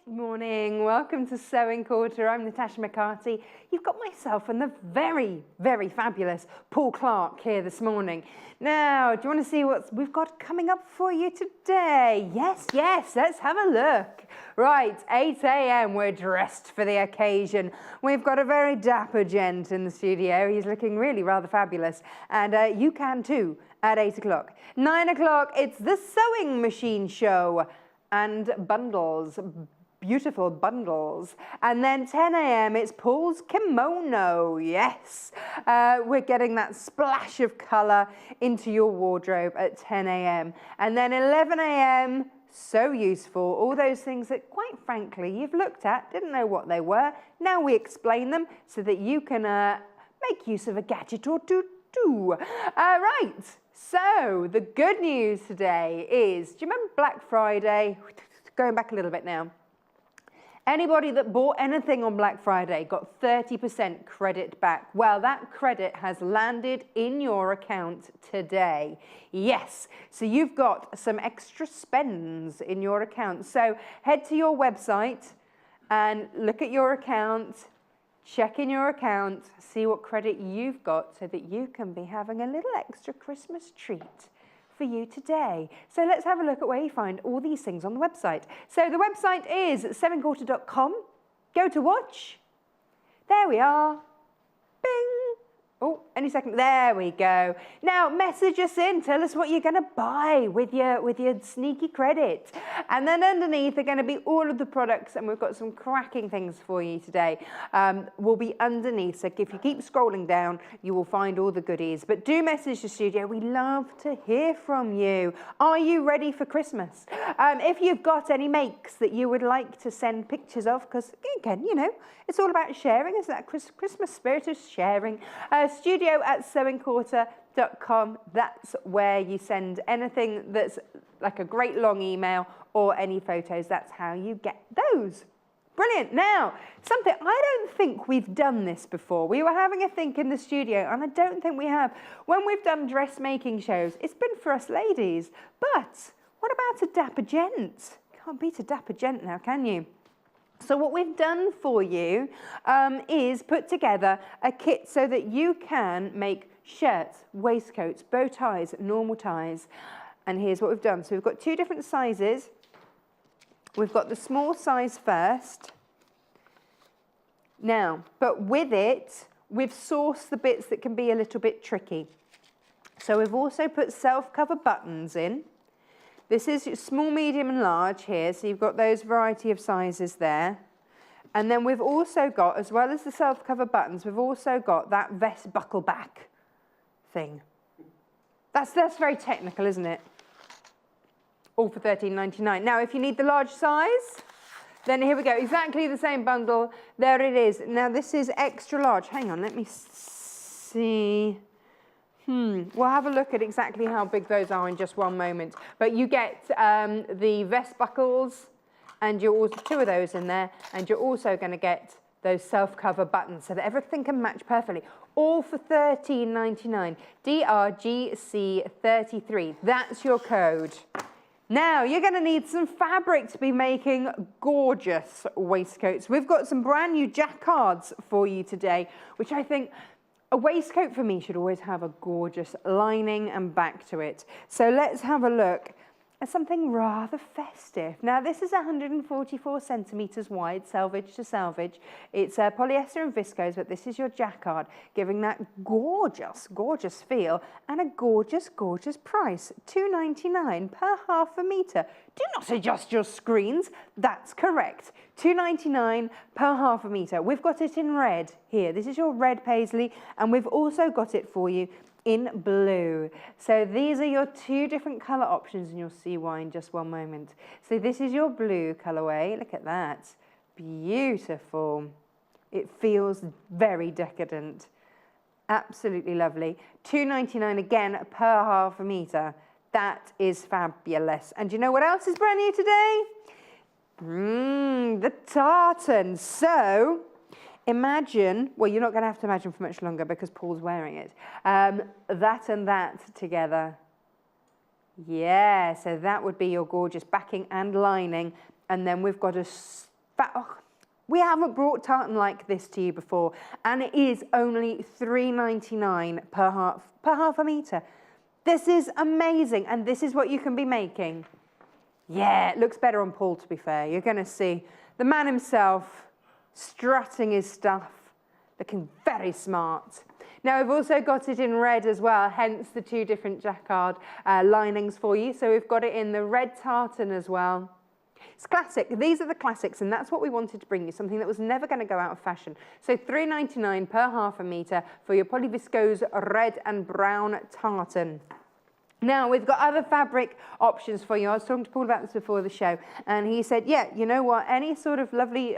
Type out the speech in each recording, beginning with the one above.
Good morning, welcome to Sewing Quarter. I'm Natasha McCarthy. You've got myself and the very, very fabulous Paul Clarke here this morning. Now, do you want to see what we've got coming up for you today? Yes, let's have a look. Right, 8 a.m, we're dressed for the occasion. We've got a very dapper gent in the studio. He's looking really rather fabulous. And you can too at 8 o'clock. 9 o'clock, it's the sewing machine show and bundles. Beautiful bundles. And then 10 a.m, it's Paul's Kimono. Yes, we're getting that splash of colour into your wardrobe at 10 a.m. And then 11 a.m, so useful. All those things that, quite frankly, you've looked at, didn't know what they were. Now we explain them so that you can make use of a gadget or two. Right, so the good news today is, do you remember Black Friday? Going back a little bit now. Anybody that bought anything on Black Friday got 30% credit back. Well, that credit has landed in your account today. Yes, so you've got some extra spends in your account. So head to your website and look at your account, check in your account, see what credit you've got so that you can be having a little extra Christmas treat for you today. So let's have a look at where you find all these things on the website. So the website is sewingquarter.com. Go to watch. There we are. Bing. Oh, any second. There we go. Now message us in. Tell us what you're going to buy with your sneaky credit. And then underneath are going to be all of the products, and we've got some cracking things for you today. Will be underneath. So if you keep scrolling down, you will find all the goodies. But do message the studio. We love to hear from you. Are you ready for Christmas? If you've got any makes that you would like to send pictures of, because again, you know, it's all about sharing. It's that Christmas spirit of sharing. studio@sewingquarter.com. That's where you send anything that's like a great long email or any photos. That's how you get those. Brilliant. Now, something, I don't think we've done this before. We were having a think in the studio, and I don't think we have. When we've done dressmaking shows, it's been for us ladies. But what about a dapper gent? Can't beat a dapper gent now, can you? So what we've done for you is put together a kit so that you can make shirts, waistcoats, bow ties, normal ties. And here's what we've done. So we've got two different sizes. We've got the small size first. Now, but with it, we've sourced the bits that can be a little bit tricky. So we've also put self-cover buttons in. This is small, medium and large here, so you've got those variety of sizes there. And then we've also got, as well as the self-cover buttons, we've also got that vest buckle back thing. That's very technical, isn't it? All for $13.99. Now, if you need the large size, then here we go. Exactly the same bundle. There it is. Now, this is extra large. Hang on, let me see. We'll have a look at exactly how big those are in just one moment. But you get the vest buckles, and you're also two of those in there, and you're also going to get those self-cover buttons so that everything can match perfectly. All for $13.99. DRGC33. That's your code. Now, you're going to need some fabric to be making gorgeous waistcoats. We've got some brand new jacquards for you today, which I think a waistcoat for me should always have a gorgeous lining and back to it. So let's have a look at something rather festive. Now this is 144 centimetres wide, selvage to selvage. It's polyester and viscose, but this is your jacquard, giving that gorgeous, gorgeous feel and a gorgeous, gorgeous price. $2.99 per half a metre. Do not adjust your screens. That's correct. $2.99 per half a metre. We've got it in red here. This is your red paisley, and we've also got it for you in blue. So these are your two different colour options, and you'll see why in just one moment. So this is your blue colourway. Look at that. Beautiful. It feels very decadent. Absolutely lovely. $2.99 again per half a metre. That is fabulous. And do you know what else is brand new today? The tartan. So imagine, well, you're not going to have to imagine for much longer because Paul's wearing it. That and that together. Yeah, so that would be your gorgeous backing and lining. And then we've got a we haven't brought tartan like this to you before, and it is only $3.99 per half a metre. This is amazing, and this is what you can be making. Yeah, it looks better on Paul, to be fair. You're going to see the man himself strutting his stuff, looking very smart. Now, we've also got it in red as well, hence the two different jacquard linings for you. So we've got it in the red tartan as well. It's classic. These are the classics, and that's what we wanted to bring you, something that was never going to go out of fashion. So $3.99 per half a metre for your polyviscose red and brown tartan. Now, we've got other fabric options for you. I was talking to Paul about this before the show, and he said, yeah, you know what, any sort of lovely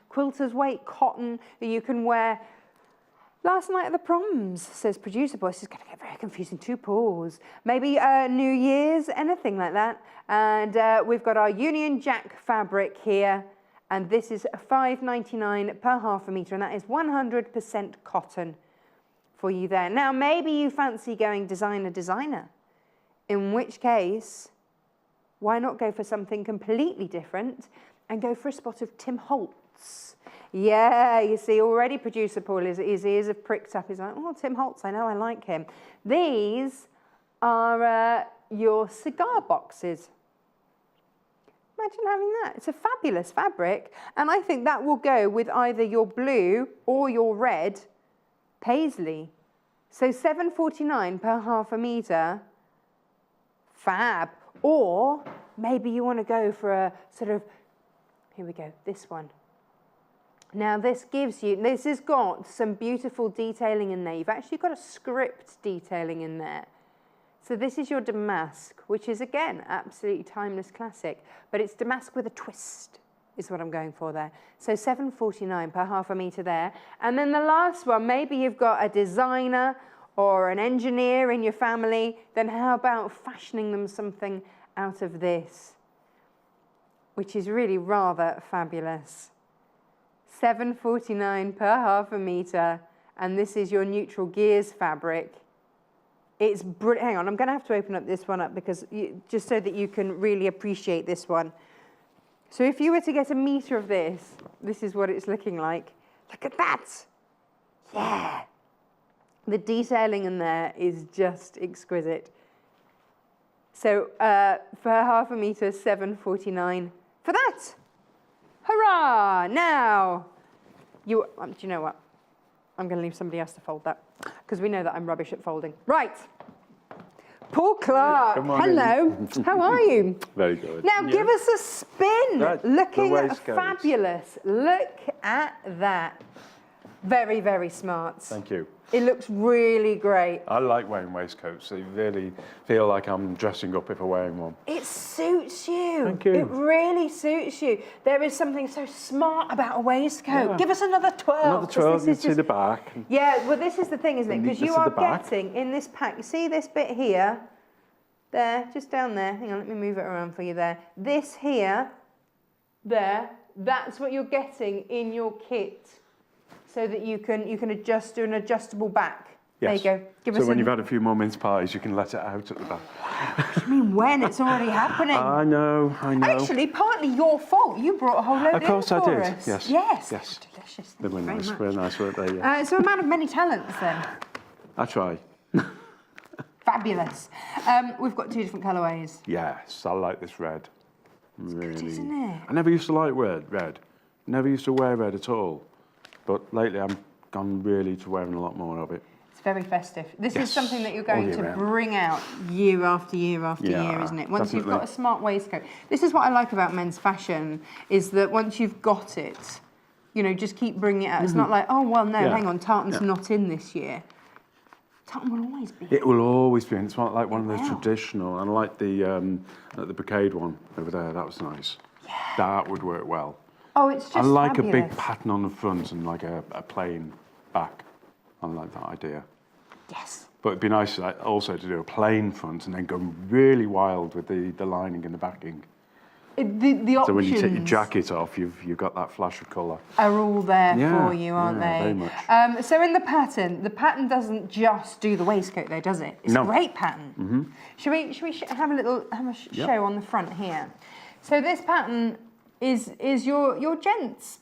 quilter's weight cotton that you can wear. Last night at the proms, says producer boy. This is going to get very confusing. 2 Pauls. Maybe New Year's, anything like that. And we've got our Union Jack fabric here. And this is $5.99 per half a metre. And that is 100% cotton for you there. Now, maybe you fancy going designer. In which case, why not go for something completely different and go for a spot of Tim Holtz? Yeah, you see, already producer Paul, his ears have pricked up. He's like, oh, Tim Holtz, I know, I like him. These are your cigar boxes. Imagine having that. It's a fabulous fabric, and I think that will go with either your blue or your red paisley. So $7.49 per half a metre, fab. Or maybe you want to go for a sort of, here we go, this one. Now this gives you, this has got some beautiful detailing in there. You've actually got a script detailing in there. So this is your damask, which is again, absolutely timeless classic, but it's damask with a twist is what I'm going for there. So $7.49 per half a metre there. And then the last one, maybe you've got a designer or an engineer in your family, then how about fashioning them something out of this, which is really rather fabulous. $7.49 per half a metre, and this is your neutral gears fabric. It's brilliant. Hang on, I'm going to have to open up this one up because just so that you can really appreciate this one. So if you were to get a metre of this, this is what it's looking like. Look at that. Yeah. The detailing in there is just exquisite. So for half a metre, $7.49 for that. Hurrah! Now, do you know what? I'm going to leave somebody else to fold that because we know that I'm rubbish at folding. Right. Paul Clarke, hello. How are you? Very good. Now, give us a spin. Right. Looking fabulous. Look at that. Very, very smart. Thank you. It looks really great. I like wearing waistcoats. They really feel like I'm dressing up if I'm wearing one. It suits you. Thank you. It really suits you. There is something so smart about a waistcoat. Yeah. Give us another twirl. Another twirl, you can see the back. Yeah, well, this is the thing, isn't it? Because you are getting in this pack, you see this bit here? There, just down there. Hang on, let me move it around for you there. This here, there, that's what you're getting in your kit. So that you can do an adjustable back. Yes. There you go. Give us when you've had a few more mince pies, you can let it out at the back. What do you mean when? It's already happening. I know. Actually, partly your fault. You brought a whole load in for us. Of course I did. Yes. Yes. Delicious. They were nice. Very nice, weren't they? Yeah. So a man of many talents then. I try. Fabulous. We've got 2 different colourways. Yes, I like this red. It's really. good, isn't it? I never used to like red. Never used to wear red at all. But lately I've gone really to wearing a lot more of it. It's very festive. This is something that you're going to bring out year after year after year, isn't it? Once you've got a smart waistcoat. This is what I like about men's fashion, is that once you've got it, you know, just keep bringing it out. It's not like, oh, well, no, hang on, tartan's not in this year. Tartan will always be. It will always be, and it's like one of those traditional, and I like the brocade one over there, that was nice. Yeah. That would work well. Oh, it's just I like fabulous. a big pattern on the front and like a plain back. I like that idea. Yes. But it'd be nice also to do a plain front and then go really wild with the lining and the backing. The options. So when you take your jacket off, you've got that flash of colour. Are all there for you, aren't they? Very much. So in the pattern doesn't just do the waistcoat though, does it? It's a great pattern. Mm-hmm. Should we have a show on the front here? So this pattern is your gents.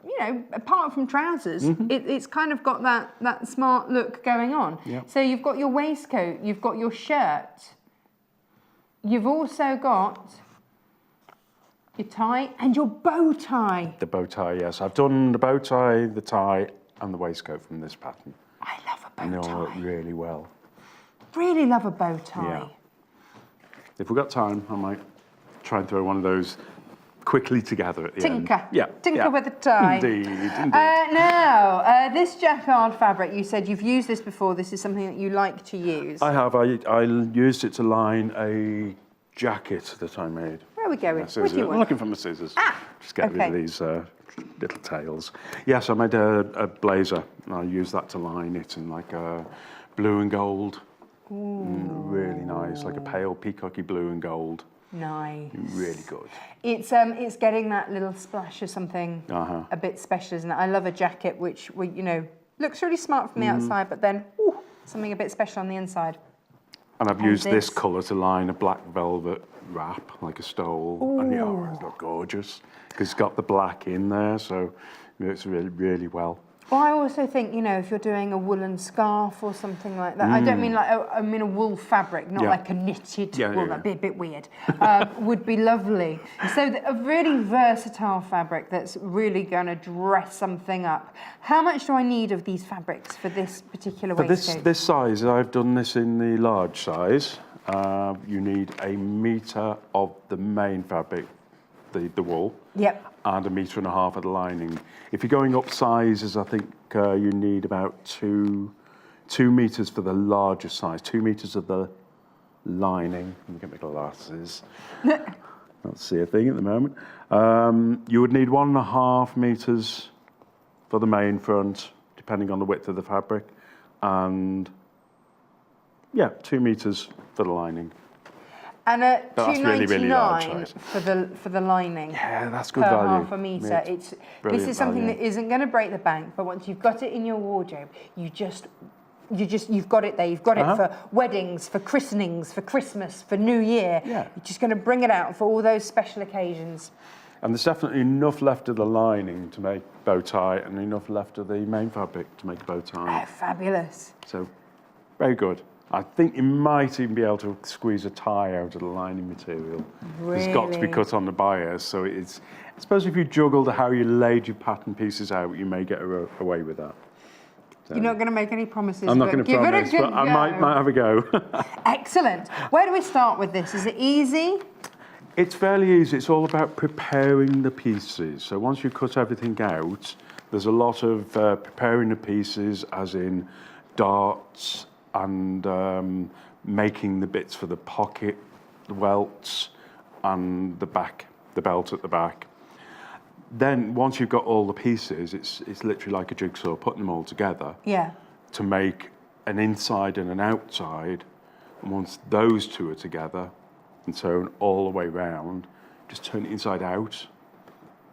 You know, apart from trousers, it's kind of got that smart look going on. Yep. So you've got your waistcoat, you've got your shirt, you've also got your tie and your bow tie. The bow tie, yes. I've done the bow tie, the tie, and the waistcoat from this pattern. I love a bow tie. And they all look really well. Really love a bow tie. Yeah. If we've got time, I might try and throw one of those quickly together at the end. Yeah. Tinker with the tie. Indeed. Now, this jacquard fabric, you said you've used this before. This is something that you like to use. I have. I used it to line a jacket that I made. Where are we going? I'm looking for my scissors. Just get rid of these little tails. Yes, I made a blazer, and I used that to line it in like a blue and gold. Really nice, like a pale peacocky blue and gold. Nice. Really good. It's getting that little splash of something a bit special, isn't it? I love a jacket which, you know, looks really smart from the outside, but then something a bit special on the inside. And I've used this colour to line a black velvet wrap, like a stole. And it's got gorgeous, because it's got the black in there, so it works really, really well. Well, I also think, you know, if you're doing a woolen scarf or something like that, I don't mean like, I mean a wool fabric, not like a knitted wool, that'd be a bit weird, would be lovely. So a really versatile fabric that's really going to dress something up. How much do I need of these fabrics for this particular waistcoat? For this size, I've done this in the large size. You need 1 metre of the main fabric, the wool. Yep. And 1.5 metres of the lining. If you're going up sizes, I think you need about 2 metres for the larger size, 2 metres of the lining. Let me get my glasses. Not see a thing at the moment. You would need 1.5 metres for the main front, depending on the width of the fabric, and 2 metres for the lining. And at $2.99 for the lining. Yeah, that's good per value. half a metre. This is something that isn't going to break the bank, but once you've got it in your wardrobe, you've got it there. You've got it for weddings, for christenings, for Christmas, for New Year. Yeah. You're just going to bring it out for all those special occasions. And there's definitely enough left of the lining to make bow tie, and enough left of the main fabric to make a bow tie. Oh, fabulous. So, very good. I think you might even be able to squeeze a tie out of the lining material. Really? It's got to be cut on the bias, so it's. I suppose if you juggled how you laid your pattern pieces out, you may get away with that. So, you're not going to make any promises. I'm not going to promise, but I might have a go. Excellent. Where do we start with this? Is it easy? It's fairly easy. It's all about preparing the pieces. So once you cut everything out, there's a lot of preparing the pieces, as in darts, and making the bits for the pocket, the welts, and the back, the belt at the back. Then once you've got all the pieces, it's literally like a jigsaw, putting them all together to make an inside and an outside. And once those two are together and sewn all the way round, just turn it inside out.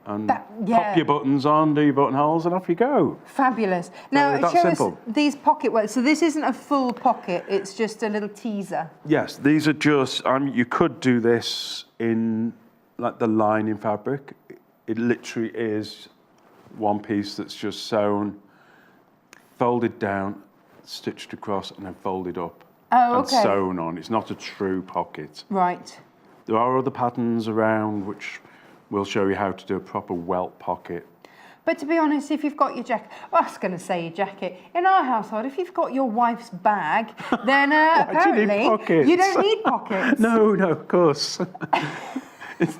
And pop your buttons on, do your buttonholes, and off you go. Fabulous. Now, show simple. us these pocket welts. So this isn't a full pocket, it's just a little teaser. Yes, these are just, you could do this in like the lining fabric. It literally is one piece that's just sewn, folded down, stitched across, and then folded up. Oh, okay. And sewn on. It's not a true pocket. Right. There are other patterns around which we'll show you how to do a proper welt pocket. But to be honest, if you've got your jacket, I was going to say your jacket, in our household, if you've got your wife's bag, then apparently you don't need pockets. No, of course.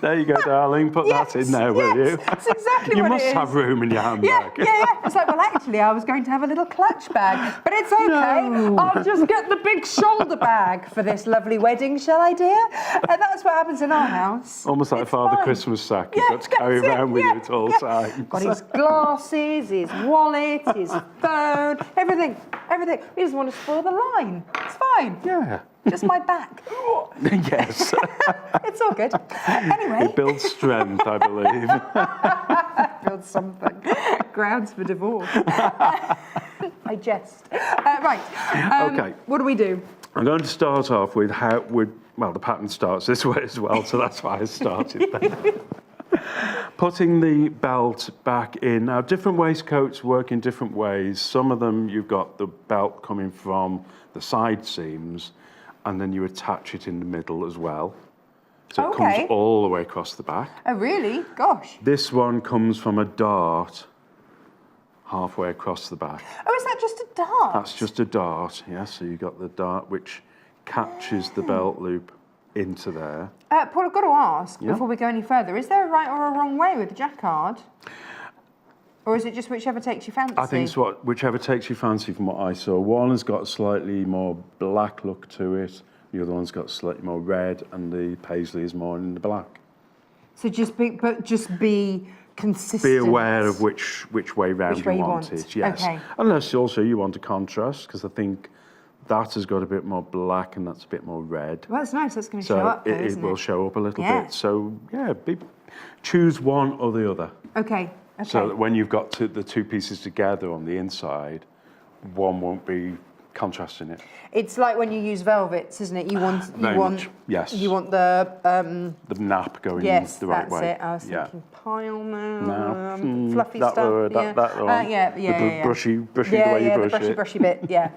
There you go, darling. Put that in there, will you? That's exactly what it is. You must have room in your handbag. Yeah. It's like, well, actually, I was going to have a little clutch bag, but it's okay. No. I'll just get the big shoulder bag for this lovely wedding, shall I, dear? And that's what happens in our house. Almost like Father Christmas sack. You've got to carry around with you at all times. Got his glasses, his wallet, his phone, everything. We just want to spoil the line. It's fine. Yeah. Just my back. Yes. It's all good. Anyway. It builds strength, I believe. Builds something. Grounds for divorce. I jest. Right. Okay. What do we do? I'm going to start off with the pattern starts this way as well, so that's why I started there. Putting the belt back in. Now, different waistcoats work in different ways. Some of them, you've got the belt coming from the side seams, and then you attach it in the middle as well. So it comes all the way across the back. Oh, really? Gosh. This one comes from a dart halfway across the back. Oh, is that just a dart? That's just a dart, yeah. So you've got the dart which catches the belt loop into there. Paul, I've got to ask, before we go any further, is there a right or a wrong way with the jacquard? Or is it just whichever takes your fancy? I think it's whichever takes your fancy from what I saw. One has got a slightly more black look to it. The other one's got slightly more red, and the paisley is more in the black. So just be consistent. Be aware of which way round Which way you want it. Yes. Okay. Unless also you want a contrast, because I think that has got a bit more black and that's a bit more red. Well, that's nice. That's going to show up, though, it will show up a little Yeah. bit. So yeah, choose one or the other. Okay. So that when you've got the two pieces together on the inside, one won't be contrasting it. It's like when you use velvets, isn't it? You want yes. You want the nap going the right way. Yes, that's it. I was thinking pile now, No. fluffy that stuff. Word, that one. Yeah. Brushy, the way you brush it. brushy bit. Yeah.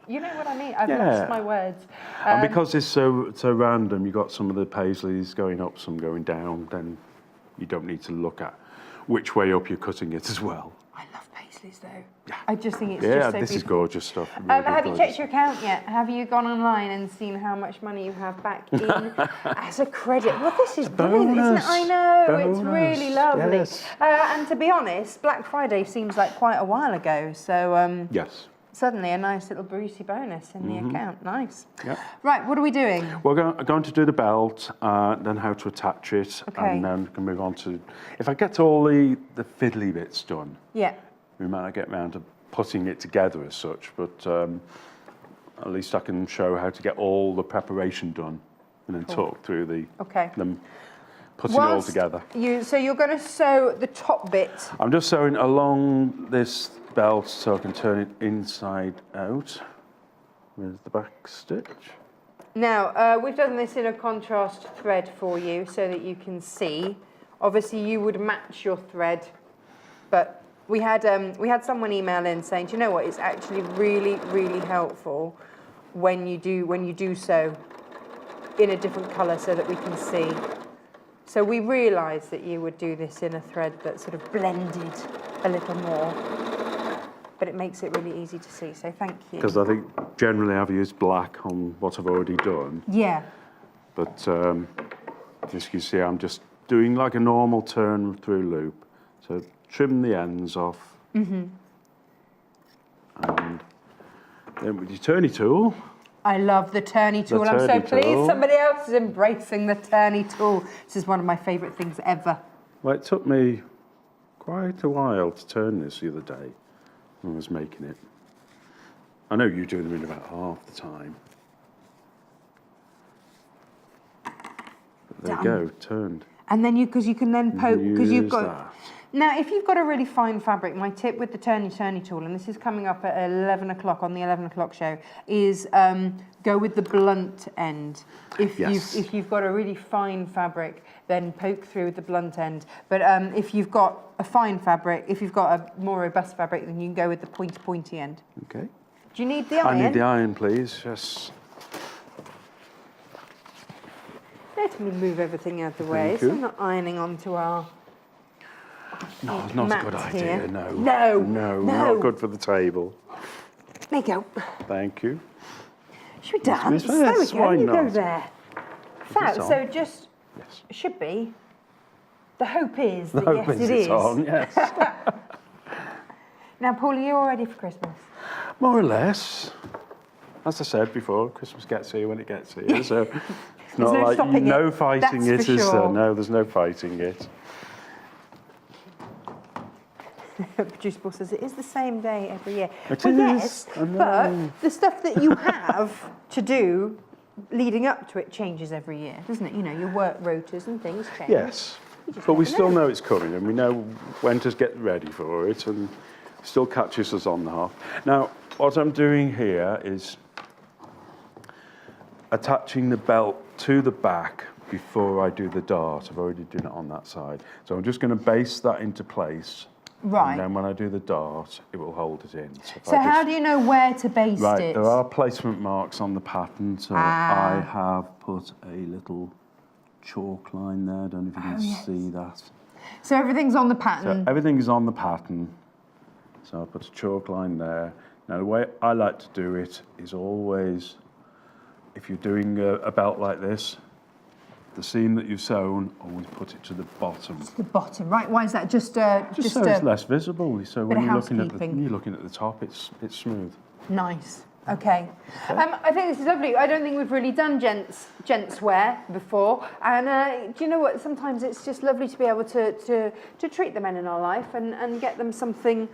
You know what I mean? I've lost my words. And because it's so random, you've got some of the paisleys going up, some going down, then you don't need to look at which way up you're cutting it as well. I love paisleys though. Yeah. I just think it's just so this beautiful. is gorgeous stuff. Really have you checked your account yet? Have you gone online and seen how much money you have back in as a credit? Well, this is brilliant, isn't it? I know, it's really lovely. Yes. And to be honest, Black Friday seems like quite a while ago, so yes. Suddenly a nice little Brucey bonus in the account. Nice. Yep. Right, what are we doing? We're going to do the belt, then how to attach it, Okay. and then we can move on to... If I get all the fiddly bits done, Yeah. we might not get around to putting it together as such, but at least I can show how to get all the preparation done and then talk through them putting it all together. So you're going to sew the top bit. I'm just sewing along this belt so I can turn it inside out with the back stitch. Now, we've done this in a contrast thread for you so that you can see. Obviously, you would match your thread, but we had someone email in saying, do you know what, it's actually really, really helpful when you do sew in a different colour so that we can see. So we realised that you would do this in a thread that sort of blended a little more, but it makes it really easy to see, so thank you. Because I think generally I've used black on what I've already done. Yeah. But as you can see, I'm just doing like a normal turn through loop. So trim the ends off. And then with your turny tool. I love the turny tool. I'm so pleased somebody else is embracing the turny tool. This is one of my favourite things ever. Well, it took me quite a while to turn this the other day when I was making it. I know you do them in about half the time. But there you go, turned. And then you can then poke, because you've got... that. Now, if you've got a really fine fabric, my tip with the turny tool, and this is coming up at 11 o'clock on the 11 o'clock show, is go with the blunt end. If you've got a really fine fabric, then poke through with the blunt end. But if you've got a fine fabric, if you've got a more robust fabric, then you can go with the pointy end. Okay. Do you need the iron? I need the iron, please, yes. Let me move everything out of the way so I'm not ironing onto our... No, not a good idea, here. No, not good for the table. There you go. Thank you. Should we dance? Yes, There we go, why you go not? there. Fab, so just, should be, the hope is that yes it is. On, yes. Now Paul, are you all ready for Christmas? More or less. As I said before, Christmas gets here when it gets here, so it's not no like stopping no it. fighting That's it, for is sure. there? No, there's no fighting it. Producer Paul says it is the same day every year. It well, is. Yes, but the stuff that you have to do leading up to it changes every year, doesn't it? You know, your work rotas and things change. Yes, but we still know it's coming, and we know when to get ready for it, and it still catches us on the half. Now, what I'm doing here is attaching the belt to the back before I do the dart. I've already done it on that side. So I'm just going to baste that into place. Right. And then when I do the dart, it will hold it in. So how do you know where to baste it? Right, there are placement marks on the pattern. So I have put a little chalk line there. I don't know if you can see that. So everything's on the pattern? So everything is on the pattern. So I put a chalk line there. Now the way I like to do it is always, if you're doing a belt like this, the seam that you've sewn, always put it to the bottom. To the bottom, right? Why is that? Just so it's less visible. So when you're looking at the top, it's smooth. Nice. Okay. I think this is lovely. I don't think we've really done gents wear before, and do you know what? Sometimes it's just lovely to be able to treat the men in our life and get them something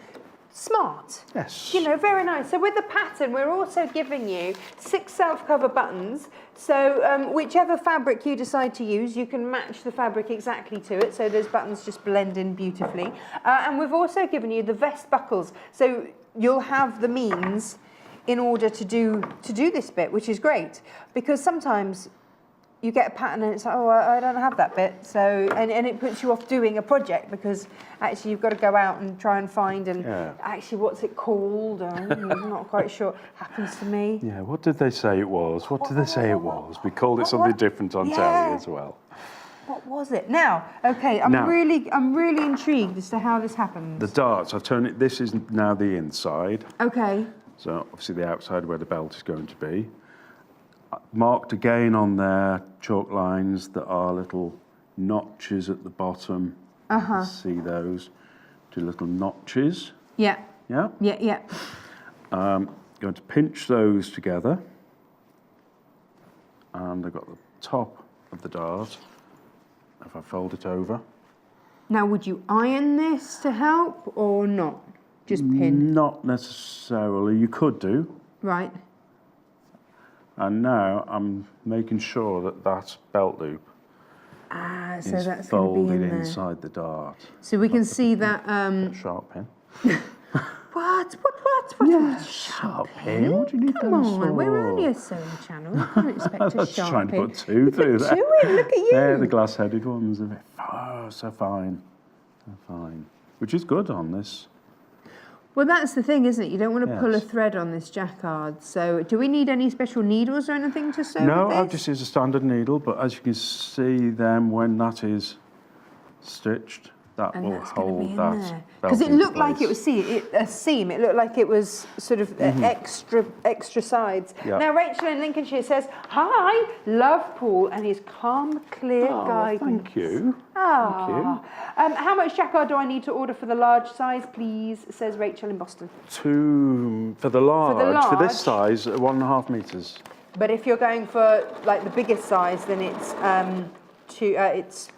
smart. Yes. You know, very nice. So with the pattern, we're also giving you 6 self-cover buttons. So whichever fabric you decide to use, you can match the fabric exactly to it. So those buttons just blend in beautifully. And we've also given you the vest buckles. So you'll have the means in order to do this bit, which is great, because sometimes you get a pattern and it's like, oh, I don't have that bit. So, and it puts you off doing a project because actually you've got to go out and try and find actually what's it called? I'm not quite sure. Happens to me. Yeah, what did they say it was? What did they say it was? We called it something different on telly as well. What was it? Now, okay, I'm really intrigued as to how this happens. The darts, I've turned it, this is now the inside. Okay. So obviously the outside where the belt is going to be. Marked again on there, chalk lines that are little notches at the bottom. See those? 2 little notches. Yeah. Yeah? Yeah, yeah. Going to pinch those together. And I've got the top of the dart. If I fold it over. Now, would you iron this to help or not? Just pin? Not necessarily. You could do. Right. And now I'm making sure that that belt loop so is that's folded inside the dart. So we can see that. Sharp pin. What? Sharp pin? What do you need Come those on, for? we're only a sewing channel. We can't expect a That's sharp trying pin. to put 2 through there. Look at you. They're the glass-headed ones. Oh, so fine. So fine. Which is good on this. Well, that's the thing, isn't it? You don't want to pull a thread on this jacquard. So do we need any special needles or anything to sew No, with I've this? just used a standard needle, but as you can see then, when that is stitched, that will hold that. Because it looked like it was a seam. It looked like it was sort of extra sides. Yep. Now, Rachel in Lincolnshire says, "Hi, love Paul and his calm, clear guidance." Thank you. Thank you. How much jacquard do I need to order for the large size, please? Says Rachel in Boston. 2 for the large. For this size, 1.5 meters. But if you're going for like the biggest size, then it's 2. It's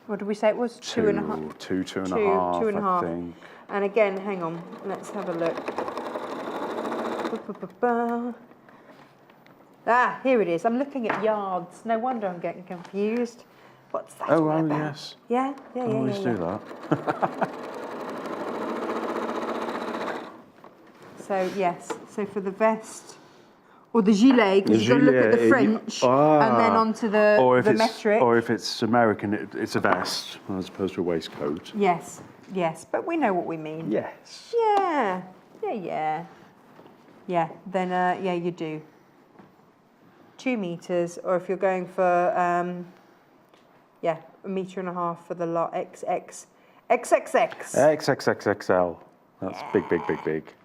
what did we say it was? 2.5. 2.5. I think. And again, hang on. Let's have a look. Ah, here it is. I'm looking at yards. No wonder I'm getting confused. What's that? Oh, well, yes. Yeah. I always do that. So yes. So for the vest. Or the gilet, because you've got to look at the French and then onto the metric. Or if it's American, it's a vest as opposed to a waistcoat. Yes, but we know what we mean. Yes. Yeah, then you do. 2 meters, or if you're going for, 1.5 meters for the lot, XXXX. XXXXL. That's big.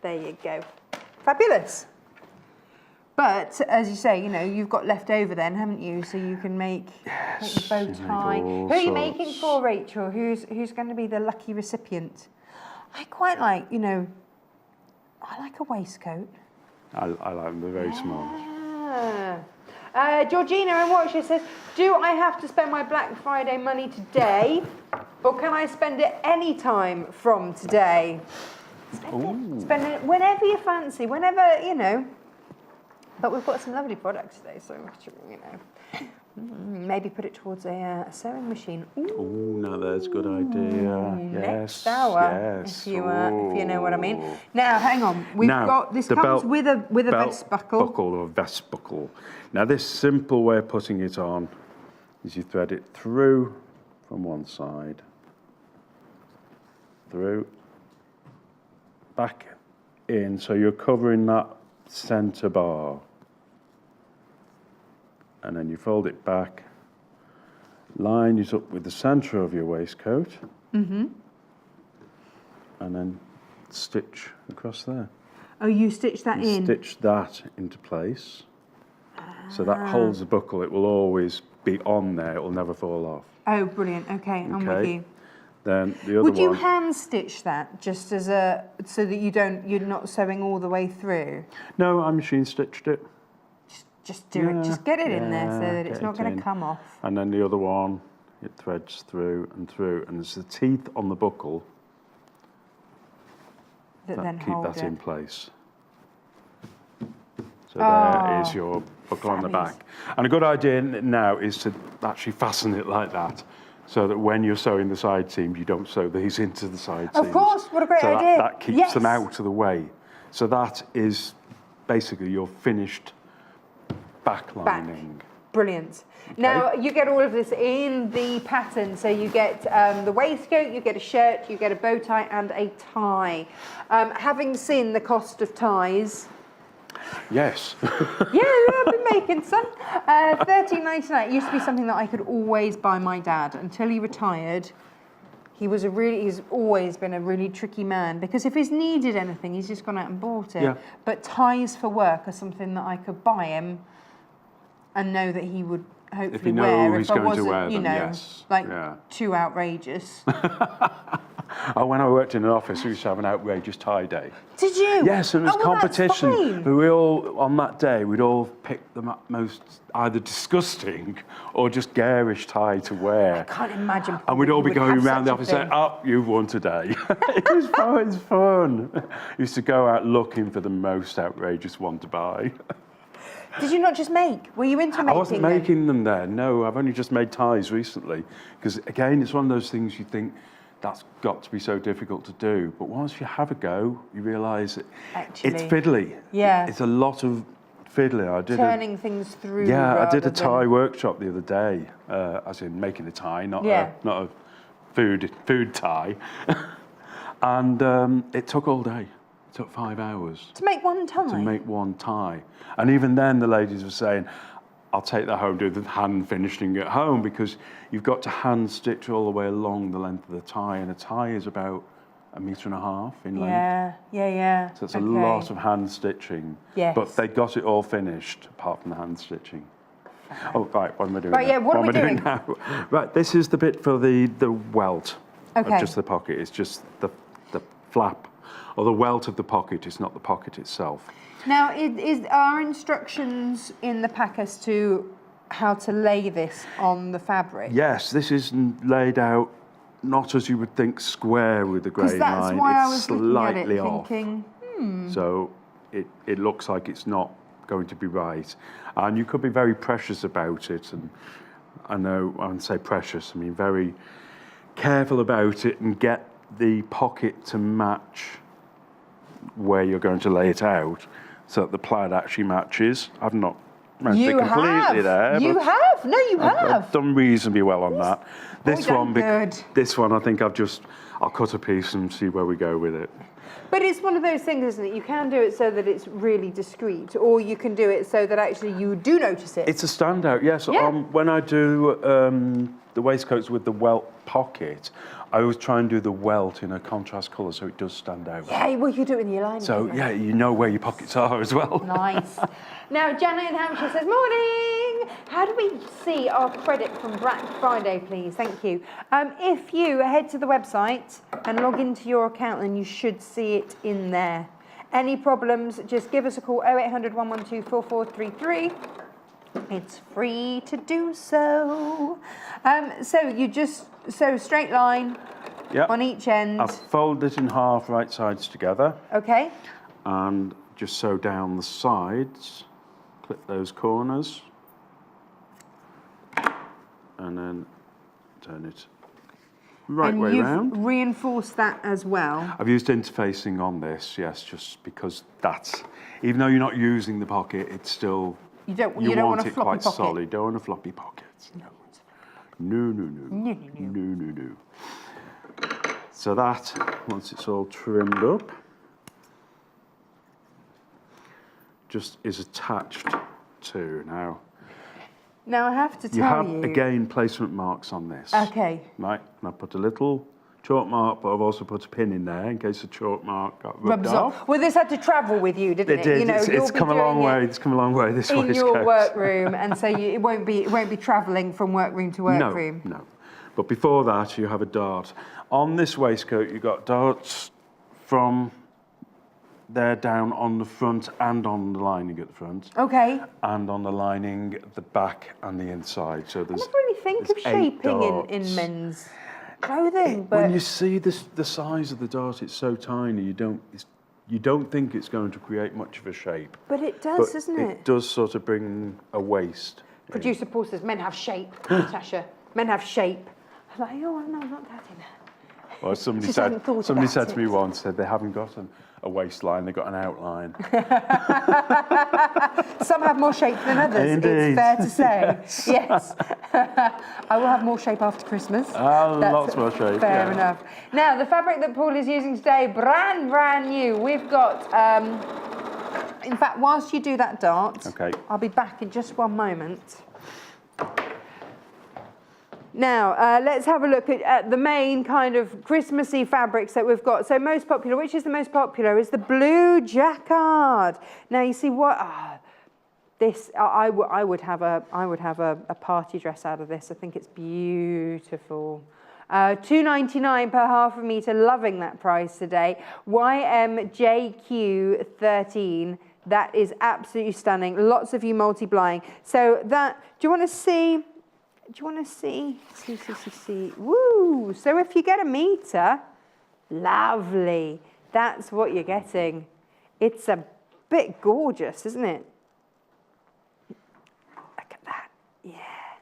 There you go. Fabulous. But as you say, you've got left over then, haven't you? So you can make the bow tie. Who are you making for, Rachel? Who's going to be the lucky recipient? I quite like, I like a waistcoat. I like them. They're very small. Georgina in Warwickshire says, do I have to spend my Black Friday money today, or can I spend it any time from today? Spend it whenever you fancy, whenever. But we've got some lovely products today, so maybe put it towards a sewing machine. Oh, now there's a good idea. Next hour, if you know what I mean. Now, hang on. We've got this comes with a vest buckle. Or vest buckle. Now, this simple way of putting it on is you thread it through from one side, through, back in, so you're covering that centre bar. And then you fold it back, line it up with the centre of your waistcoat, and then stitch across there. Oh, you stitch that in? Stitch that into place. So that holds the buckle. It will always be on there. It will never fall off. Oh, brilliant. Okay, I'm with you. Then the other Would you one. hand stitch that just as a, so that you're not sewing all the way through? No, I machine stitched it. Just do it. Just get it in there so that it's not going to come off. And then the other one, it threads through, and there's the teeth on the buckle that then keep hold that it in place. So there is your buckle on the back. And a good idea now is to actually fasten it like that, so that when you're sewing the side seam, you don't sew these into the side seams. Of course, what a great idea. That keeps them out of the way. So that is basically your finished back lining. Brilliant. Okay. Now, you get all of this in the pattern. So you get the waistcoat, you get a shirt, you get a bow tie and a tie. Having seen the cost of ties... Yes. Yeah, I've been making some. $13.99. It used to be something that I could always buy my dad until he retired. He's always been a really tricky man, because if he's needed anything, he's just gone out and bought it. Yeah. But ties for work are something that I could buy him and know that he would hopefully wear if I wasn't, too outrageous. Oh, when I worked in an office, we used to have an outrageous tie day. Did you? Yes, and it was competition. We all, on that day, we'd all pick the most either disgusting or just garish tie to wear. I can't imagine. And we'd all be going around the office saying, "Oh, you've won today." It was fun. Used to go out looking for the most outrageous one to buy. Did you not just make? Were you into making them? I wasn't making them there, no. I've only just made ties recently. Because, again, it's one of those things you think, that's got to be so difficult to do. But once you have a go, you realise that it's fiddly. Yeah. It's a lot of fiddling. Turning things through. Yeah, I did a tie workshop the other day, as in making a tie, not a food tie. And it took all day. It took 5 hours. To make one tie? To make one tie. And even then the ladies were saying, I'll take that home, do the hand finishing at home, because you've got to hand stitch all the way along the length of the tie, and a tie is about 1.5 meters in length. Yeah. So it's a lot of hand stitching. Yes. But they got it all finished, apart from the hand stitching. Oh, right, what am I doing now? What am I doing now? Right, this is the bit for the welt of just the pocket. It's just the flap, or the welt of the pocket. It's not the pocket itself. Now, are instructions in the pack as to how to lay this on the fabric? Yes, this is laid out not as you would think square with the grain line. That's why I was slightly looking at it off. thinking, So it looks like it's not going to be right. And you could be very precious about it. And I know, when I say precious, I mean very careful about it and get the pocket to match where you're going to lay it out, so that the plaid actually matches. I've not matched it completely there. You have. No, you have. I've done reasonably well on that. This one, I think I'll cut a piece and see where we go with it. But it's one of those things, isn't it? You can do it so that it's really discreet, or you can do it so that actually you do notice it. It's a standout, yes. Yeah. When I do the waistcoats with the welt pocket, I always try and do the welt in a contrast colour so it does stand out. Yeah, well, you do it in your lining. So, yeah, you know where your pockets are as well. Nice. Now, Janet in Hampshire says, morning! How do we see our credit from Black Friday, please? Thank you. If you head to the website and log into your account, then you should see it in there. Any problems, just give us a call, 0800 112 4433. It's free to do so. So you just sew straight line on each end. I've folded it in half, right sides together. Okay. And just sew down the sides, clip those corners, and then turn it right way round. And you've reinforced that as well? I've used interfacing on this, yes, just because that's, even though you're not using the pocket, it's still... You don't want a floppy quite pocket. solid. You don't want a floppy pocket. No. No. So that, once it's all trimmed up, just is attached to now. Now I have to tell you. You have, again, placement marks on this. Okay. Right, and I've put a little chalk mark, but I've also put a pin in there in case the chalk mark got rubbed off. Well, this had to travel with you, didn't it? It did. You know, it's come a long way. It's come a long way. This in waistcoat. your workroom, and so it won't be travelling from workroom to workroom. No. But before that, you have a dart. On this waistcoat, you've got darts from there down on the front and on the lining at the front. Okay. And on the lining at the back and the inside. So there's. I never really think of shaping in men's clothing, but when you see the size of the dart, it's so tiny. You don't think it's going to create much of a shape. But it does, doesn't it? It does sort of bring a waist. Producer Paul says men have shape, Natasha. Men have shape. I'm like, oh no, not that in there. Well, somebody said to me once, said they haven't got a waistline, they've got an outline. Some have more shape than others, Indeed. It's fair to say. Yes. I will have more shape after Christmas. Lots more shape. Fair enough. Now, the fabric that Paul is using today, brand new. We've got, in fact, whilst you do that dart, I'll be back in just one moment. Now, let's have a look at the main kind of Christmassy fabrics that we've got. So most popular, which is the most popular, is the blue jacquard. Now, you see what, this, I would have a party dress out of this. I think it's beautiful. $2.99 per half a metre, loving that price today. YMJQ13, that is absolutely stunning. Lots of you multiplying. So that, do you want to see? See. Woo! So if you get a metre, lovely. That's what you're getting. It's a bit gorgeous, isn't it? Look at that. Yeah.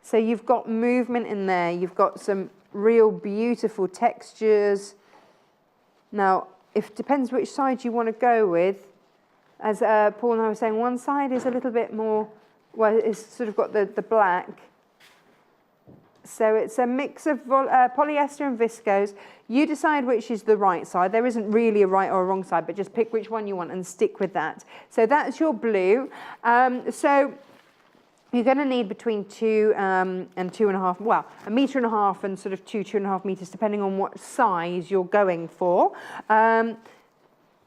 So you've got movement in there. You've got some real beautiful textures. Now, it depends which side you want to go with. As Paul and I were saying, one side is a little bit more, well, it's sort of got the black. So it's a mix of polyester and viscose. You decide which is the right side. There isn't really a right or a wrong side, but just pick which one you want and stick with that. So that's your blue. So you're going to need between 2 and 2.5, well, 1.5 meters and sort of 2.5 meters, depending on what size you're going for. But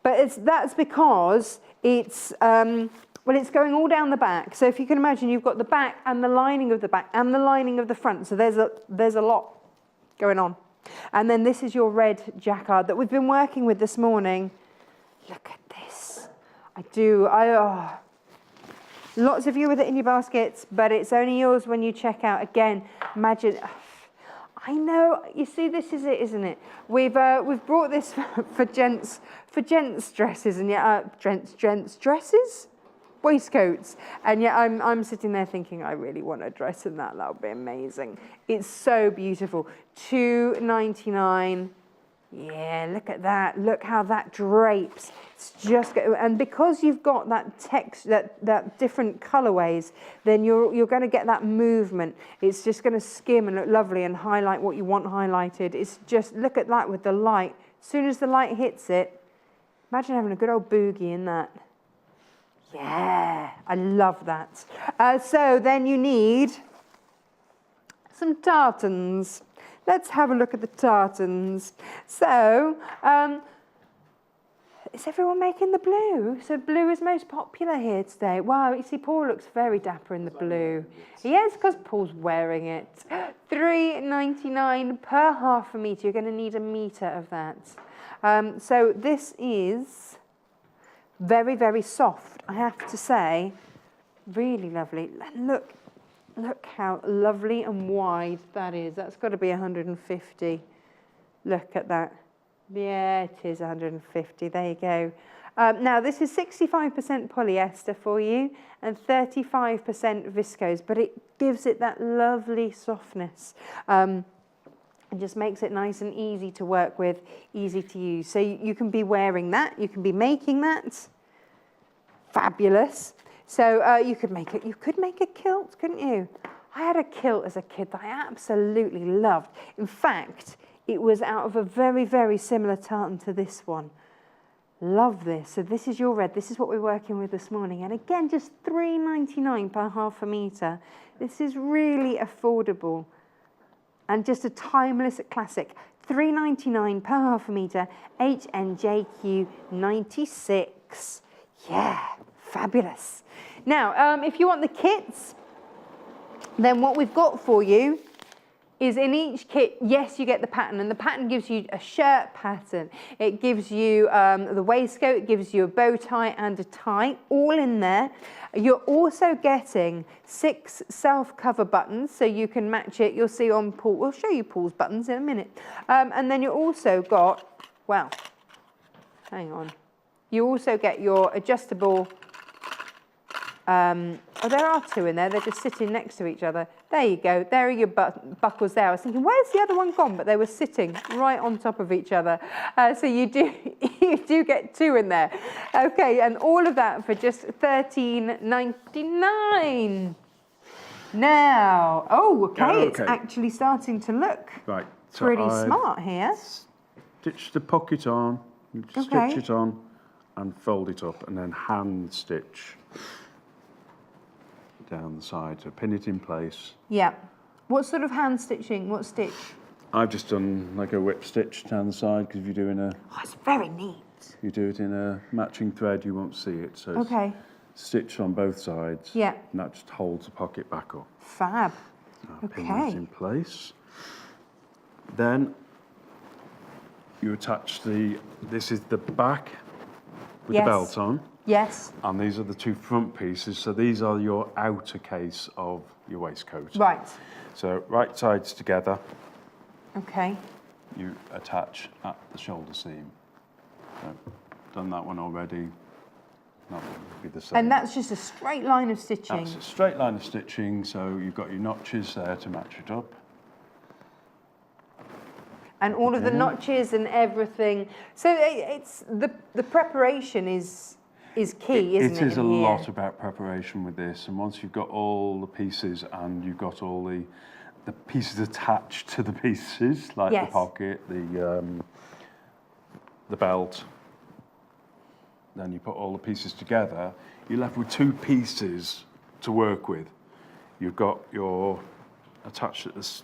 that's because it's well, it's going all down the back. So if you can imagine, you've got the back and the lining of the back and the lining of the front. So there's a lot going on. And then this is your red jacquard that we've been working with this morning. Look at this. Lots of you with it in your baskets, but it's only yours when you check out. Again, imagine. I know. You see, this is it, isn't it? We've brought this for gents dresses, and yet gents dresses. Waistcoats, and yet I'm sitting there thinking I really want a dress in that. That would be amazing. It's so beautiful. $2.99. Yeah, look at that. Look how that drapes. It's just, and because you've got that text, that different colorways, then you're going to get that movement. It's just going to skim and look lovely and highlight what you want highlighted. It's just, look at that with the light. As soon as the light hits it, imagine having a good old boogie in that. Yeah, I love that. So then you need some tartans. Let's have a look at the tartans. So, is everyone making the blue? So blue is most popular here today. Wow, you see Paul looks very dapper in the blue. Yes, because Paul's wearing it. $3.99 per half a metre. You're going to need 1 metre of that. So this is very, very soft, I have to say. Really lovely. Look how lovely and wide that is. That's got to be 150. Look at that. Yeah, it is 150. There you go. Now, this is 65% polyester for you and 35% viscose, but it gives it that lovely softness. It just makes it nice and easy to work with, easy to use. So you can be wearing that, you can be making that. Fabulous. So you could make a kilt, couldn't you? I had a kilt as a kid that I absolutely loved. In fact, it was out of a very, very similar tartan to this one. Love this. So this is your red. This is what we're working with this morning. And again, just £3.99 per half a metre. This is really affordable and just a timeless classic. £3.99 per half a metre, HNJQ 96. Yeah, fabulous. Now, if you want the kits, then what we've got for you is in each kit, yes, you get the pattern, and the pattern gives you a shirt pattern. It gives you the waistcoat, it gives you a bow tie and a tie, all in there. You're also getting 6 self-cover buttons, so you can match it. You'll see on Paul, we'll show you Paul's buttons in a minute. And then you also got, well, hang on. You also get your adjustable, oh, there are 2 in there. They're just sitting next to each other. There you go. There are your buckles there. I was thinking, where's the other one gone? But they were sitting right on top of each other. So you do get 2 in there. Okay, and all of that for just £13.99. Now, oh, okay, it's actually starting to look pretty smart here. Stitch the pocket on, stitch it on, and fold it up, and then hand stitch down the side to pin it in place. Yeah. What sort of hand stitching? What stitch? I've just done like a whip stitch down the side, because if you're doing a... Oh, it's very neat. If you do it in a matching thread, you won't see it. So it's stitched on both sides. Yeah. And that just holds the pocket back up. Fab. So pin that in place. Then you attach this is the back with the belt on. Yes. And these are the 2 front pieces. So these are your outer case of your waistcoat. Right. So right sides together. Okay. You attach at the shoulder seam. So done that one already. That would be the same. And that's just a straight line of stitching. That's a straight line of stitching. So you've got your notches there to match it up. And all of the notches and everything. So it's the preparation is key, isn't it? It is a lot about preparation with this, and once you've got all the pieces and you've got all the pieces attached to the pieces, like the pocket, the belt, then you put all the pieces together, you're left with 2 pieces to work with. You've got your attached at the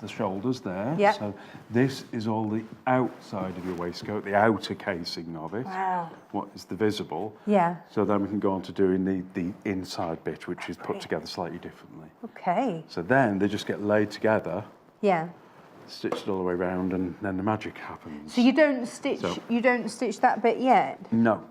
shoulders there. Yep. So this is all the outside of your waistcoat, the outer casing of it. Wow. What is the visible. Yeah. So then we can go on to doing the inside bit, which is put together slightly differently. Okay. So then they just get laid together. Yeah. Stitched all the way around, and then the magic happens. So you don't stitch that bit yet? No.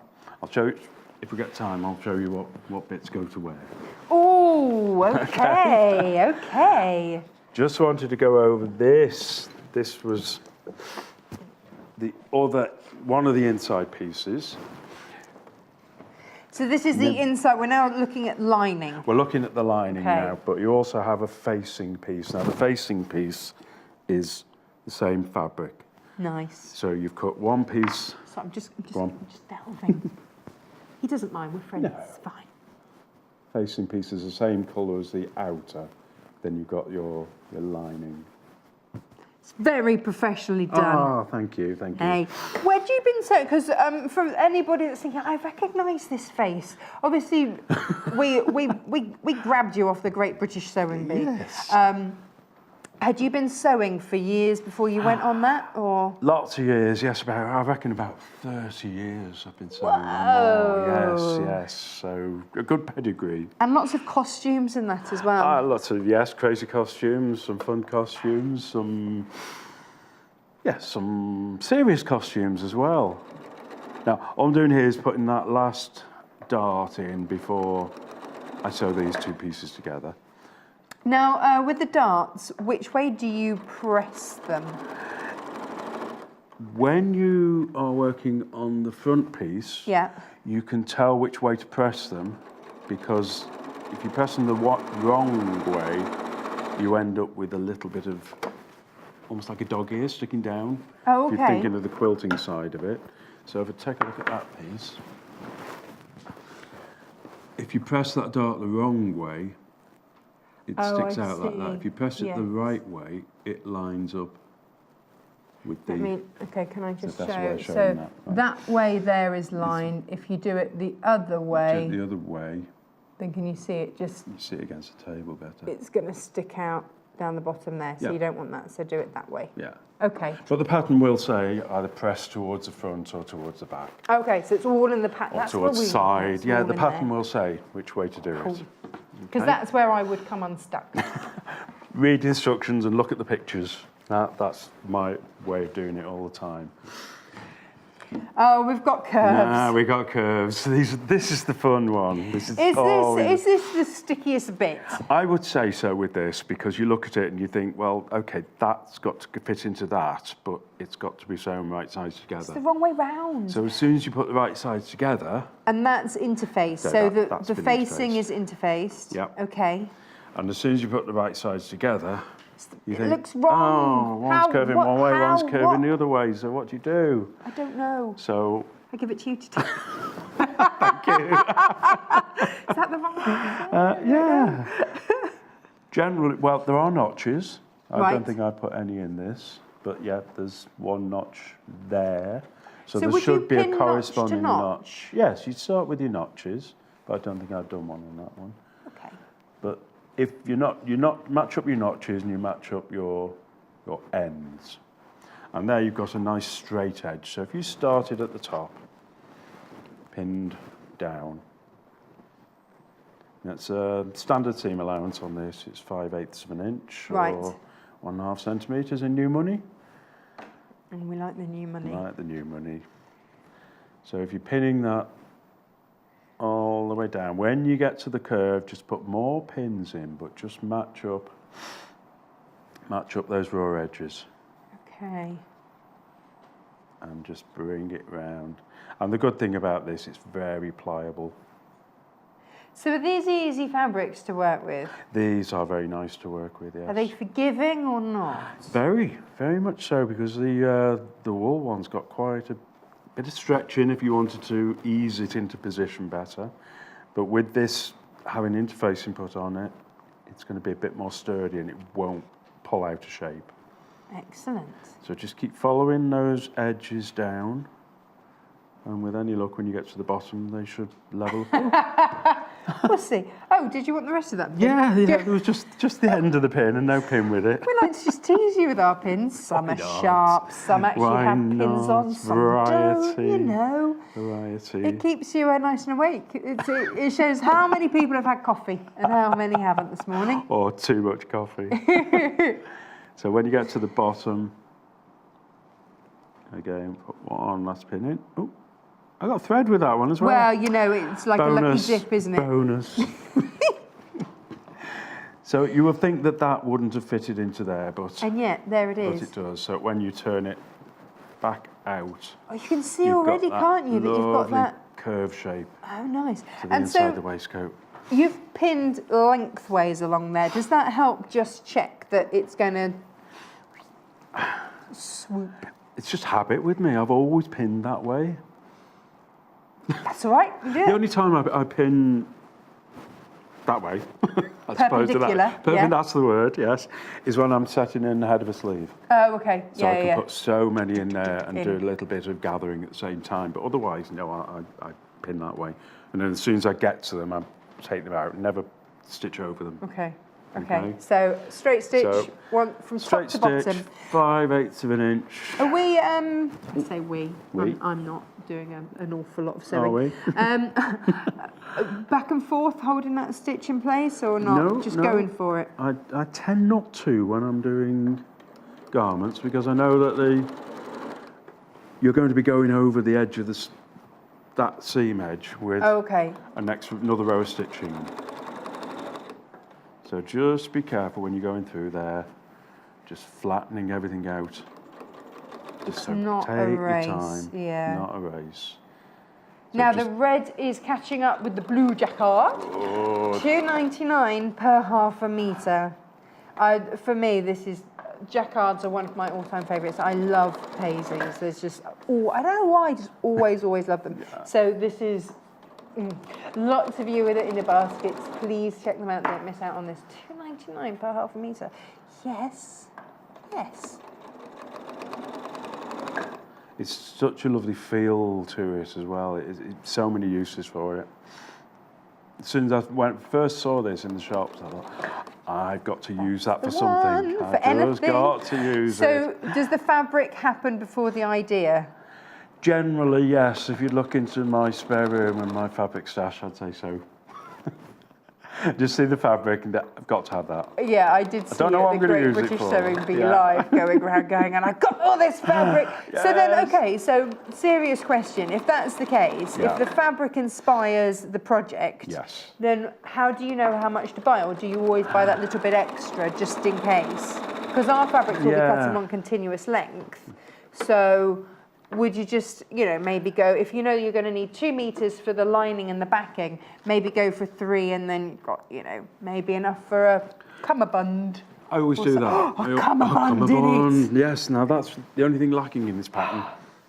I'll show you, if we get time, I'll show you what bits go to where. Oh, okay, okay. Just wanted to go over this. This was one of the inside pieces. So this is the inside. We're now looking at lining. We're looking at the lining now, but you also have a facing piece. Now the facing piece is the same fabric. Nice. So you've cut one piece. So I'm just delving. He doesn't mind. We're friends. No. It's fine. Facing piece is the same colour as the outer. Then you've got your lining. It's very professionally done. Oh, thank you, thank you. Hey, where have you been sewing? Because for anybody that's thinking, I recognise this face. Obviously, we grabbed you off the Great British Sewing Bee. Yes. Had you been sewing for years before you went on that, or? Lots of years, yes. I reckon about 30 years I've been sewing. Whoa. Yes. So a good pedigree. And lots of costumes in that as well. Lots of crazy costumes, some fun costumes, some serious costumes as well. Now, all I'm doing here is putting that last dart in before I sew these 2 pieces together. Now, with the darts, which way do you press them? When you are working on the front piece, you can tell which way to press them, because if you press them the wrong way, you end up with a little bit of almost like a dog ear sticking down. Oh, okay. If you're thinking of the quilting side of it. So if I take a look at that piece, if you press that dart the wrong way, It Oh, sticks I out like that. see. If you press it Yes. the right way, it lines up with the... Okay, can I just the best way show? of So showing that, right. that way there is line. If you do it the other Do way, it the other way, then can you see it just, you see it against the table better. it's going to stick out down the bottom there. So Yeah. you don't want that, so do it that way. Yeah. Okay. But the pattern will say either press towards the front or towards the back. Okay, so it's all in the pattern. Or That's towards what the we side. It's Yeah, all the in pattern there. will say which way to do Cool. it. Because that's where I would come unstuck. Read the instructions and look at the pictures. That's my way of doing it all the time. Oh, we've got curves. Nah, we got curves. This is the fun one. This is Is always... this the stickiest bit? I would say so with this, because you look at it and you think, well, okay, that's got to fit into that, but it's got to be sewn right sides It's together. the wrong way round. So as soon as you put the right sides together, And that's interfaced. So So that's the been facing interfaced. is interfaced. Yep. Okay. and as soon as you put the right sides together, you It think, looks wrong. oh, one's curving one way, one's curving what? the other way, so what do you do? I don't know. So, I give it to you to do. thank you. Is that the wrong way? Yeah. Generally, well, there are notches. I Right. don't think I put any in this, but yeah, there's one notch there. So there would you should be a pin notch to corresponding notch? Yes, you start with your notches, but I don't think I've done one on that one. Okay. But if you're not match up your notches and you match up your ends. And there you've got a nice straight edge. So if you started at the top, pinned down, that's a standard seam allowance on this. It's 5/8 of an inch, Right. or 1.5 centimetres in new money. And we like the new money. Like the new money. So if you're pinning that all the way down, when you get to the curve, just put more pins in, but just match up those raw edges. Okay. And just bring it round. And the good thing about this, it's very pliable. So are these easy fabrics to work with? These are very nice to work with, yes. Are they forgiving or not? Very, very much so, because the wool one's got quite a bit of stretching if you wanted to ease it into position better. But with this having interfacing put on it, it's going to be a bit more sturdy and it won't pull out of shape. Excellent. So just keep following those edges down, and with any luck, when you get to the bottom, they should level up. We'll see. Oh, did you want the rest of that pin? Yeah, there was just the end of the pin and no pin with it. We like to just tease you with our pins. Some Why are not? sharp, some actually Why have pins not? on, some Variety. don't, you know. Variety. It keeps you nice and awake. It shows how many people have had coffee and how many haven't this morning. Or too much coffee. So when you get to the bottom, again, put one last pin in. Oh, I got thread with that one as well. Well, you know, it's like a lucky dip, isn't it? Bonus. So you would think that wouldn't have fitted into there, but And yet, there it is. it does. So when you turn it back out, Oh, you can see you've already, got can't you, that you've got lovely that. curve shape Oh, nice. to the And inside so the waistcoat. you've pinned lengthways along there. Does that help just check that it's going to swoop? It's just habit with me. I've always pinned that way. That's all right. You do The it. only time I pin that way, I suppose to Perpendicular, that. yeah. That's the word, yes, is when I'm setting in the head of a sleeve. Oh, okay. So I can yeah. put so many in there and In. do a little bit of gathering at the same time. But otherwise, no, I pin that way. And then as soon as I get to them, I take them out, never stitch over them. Okay. Okay. So straight stitch, So, one from top Straight to stitch, bottom. 5/8 of an inch. Are we? I say we. We? I'm not doing an awful lot of Are sewing. we? Back and forth, holding that stitch in place, or not? No, Just no. going for it. I tend not to when I'm doing garments, because I know that you're going to be going over the edge of that seam edge with Oh, okay. another row of stitching. So just be careful when you're going through there, just flattening everything out. It's So not take a your race. time. Yeah. Not a race. So Now just- the red is catching up with the blue jacquard. Oh, $2.99 per half a metre. For me, this is jacquards are one of my all-time favourites. I love paisleys. There's just I don't know why, I just always love them. Yeah. So this is lots of you with it in your baskets. Please check them out. Don't miss out on this. $2.99. £1.99 per half a metre. Yes, yes. It's such a lovely feel to it as well. It's so many uses for it. As soon as I first saw this in the shops, I thought, I've got to use that for something. I've just got to use it. So does the fabric happen before the idea? Generally, yes. If you look into my spare room and my fabric stash, I'd say so. Just see the fabric and I've got to have that. Yeah, I did see don't know what the I'm gonna Great use it British for. Sewing Bee Yeah. live going around going, and I've got all this fabric. Yes. So then, okay, so serious question. If that's the case, Yeah. if the fabric inspires the project, Yes. then how do you know how much to buy? Or do you always buy that little bit extra just in case? Because our fabrics will be cutting on continuous length. So would you just, you know, maybe go, if you know you're going to need 2 meters for the lining and the backing, maybe go for 3 and then you've got, you know, maybe enough for a cummerbund. I always do that. A cummerbund in it. Yes, now that's the only thing lacking in this pattern.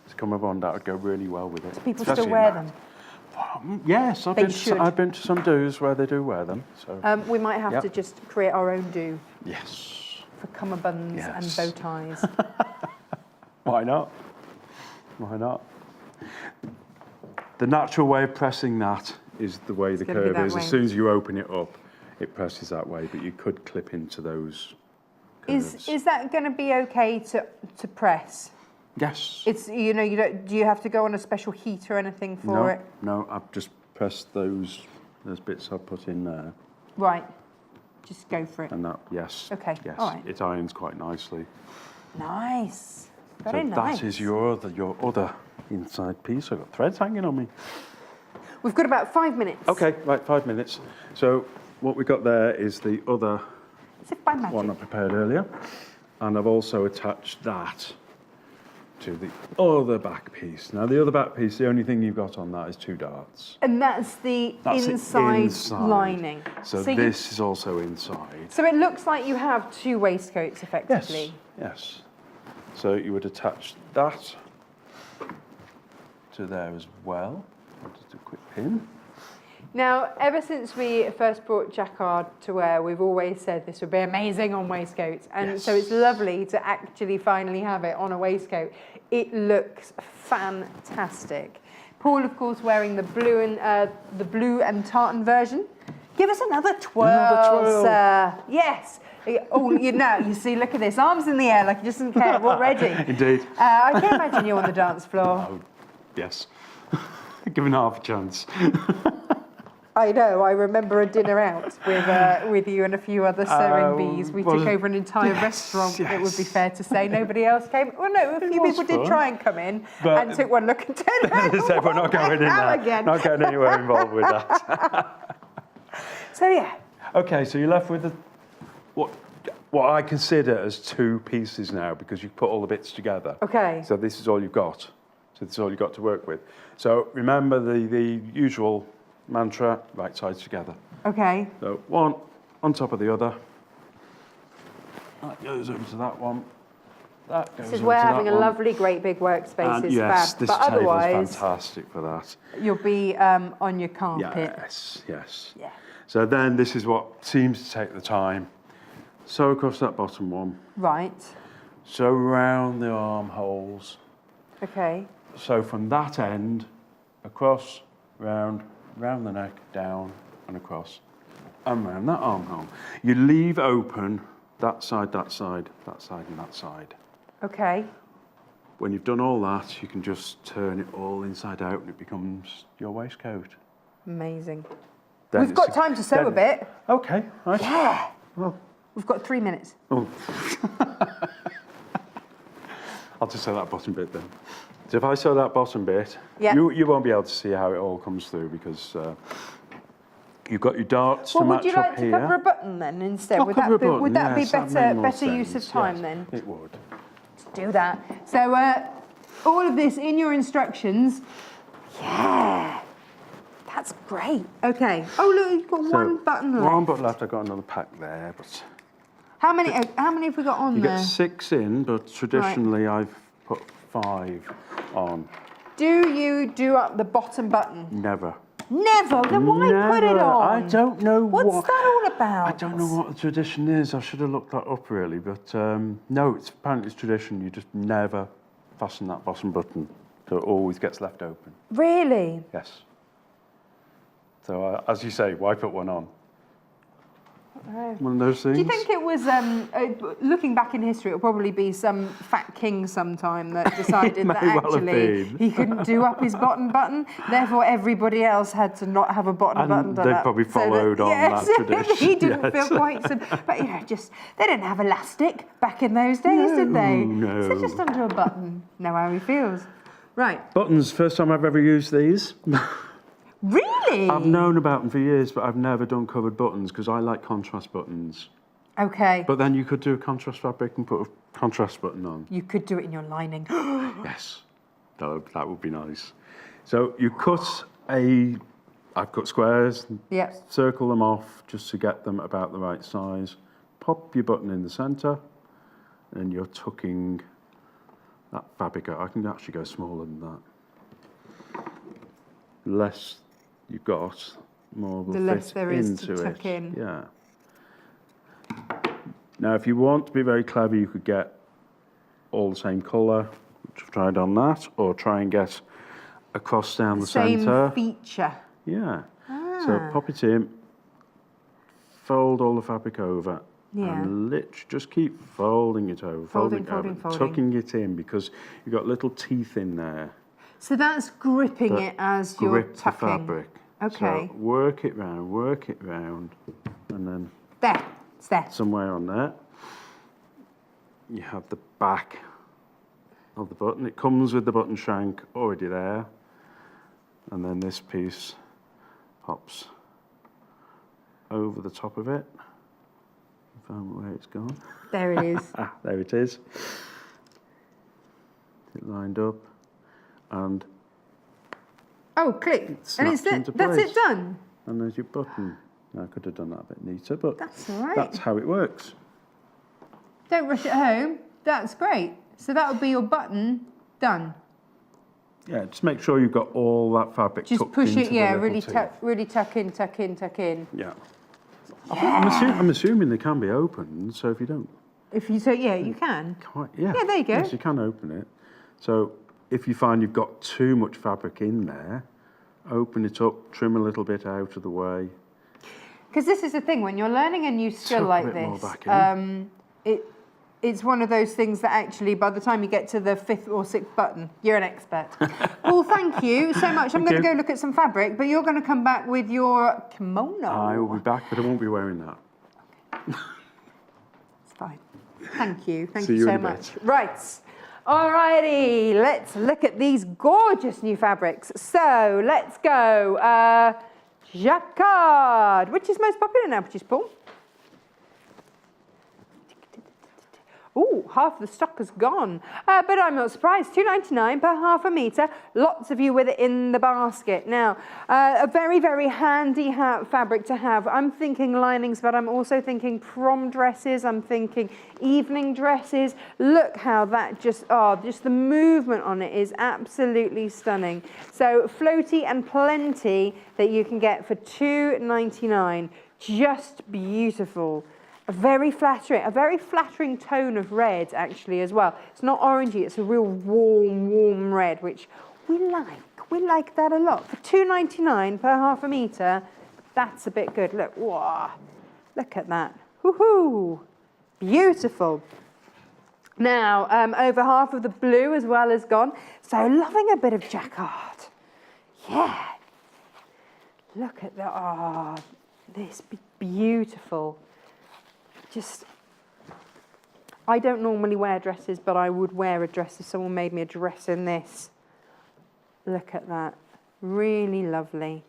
Is cummerbund. That would go really well with it. People Especially still in wear that. them. Yes, They should. I've been to some do's where they do wear them. So We might have Yep. to just create our own do yes, for cummerbunds Yes. and bow ties. why not? Why not? The natural way of pressing that is the way the gonna be curve that is. way. As soon as you open it up, it presses that way, but you could clip into those curves. Is that going to be okay to press? Yes. It's, you know, you don't, do you have to go on a special heat or anything for it? No, I've just pressed those bits I put in there. Right. Just go for it. And that, yes. Okay, Yes, all right. it irons quite nicely. Nice. Very So nice. that is your other inside piece. I've got threads hanging on me. We've got about 5 minutes. Okay, right, 5 minutes. So what we got there is the other As if by magic. one I prepared earlier. And I've also attached that to the other back piece. Now the other back piece, the only thing you've got on that is 2 darts. And that's the That's it inside lining. So you- this is also inside. So it looks like you have 2 waistcoats effectively. Yes. So you would attach that to there as well. Just a quick pin. Now, ever since we first brought jacquard to wear, we've always said this would be amazing on waistcoats. And so it's lovely to actually finally have it on a waistcoat. It looks fantastic. Paul, of course, wearing the blue and tartan version. Give us another twirl, Another twirl. sir. Yes. Oh, you see, look at this. Arms in the air like he doesn't care already. Indeed. I can imagine you on the dance floor. Oh, yes. Given half a chance. I know. I remember a dinner out with you and a few other sewing bees. We took over an entire restaurant. yes. It would be fair to say nobody else came. Well, no, a few was people did fun. try and come in But- and took one look and turned around. So we're not going in there. Again. Not getting anywhere involved with that. So yeah, Okay, so you're left with what I consider as 2 pieces now because you've put all the bits together. okay. So this is all you've got. So this is all you've got to work with. So remember the usual mantra, right sides together. Okay. So one on top of the other. That goes over to that one. That goes This is over where to having that a one. lovely, great big workspace And is yes, fab. this But table's otherwise, fantastic for that. you'll be on your carpet. Yes, yes. Yeah. So then this is what seems to take the time. Sew across that bottom one. Right. Sew around the armholes. Okay. So from that end, across, round the neck, down and across, and round that armhole. You leave open that side, that side, that side and that side. Okay. When you've done all that, you can just turn it all inside out and it becomes your waistcoat. Amazing. Then We've it's got time to sew a bit. Okay, right. Yeah. Well, We've got 3 minutes. oh. I'll just sew that bottom bit then. So if I sew that bottom bit, Yeah. you won't be able to see how it all comes through because you've got your darts Well, to would match you like up to here. cover a button then instead? I'll Would cover that a be, button, would that yes, be that better made more better use of sense, time yes. then? It would. Let's do that. So all of this in your instructions. Yeah. That's great. Okay. Oh look, you've got one button left. One button left. I've got another pack there, but How many have we got on you there? get 6 in, but traditionally I've put 5 on. Do you do up the bottom button? Never. Never. Then why put it on? I don't know What's that all about? I don't know what the tradition is. I should have looked that up really, but no, apparently it's tradition. You just never fasten that bottom button, so it always gets left open. Really? Yes. So as you say, why put one on? One of those things. Do you think it was, looking back in history, it'll probably be some fat king sometime that decided that actually he couldn't do up his bottom, therefore everybody else had to not have a bottom done they up. probably followed on that tradition. He didn't feel quite so, but you know, just, they didn't have elastic back in those days, did they? No. So just undo a button, know how he feels. Right. Buttons, first time I've ever used these. Really? I've known about them for years, but I've never done covered buttons because I like contrast buttons. Okay. But then you could do a contrast fabric and put a contrast button on. You could do it in your lining. Yes, that would be nice. So you I've cut squares, Yep. circle them off just to get them about the right size. Pop your button in the centre, and you're tucking that fabric out. I can actually go smaller than that. Less you've got, more will The less fit there is into to tuck it. in. Yeah. Now, if you want to be very clever, you could get all the same colour, which I've tried on that, or try and get a cross down the centre. Same feature. Yeah. So pop it in, fold all the fabric over, Yeah. and literally just keep folding it over, Folding. tucking it in because you've got little teeth in there. So that's gripping it as you're Grip the tucking. fabric. Okay. So work it round, and then There. It's there. somewhere on there, you have the back of the button. It comes with the button shank already there, and then this piece pops over the top of it. Found where it's gone. There it is. There it is. It lined up, and Oh, click. And it's snaps into that's place. it done. And there's your button. Now, I could have done that a bit neater, but That's all right. that's how it works. Don't rush it home. That's great. So that would be your button done. Yeah, just make sure you've got all that fabric Just tucked push into it, the yeah, little really teeth. tuck in. Yeah. I'm assuming they can be opened, so if you don't If you so yeah, you can. quite, yeah. Yeah, there you go. Yes, you can open it. So if you find you've got too much fabric in there, open it up, trim a little bit out of the way. Because this is the thing, when you're learning a new skill Tuck a like bit more this, back in. it's one of those things that actually, by the time you get to the 5th or 6th button, you're an expert. Well, thank you so much. I'm going to go look at some fabric, but you're going to come back with your kimono. I will be back, but I won't be wearing that. It's fine. Thank you. Thank See you you so in a much. Right. Alrighty, let's look at these gorgeous new fabrics. So let's go. Jacquard. Which is most popular now, Paul? Ooh, half the stock has gone. But I'm not surprised. $2.99 per half a metre. Lots of you with it in the basket. Now, a very, very handy fabric to have. I'm thinking linings, but I'm also thinking prom dresses. I'm thinking evening dresses. Look how that just the movement on it is absolutely stunning. So floaty and plenty that you can get for $2.99. Just beautiful. A very flattering tone of red actually as well. It's not orangey, it's a real warm red, which we like. We like that a lot. For $2.99 per half a metre, that's a bit good. Look, wow, look at that. Woohoo! Beautiful. Now, over half of the blue as well is gone. So loving a bit of jacquard. Yeah. Look at that. This beautiful. Just, I don't normally wear dresses, but I would wear a dress if someone made me a dress in this. Look at that. Really lovely.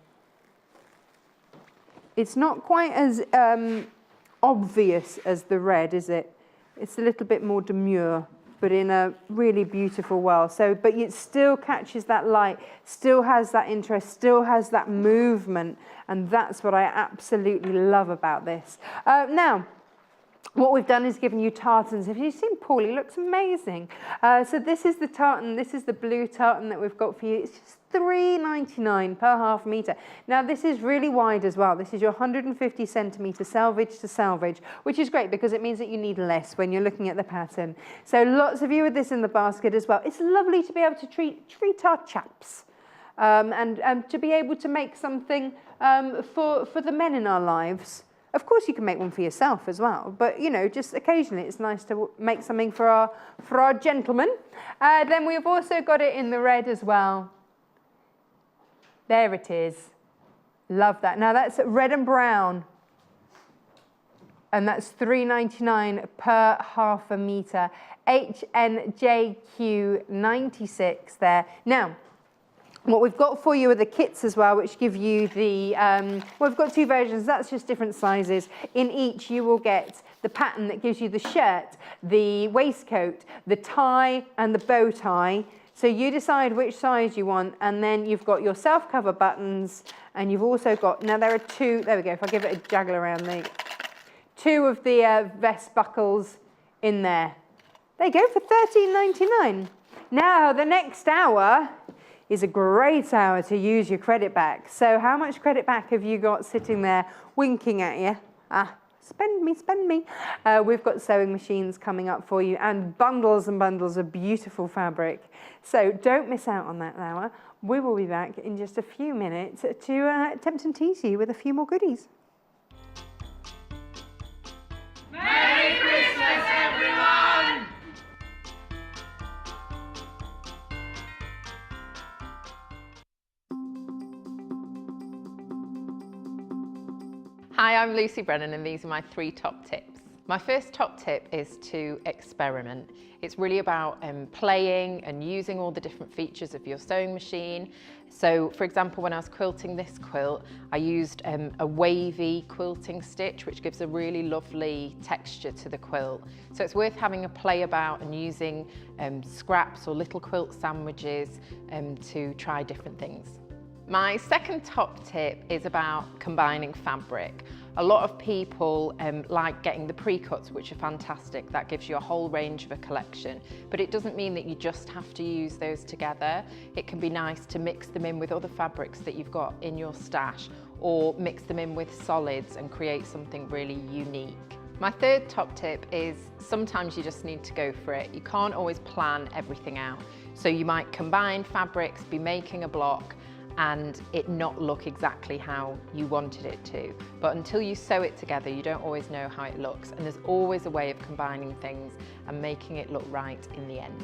It's not quite as obvious as the red, is it? It's a little bit more demure, but in a really beautiful way. So, but it still catches that light, still has that interest, still has that movement, and that's what I absolutely love about this. Now, what we've done is given you tartans. Have you seen Paul? He looks amazing. So this is the tartan. This is the blue tartan that we've got for you. It's just $3.99 per half metre. Now this is really wide as well. This is your 150 centimetre selvage to selvage, which is great because it means that you need less when you're looking at the pattern. So lots of you with this in the basket as well. It's lovely to be able to treat our chaps. And to be able to make something for the men in our lives. Of course, you can make one for yourself as well, but you know, just occasionally it's nice to make something for our gentlemen. Then we've also got it in the red as well. There it is. Love that. Now that's red and brown, and that's $3.99 per half a metre. HNJQ 96 there. Now, what we've got for you are the kits as well, which give you the, well, we've got two versions, that's just different sizes. In each you will get the pattern that gives you the shirt, the waistcoat, the tie and the bow tie. So you decide which size you want, and then you've got your self-cover buttons, and you've also got, now there are two, there we go, if I give it a jaggle around, there, two of the vest buckles in there. There you go, for $13.99. Now the next hour is a great hour to use your credit back. So how much credit back have you got sitting there winking at you? Ah, spend me, spend me. We've got sewing machines coming up for you and bundles of beautiful fabric. So don't miss out on that hour. We will be back in just a few minutes to attempt and tease you with a few more goodies. Merry Christmas, everyone! Hi, I'm Lucy Brennan and these are my 3 top tips. My first top tip is to experiment. It's really about playing and using all the different features of your sewing machine. So for example, when I was quilting this quilt, I used a wavy quilting stitch, which gives a really lovely texture to the quilt. So it's worth having a play about and using scraps or little quilt sandwiches to try different things. My second top tip is about combining fabric. A lot of people like getting the pre-cuts, which are fantastic. That gives you a whole range of a collection, but it doesn't mean that you just have to use those together. It can be nice to mix them in with other fabrics that you've got in your stash, or mix them in with solids and create something really unique. My third top tip is sometimes you just need to go for it. You can't always plan everything out. So you might combine fabrics, be making a block, and it not look exactly how you wanted it to. But until you sew it together, you don't always know how it looks. And there's always a way of combining things and making it look right in the end.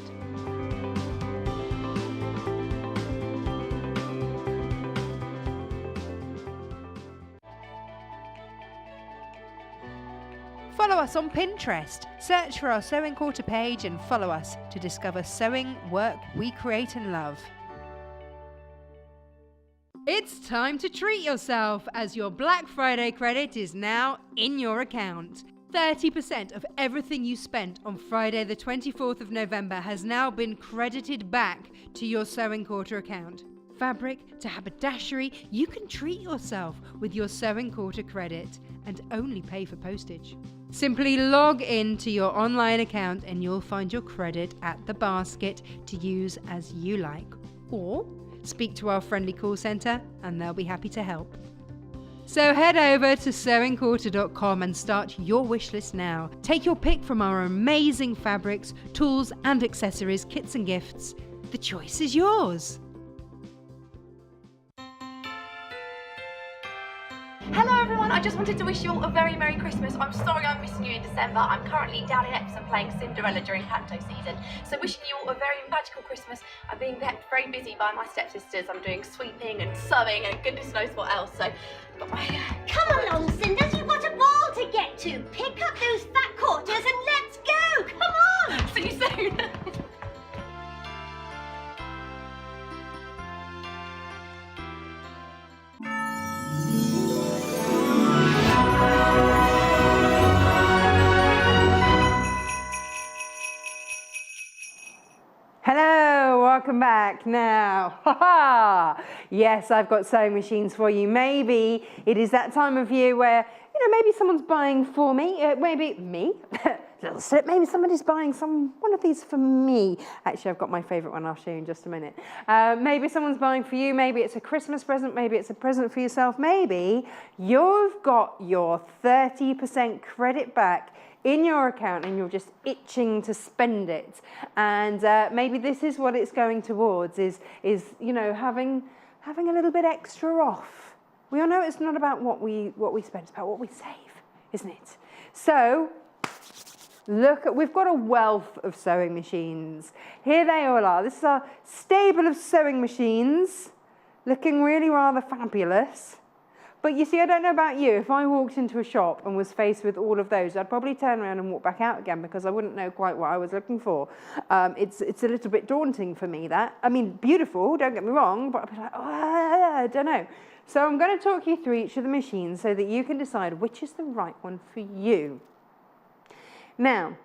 Follow us on Pinterest. Search for our Sewing Quarter page and follow us to discover sewing work we create and love. It's time to treat yourself as your Black Friday credit is now in your account. 30% of everything you spent on Friday the 24th of November has now been credited back to your Sewing Quarter account. Fabric to haberdashery, you can treat yourself with your Sewing Quarter credit and only pay for postage. Simply log in to your online account and you'll find your credit at the basket to use as you like. Or speak to our friendly call centre and they'll be happy to help. So head over to sewingquarter.com and start your wish list now. Take your pick from our amazing fabrics, tools and accessories, kits and gifts. The choice is yours. Hello everyone, I just wanted to wish you all a very Merry Christmas. I'm sorry I'm missing you in December. I'm currently down in Epsom playing Cinderella during panto season. So wishing you all a very magical Christmas. I'm being kept very busy by my stepsisters. I'm doing sweeping and sewing and goodness knows what else. So, Come along, Cinders, you've got a ball to get to. Pick up those fat quarters and let's go. Come on. see you soon. Hello, welcome back now. Yes, I've got sewing machines for you. Maybe it is that time of year where maybe someone's buying for me, maybe me, little slip, maybe somebody's buying one of these for me. Actually, I've got my favourite one, I'll show you in just a minute. Maybe someone's buying for you, maybe it's a Christmas present, maybe it's a present for yourself, maybe you've got your 30% credit back in your account and you're just itching to spend it. And maybe this is what it's going towards, is having a little bit extra off. We all know it's not about what we spend, it's about what we save, isn't it? So, we've got a wealth of sewing machines. Here they all are. This is our stable of sewing machines, looking really rather fabulous. But you see, I don't know about you, if I walked into a shop and was faced with all of those, I'd probably turn around and walk back out again because I wouldn't know quite what I was looking for. It's a little bit daunting for me, that. I mean, beautiful, don't get me wrong, but I'd be like, oh, I don't know. So I'm going to talk you through each of the machines so that you can decide which is the right one for you. Now,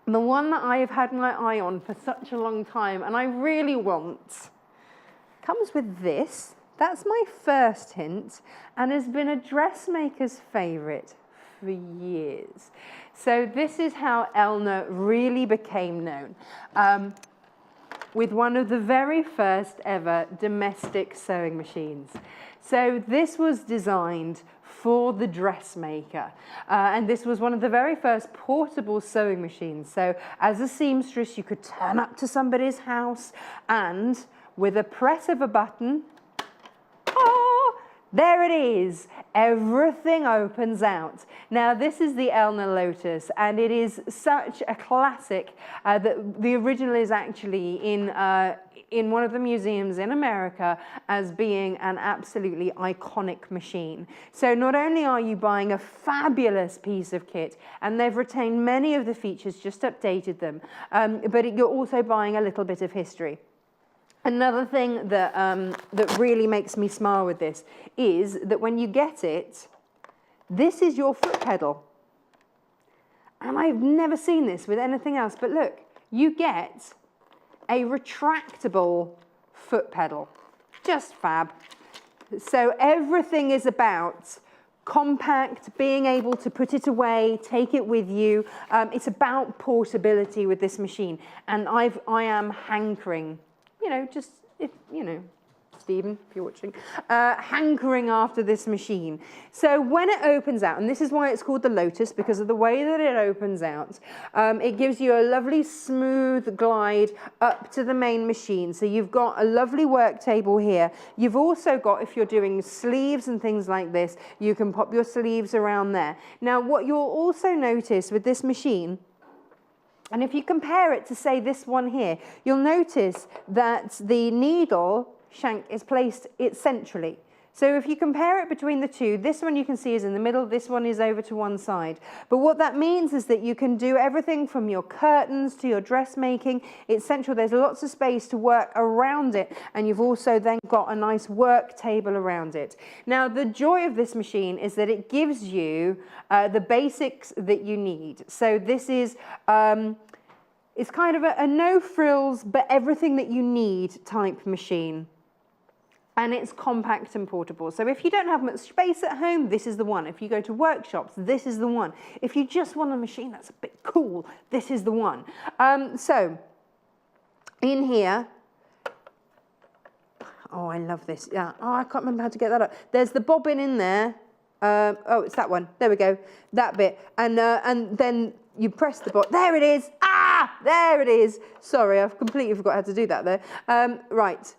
the one that I have had my eye on for such a long time, and I really want, comes with this. That's my first hint, and has been a dressmaker's favourite for years. So this is how Elna really became known, with one of the very first ever domestic sewing machines. So this was designed for the dressmaker. And this was one of the very first portable sewing machines. So as a seamstress, you could turn up to somebody's house and with a press of a button, there it is. Everything opens out. Now, this is the Elna Lotus, and it is such a classic that the original is actually in one of the museums in America as being an absolutely iconic machine. So not only are you buying a fabulous piece of kit, and they've retained many of the features, just updated them, but you're also buying a little bit of history. Another thing that, that really makes me smile with this is that when you get it, this is your foot pedal. And I've never seen this with anything else, but look, you get a retractable foot pedal. Just fab. So everything is about compact, being able to put it away, take it with you. It's about portability with this machine. And I am hankering, just, Stephen, if you're watching, hankering after this machine. So when it opens out, and this is why it's called the Lotus, because of the way that it opens out, it gives you a lovely smooth glide up to the main machine. So you've got a lovely work table here. You've also got, if you're doing sleeves and things like this, you can pop your sleeves around there. Now, what you'll also notice with this machine, and if you compare it to, say, this one here, you'll notice that the needle shank is placed centrally. So if you compare it between the two, this one you can see is in the middle, this one is over to one side. But what that means is that you can do everything from your curtains to your dressmaking. It's central, there's lots of space to work around it, and you've also then got a nice work table around it. Now, the joy of this machine is that it gives you the basics that you need. So this is, it's kind of a no frills, but everything that you need type machine. And it's compact and portable. So if you don't have much space at home, this is the one. If you go to workshops, this is the one. If you just want a machine that's a bit cool, this is the one. So in here, oh, I love this. Yeah. Oh, I can't remember how to get that up. There's the bobbin in there. Oh, it's that one. There we go. That bit. And then you press the button. There it is. Ah, there it is. Sorry, I've completely forgot how to do that there. Right.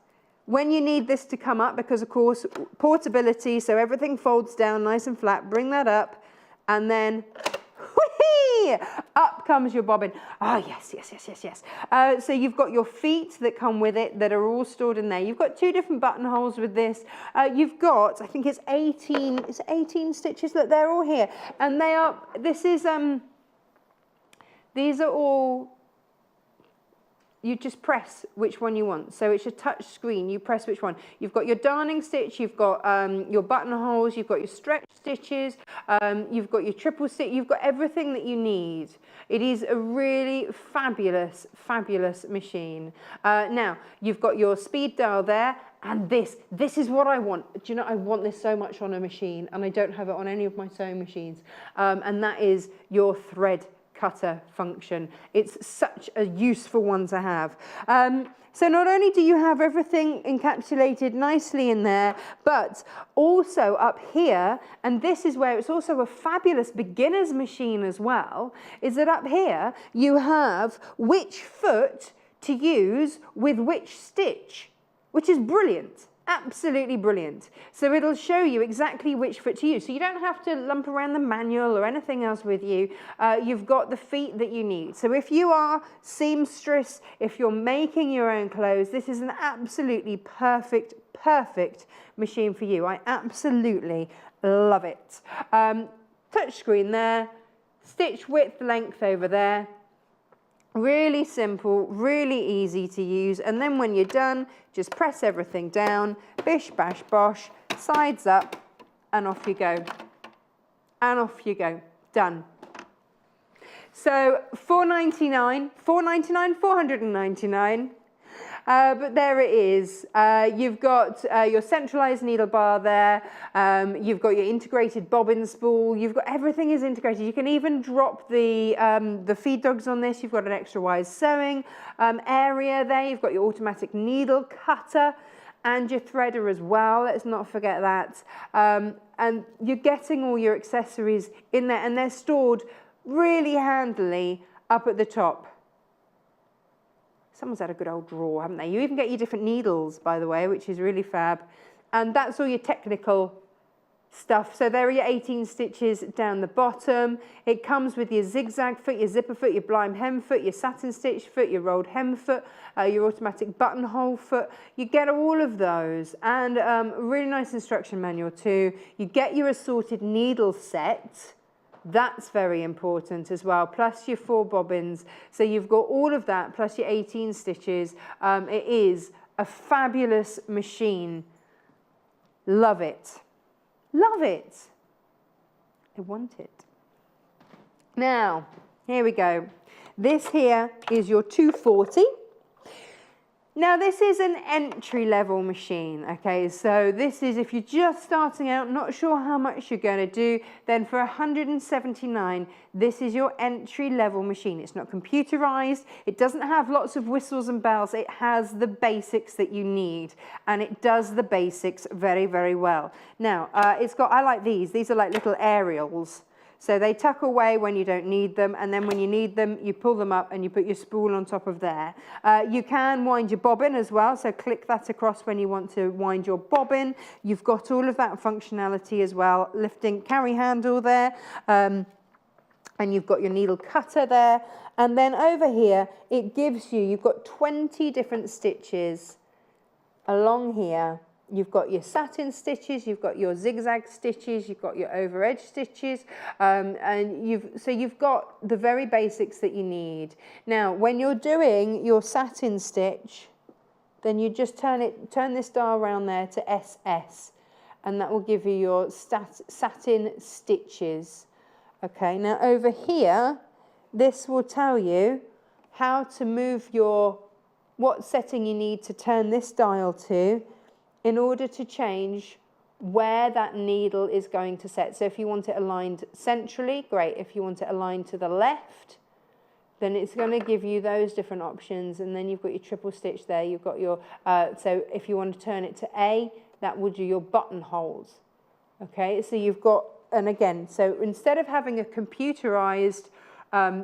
When you need this to come up, because of course, portability, so everything folds down nice and flat, bring that up, and then, whee, up comes your bobbin. Oh, yes, yes, yes, yes, yes. So you've got your feet that come with it that are all stored in there. You've got 2 different buttonholes with this. You've got, I think it's 18 stitches. Look, they're all here. And they are, this is, these are all you just press which one you want. So it's a touch screen, you press which one. You've got your darning stitch, you've got your buttonholes, you've got your stretch stitches, you've got your triple stitch, you've got everything that you need. It is a really fabulous, fabulous machine. Now, you've got your speed dial there, and this is what I want. Do you know, I want this so much on a machine, and I don't have it on any of my sewing machines, and that is your thread cutter function. It's such a useful one to have. So not only do you have everything encapsulated nicely in there, but also up here, and this is where it's also a fabulous beginner's machine as well, is that up here you have which foot to use with which stitch, which is brilliant. Absolutely brilliant. So it'll show you exactly which foot to use. So you don't have to lump around the manual or anything else with you. You've got the feet that you need. So if you are seamstress, if you're making your own clothes, this is an absolutely perfect, perfect machine for you. I absolutely love it. Touch screen there, stitch width, length over there. Really simple, really easy to use, and then when you're done, just press everything down, bish, bash, bosh, sides up, and off you go. And off you go. Done. So $4.99, $499, but there it is. You've got your centralized needle bar there. You've got your integrated bobbin spool. You've got everything is integrated. You can even drop the feed dogs on this. You've got an extra wide sewing area there. You've got your automatic needle cutter and your threader as well. Let's not forget that. And you're getting all your accessories in there, and they're stored really handily up at the top. Someone's had a good old drawer, haven't they? You even get your different needles, by the way, which is really fab. And that's all your technical stuff. So there are your 18 stitches down the bottom. It comes with your zigzag foot, your zipper foot, your blind hem foot, your satin stitch foot, your rolled hem foot, your automatic buttonhole foot. You get all of those, and a really nice instruction manual too. You get your assorted needle set. That's very important as well, plus your 4 bobbins. So you've got all of that, plus your 18 stitches. It is a fabulous machine. Love it. Love it. I want it. Now, here we go. This here is your 240. Now this is an entry-level machine, okay, so this is if you're just starting out, not sure how much you're going to do, then for $179, this is your entry-level machine. It's not computerized, it doesn't have lots of whistles and bells, it has the basics that you need, and it does the basics very, very well. Now, it's got, I like these are like little aerials. So they tuck away when you don't need them, and then when you need them, you pull them up and you put your spool on top of there. You can wind your bobbin as well, so click that across when you want to wind your bobbin. You've got all of that functionality as well, lifting carry handle there, and you've got your needle cutter there. And then over here, it gives you, you've got 20 different stitches along here. You've got your satin stitches, you've got your zigzag stitches, you've got your over edge stitches, and you've got the very basics that you need. Now, when you're doing your satin stitch, then you just turn this dial around there to SS, and that will give you your satin stitches. Okay, now over here, this will tell you how to move what setting you need to turn this dial to, in order to change where that needle is going to set. So if you want it aligned centrally, great. If you want it aligned to the left, then it's going to give you those different options. And then you've got your triple stitch there. You've got your, so if you want to turn it to A, that would do your buttonholes. Okay, so you've got, and again, so instead of having a computerized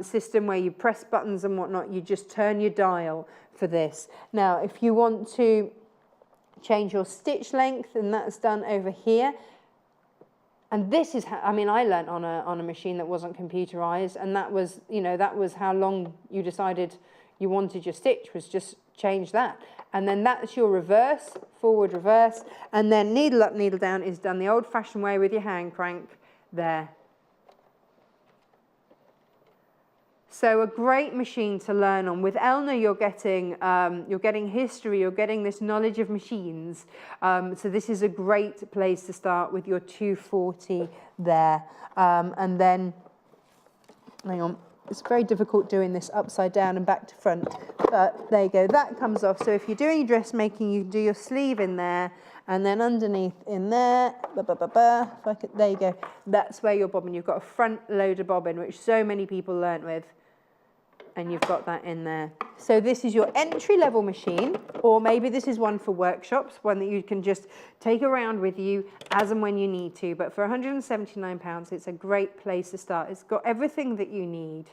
system where you press buttons and whatnot, you just turn your dial for this. Now, if you want to change your stitch length, and that's done over here. And this is how, I mean, I learnt on a machine that wasn't computerized, and that was, you know, that was how long you decided you wanted your stitch, was just change that. And then that's your reverse, forward, reverse, and then needle up, needle down is done the old-fashioned way with your hand crank there. So a great machine to learn on. With Elna, you're getting history, you're getting this knowledge of machines. So this is a great place to start with your 240 there. And then, hang on, it's very difficult doing this upside down and back to front. But there you go, that comes off. So if you're doing your dressmaking, you do your sleeve in there, and then underneath in there, there you go. That's where your bobbin, you've got a front loader bobbin, which so many people learnt with. And you've got that in there. So this is your entry-level machine, or maybe this is one for workshops, one that you can just take around with you as and when you need to. But for £179, it's a great place to start. It's got everything that you need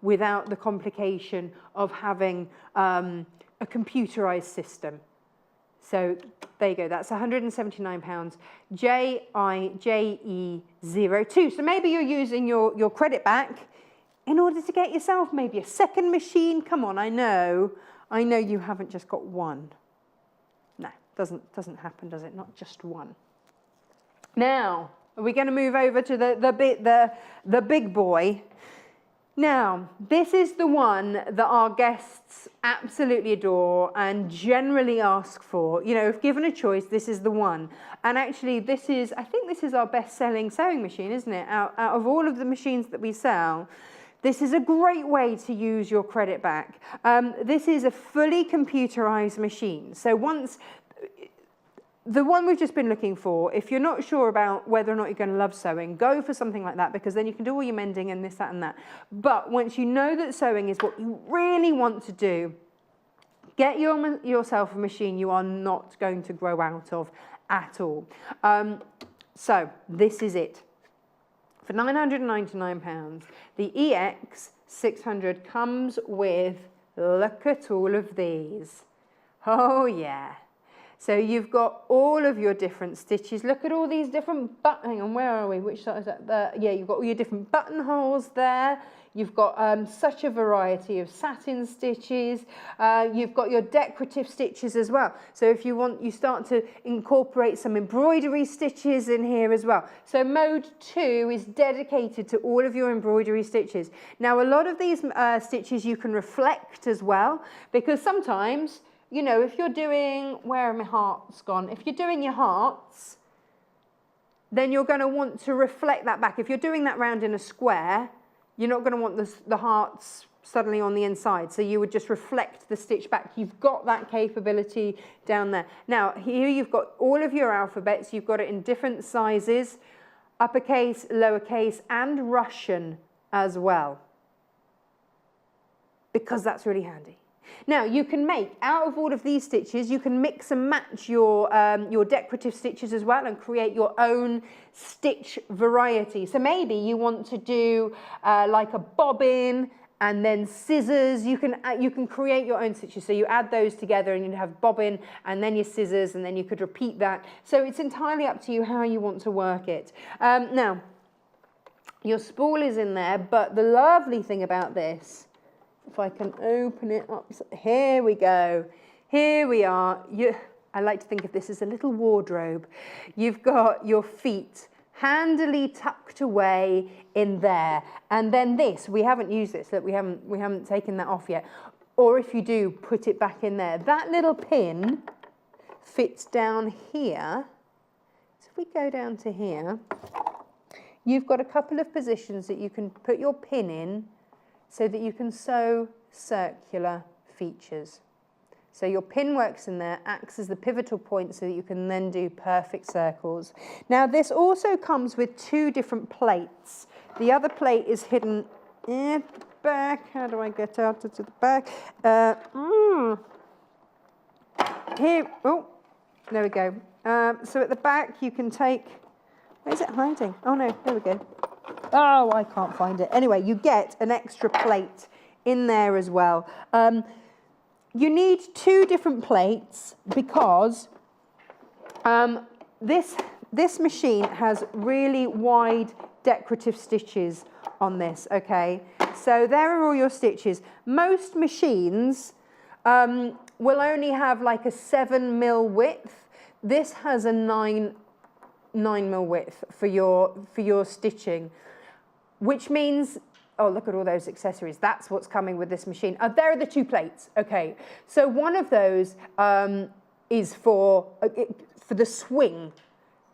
without the complication of having a computerized system. So there you go, that's £179, JIJE02. So maybe you're using your credit back in order to get yourself maybe a second machine. Come on, I know you haven't just got one. No, doesn't happen, does it? Not just one. Now, are we going to move over to the big boy? Now, this is the one that our guests absolutely adore and generally ask for. You know, if given a choice, this is the one. And actually, I think this is our best-selling sewing machine, isn't it? Out of all of the machines that we sell, this is a great way to use your credit back. This is a fully computerized machine. So the one we've just been looking for, if you're not sure about whether or not you're going to love sewing, go for something like that, because then you can do all your mending and this, that, and that. But once you know that sewing is what you really want to do, get yourself a machine you are not going to grow out of at all. So this is it. For £999, the EX600 comes with, look at all of these. Oh yeah. So you've got all of your different stitches. Look at all these different hang on, where are we? Which side is that? Yeah, you've got all your different buttonholes there. You've got such a variety of satin stitches. You've got your decorative stitches as well. So if you want, you start to incorporate some embroidery stitches in here as well. So mode 2 is dedicated to all of your embroidery stitches. Now, a lot of these stitches you can reflect as well, because sometimes, you know, if you're doing, where are my hearts gone? If you're doing your hearts, then you're going to want to reflect that back. If you're doing that round in a square, you're not going to want the hearts suddenly on the inside. So you would just reflect the stitch back. You've got that capability down there. Now, here you've got all of your alphabets. You've got it in different sizes, uppercase, lowercase, and Russian as well, because that's really handy. Now, you can make, out of all of these stitches, you can mix and match your decorative stitches as well and create your own stitch variety. So maybe you want to do like a bobbin and then scissors. You can create your own stitches. So you add those together and you have bobbin and then your scissors, and then you could repeat that. So it's entirely up to you how you want to work it. Now, your spool is in there, but the lovely thing about this, if I can open it up, here we go. Here we are. I like to think of this as a little wardrobe. You've got your feet handily tucked away in there. And then this, we haven't used this, look, we haven't taken that off yet. Or if you do, put it back in there. That little pin fits down here. So if we go down to here, you've got a couple of positions that you can put your pin in, so that you can sew circular features. So your pin works in there, acts as the pivotal point so that you can then do perfect circles. Now, this also comes with 2 different plates. The other plate is hidden in the back. How do I get out to the back? Here, oh, there we go. So at the back you can take, where's it hiding? Oh no, there we go. Oh, I can't find it. Anyway, you get an extra plate in there as well. You need 2 different plates because this machine has really wide decorative stitches on this, okay? So there are all your stitches. Most machines will only have like a 7mm width. This has a 9mm width for your stitching, which means Oh, look at all those accessories. That's what's coming with this machine. There are the 2 plates. Okay, so one of those is for the swing.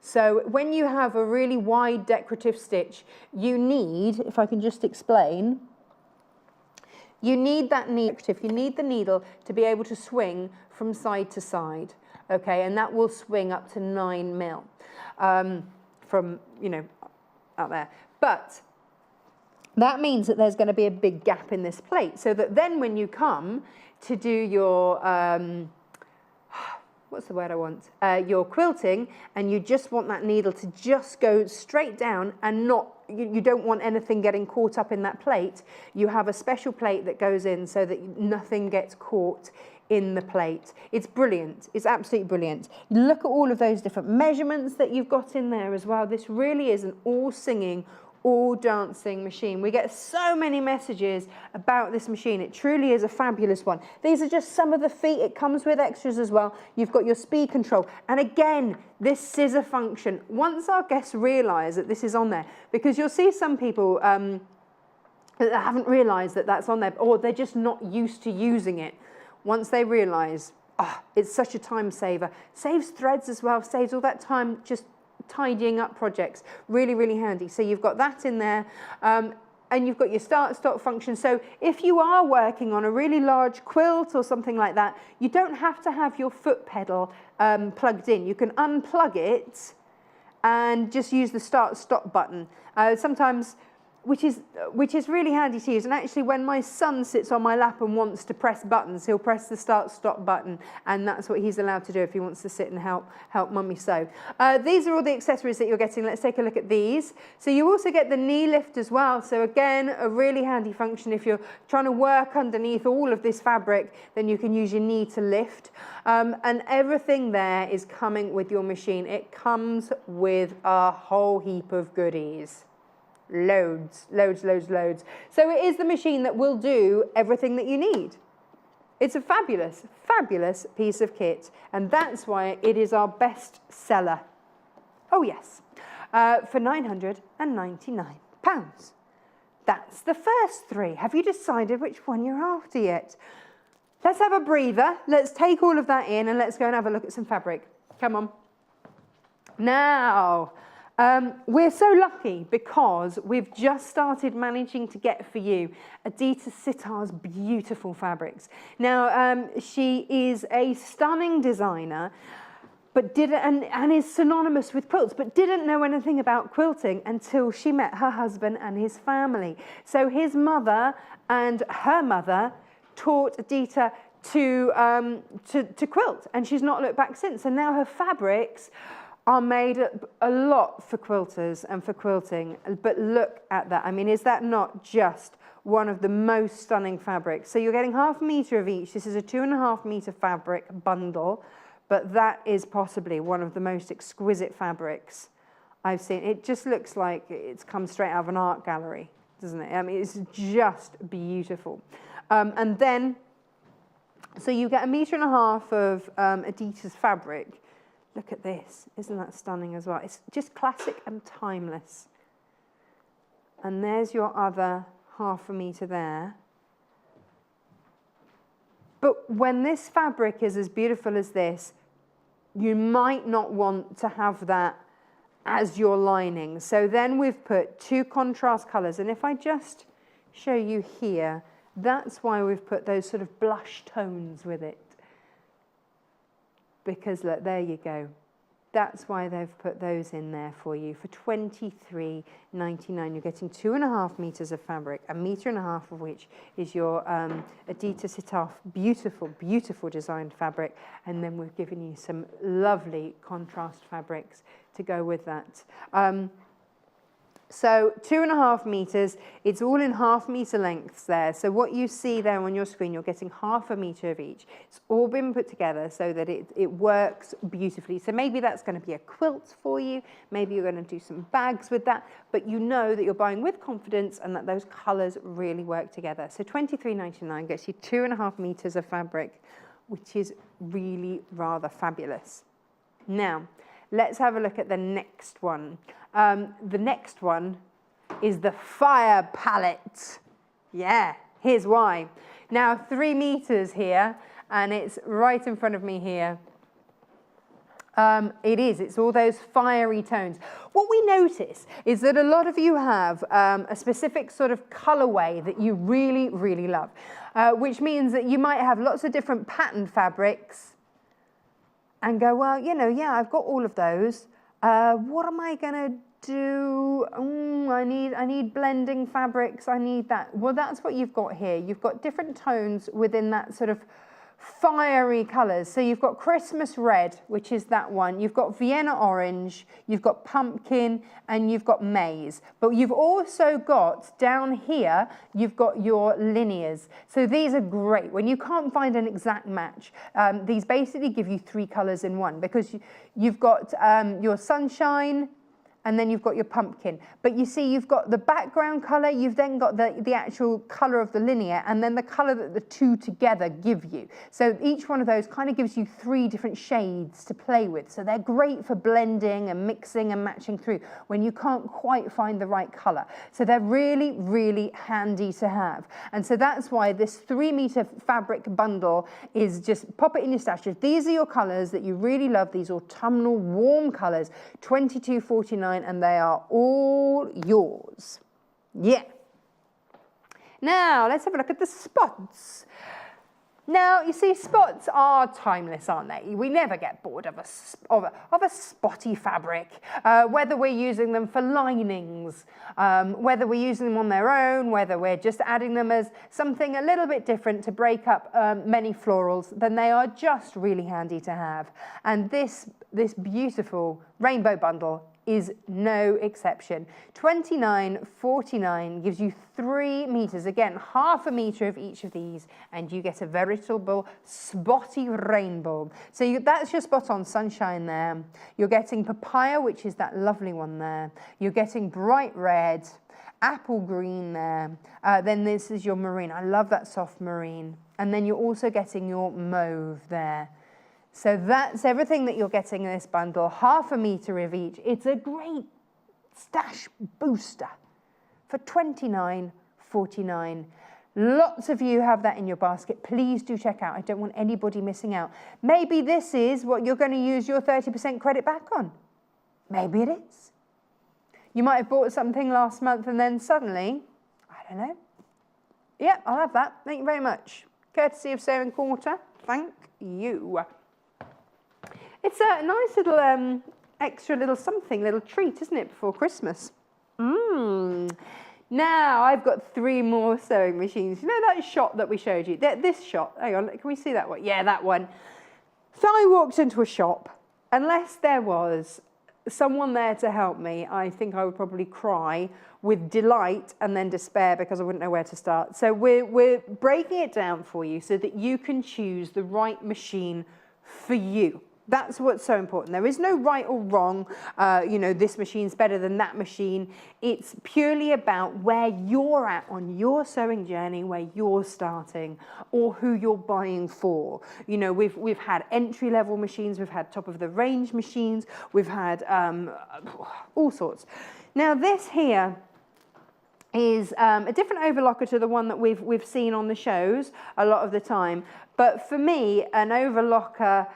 So when you have a really wide decorative stitch, you need, if I can just explain, you need that needle. You need the needle to be able to swing from side to side, okay, and that will swing up to 9 mil from, you know, out there. But that means that there's going to be a big gap in this plate, so that then when you come to do your what's the word I want? Your quilting, and you just want that needle to just go straight down and not, you don't want anything getting caught up in that plate. You have a special plate that goes in so that nothing gets caught in the plate. It's brilliant. It's absolutely brilliant. Look at all of those different measurements that you've got in there as well. This really is an all singing, all dancing machine. We get so many messages about this machine. It truly is a fabulous one. These are just some of the feet. It comes with extras as well. You've got your speed control. And again, this scissor function. Once our guests realise that this is on there, because you'll see some people that haven't realised that that's on there, or they're just not used to using it. Once they realise, it's such a time saver. Saves threads as well, saves all that time just tidying up projects. Really, really handy. So you've got that in there, and you've got your start-stop function. So if you are working on a really large quilt or something like that, you don't have to have your foot pedal plugged in. You can unplug it and just use the start-stop button. Sometimes, which is really handy to use. And actually, when my son sits on my lap and wants to press buttons, he'll press the start-stop button, and that's what he's allowed to do if he wants to sit and help mummy sew. These are all the accessories that you're getting. Let's take a look at these. So you also get the knee lift as well. So again, a really handy function. If you're trying to work underneath all of this fabric, then you can use your knee to lift. And everything there is coming with your machine. It comes with a whole heap of goodies. Loads, loads, loads, loads. So it is the machine that will do everything that you need. It's a fabulous, fabulous piece of kit, and that's why it is our best seller. Oh yes, for £999. That's the first 3. Have you decided which one you're after yet? Let's have a breather. Let's take all of that in and let's go and have a look at some fabric. Come on. Now, we're so lucky because we've just started managing to get for you Adita Sitar's beautiful fabrics. Now, she is a stunning designer, but and is synonymous with quilts, but didn't know anything about quilting until she met her husband and his family. So his mother and her mother taught Adita to quilt, and she's not looked back since. And now her fabrics are made a lot for quilters and for quilting, but look at that. I mean, is that not just one of the most stunning fabrics? So you're getting 1/2 metre of each. This is a 2.5 metre fabric bundle, but that is possibly one of the most exquisite fabrics I've seen. It just looks like it's come straight out of an art gallery, doesn't it? I mean, it's just beautiful. And then, so you get 1.5 metres of Adita's fabric. Look at this. Isn't that stunning as well? It's just classic and timeless. And there's your other 1/2 metre there. But when this fabric is as beautiful as this, you might not want to have that as your lining. So then we've put 2 contrast colours. And if I just show you here, that's why we've put those sort of blush tones with it. Because look, there you go. That's why they've put those in there for you. For £23.99, you're getting 2.5 metres of fabric, 1.5 metres of which is your Adita Sitar beautiful, beautiful designed fabric. And then we've given you some lovely contrast fabrics to go with that. So 2.5 metres, it's all in 1/2 metre lengths there. So what you see there on your screen, you're getting 1/2 metre of each. It's all been put together so that it works beautifully. So maybe that's going to be a quilt for you. Maybe you're going to do some bags with that. But you know that you're buying with confidence and that those colours really work together. So £23.99 gets you 2.5 metres of fabric, which is really rather fabulous. Now, let's have a look at the next one. The next one is the fire palette. Yeah, here's why. Now 3 meters here, and it's right in front of me here. It's all those fiery tones. What we notice is that a lot of you have a specific sort of colorway that you really, really love, which means that you might have lots of different patterned fabrics and go, well, you know, yeah, I've got all of those. What am I gonna do? I need blending fabrics, I need that. Well, that's what you've got here. You've got different tones within that sort of fiery colors. So you've got Christmas red, which is that one. You've got Vienna orange, you've got pumpkin, and you've got maize. But you've also got down here, you've got your linears. So these are great. When you can't find an exact match, these basically give you 3 colors in one, because you've got your sunshine, and then you've got your pumpkin. But you see, you've got the background color, you've then got the actual color of the linear, and then the color that the 2 together give you. So each one of those kind of gives you 3 different shades to play with. So they're great for blending and mixing and matching through when you can't quite find the right color. So they're really, really handy to have. And so that's why this 3 meter fabric bundle is just pop it in your stash. If these are your colors that you really love, these autumnal warm colors, $22.49, and they are all yours. Yeah. Now, let's have a look at the spots. Now, you see, spots are timeless, aren't they? We never get bored of a spotty fabric, whether we're using them for linings, whether we're using them on their own, whether we're just adding them as something a little bit different to break up many florals, then they are just really handy to have. And this beautiful rainbow bundle is no exception. $29.49 gives you 3 meters, again, half a meter of each of these, and you get a veritable spotty rainbow. So that's your spot on sunshine there. You're getting papaya, which is that lovely one there. You're getting bright red, apple green there. Then this is your marine. I love that soft marine. And then you're also getting your mauve there. So that's everything that you're getting in this bundle, half a meter of each. It's a great stash booster for $29.49. Lots of you have that in your basket. Please do check out. I don't want anybody missing out. Maybe this is what you're going to use your 30% credit back on. Maybe it is. You might have bought something last month and then suddenly, I don't know. Yeah, I'll have that. Thank you very much. Courtesy of Sewing Quarter. Thank you. It's a nice little extra little something, little treat, isn't it, before Christmas? Now I've got 3 more sewing machines. You know that shot that we showed you? This shot, hang on, can we see that one? Yeah, that one. So I walked into a shop, unless there was someone there to help me, I think I would probably cry with delight and then despair because I wouldn't know where to start. So we're breaking it down for you so that you can choose the right machine for you. That's what's so important. There is no right or wrong, you know, this machine's better than that machine. It's purely about where you're at on your sewing journey, where you're starting, or who you're buying for. You know, we've had entry-level machines, we've had top-of-the-range machines, we've had all sorts. Now, this here is a different overlocker to the one that we've seen on the shows a lot of the time. But for me, an overlocker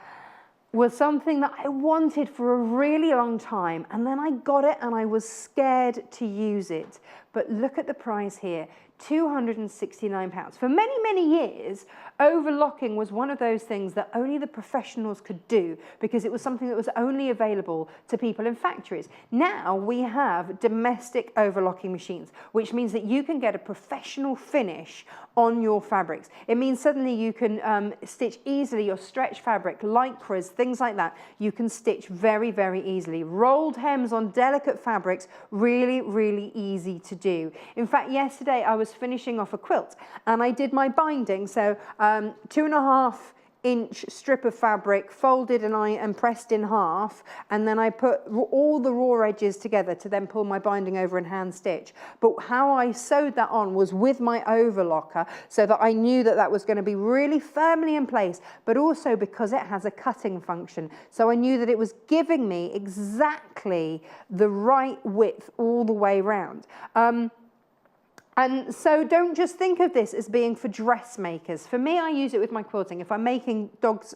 was something that I wanted for a really long time, and then I got it and I was scared to use it. But look at the price here, £269. For many, many years, overlocking was one of those things that only the professionals could do because it was something that was only available to people in factories. Now we have domestic overlocking machines, which means that you can get a professional finish on your fabrics. It means suddenly you can stitch easily your stretch fabric, lycras, things like that. You can stitch very, very easily. Rolled hems on delicate fabrics, really, really easy to do. In fact, yesterday I was finishing off a quilt and I did my binding, so 2.5 inch strip of fabric folded and pressed in half, and then I put all the raw edges together to then pull my binding over and hand stitch. But how I sewed that on was with my overlocker, so that I knew that that was going to be really firmly in place, but also because it has a cutting function. So I knew that it was giving me exactly the right width all the way round. And so don't just think of this as being for dressmakers. For me, I use it with my quilting. If I'm making dog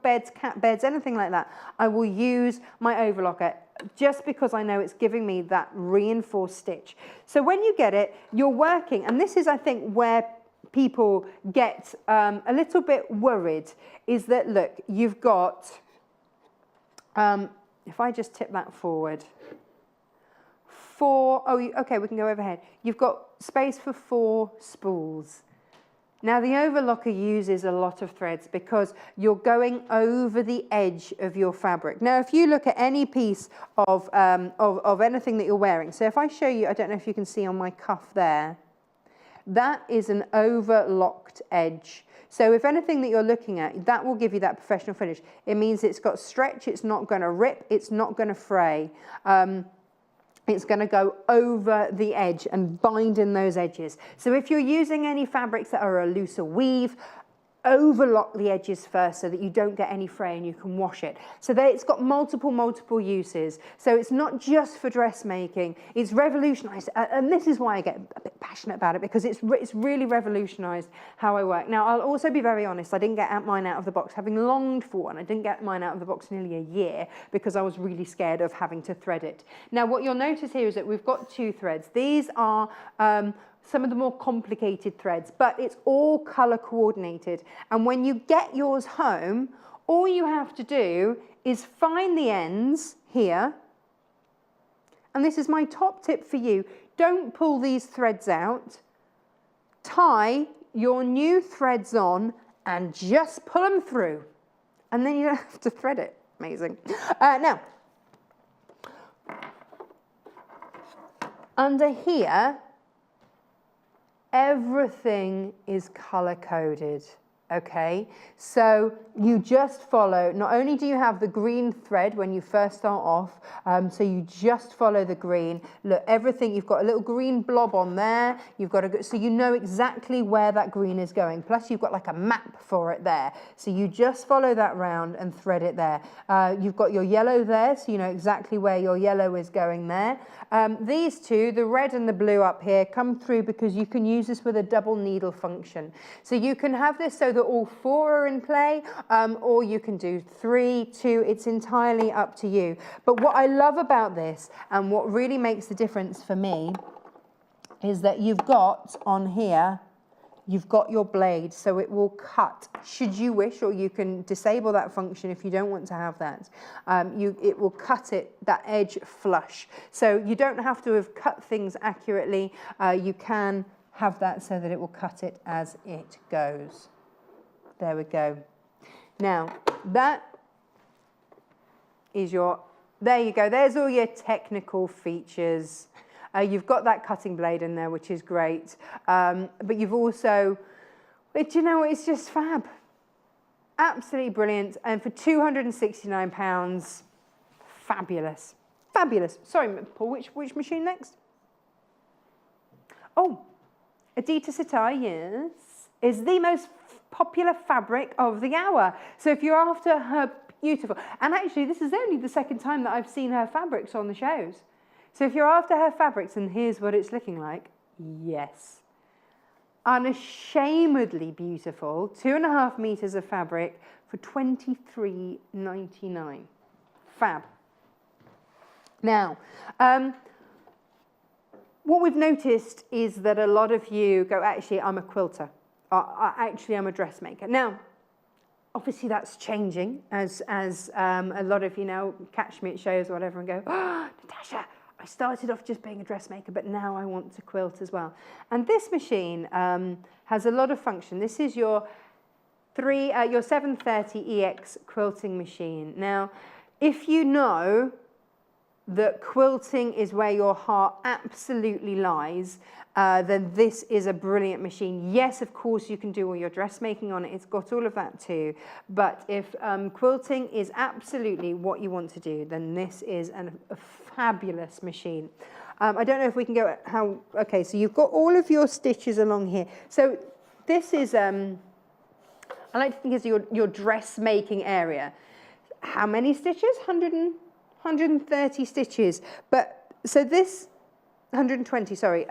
beds, cat beds, anything like that, I will use my overlocker just because I know it's giving me that reinforced stitch. So when you get it, you're working, and this is, I think, where people get a little bit worried, is that, look, you've got, if I just tip that forward, okay, we can go overhead. You've got space for 4 spools. Now the overlocker uses a lot of threads because you're going over the edge of your fabric. Now if you look at any piece of anything that you're wearing, so if I show you, I don't know if you can see on my cuff there, that is an overlocked edge. So if anything that you're looking at, that will give you that professional finish. It means it's got stretch, it's not going to rip, it's not going to fray. It's going to go over the edge and bind in those edges. So if you're using any fabrics that are a looser weave, overlock the edges first so that you don't get any fray and you can wash it. So that it's got multiple uses. So it's not just for dressmaking, it's revolutionized. And this is why I get a bit passionate about it, because it's really revolutionized how I work. Now, I'll also be very honest, I didn't get mine out of the box, having longed for one. I didn't get mine out of the box nearly a year because I was really scared of having to thread it. Now, what you'll notice here is that we've got 2 threads. These are some of the more complicated threads, but it's all color coordinated. And when you get yours home, all you have to do is find the ends here. And this is my top tip for you. Don't pull these threads out. Tie your new threads on and just pull them through. And then you don't have to thread it. Amazing. Now, under here, everything is color-coded, okay? So you just follow, not only do you have the green thread when you first start off, so you just follow the green. Look, everything, you've got a little green blob on there, you've got so you know exactly where that green is going. Plus you've got like a map for it there. So you just follow that round and thread it there. You've got your yellow there, so you know exactly where your yellow is going there. These two, the red and the blue up here, come through because you can use this with a double needle function. So you can have this so that all 4 are in play, or you can do 3, 2, it's entirely up to you. But what I love about this, and what really makes the difference for me, is that you've got on here, you've got your blade, so it will cut, should you wish, or you can disable that function if you don't want to have that. It will cut it, that edge flush. So you don't have to have cut things accurately. You can have that so that it will cut it as it goes. There we go. Now, that is your, there you go. There's all your technical features. You've got that cutting blade in there, which is great. But you've also, but you know, it's just fab. Absolutely brilliant. And for £269, fabulous. Fabulous. Sorry, Paul, which machine next? Oh, Adita Sitai, yes, is the most popular fabric of the hour. So if you're after her beautiful, and actually this is only the 2nd time that I've seen her fabrics on the shows. So if you're after her fabrics, and here's what it's looking like, yes. Unashamedly beautiful, 2.5 meters of fabric for $23.99. Fab. Now, what we've noticed is that a lot of you go, actually, I'm a quilter. Actually, I'm a dressmaker. Now, obviously that's changing as a lot of you now catch me at shows or whatever and go, oh, Natasha, I started off just being a dressmaker, but now I want to quilt as well. And this machine has a lot of function. This is your 730EX quilting machine. Now, if you know that quilting is where your heart absolutely lies, then this is a brilliant machine. Yes, of course, you can do all your dressmaking on it. It's got all of that too. But if quilting is absolutely what you want to do, then this is a fabulous machine. I don't know if we can go how, okay, so you've got all of your stitches along here. So this is, I like to think is your dressmaking area. How many stitches? 130 stitches. But, so this, 120, sorry.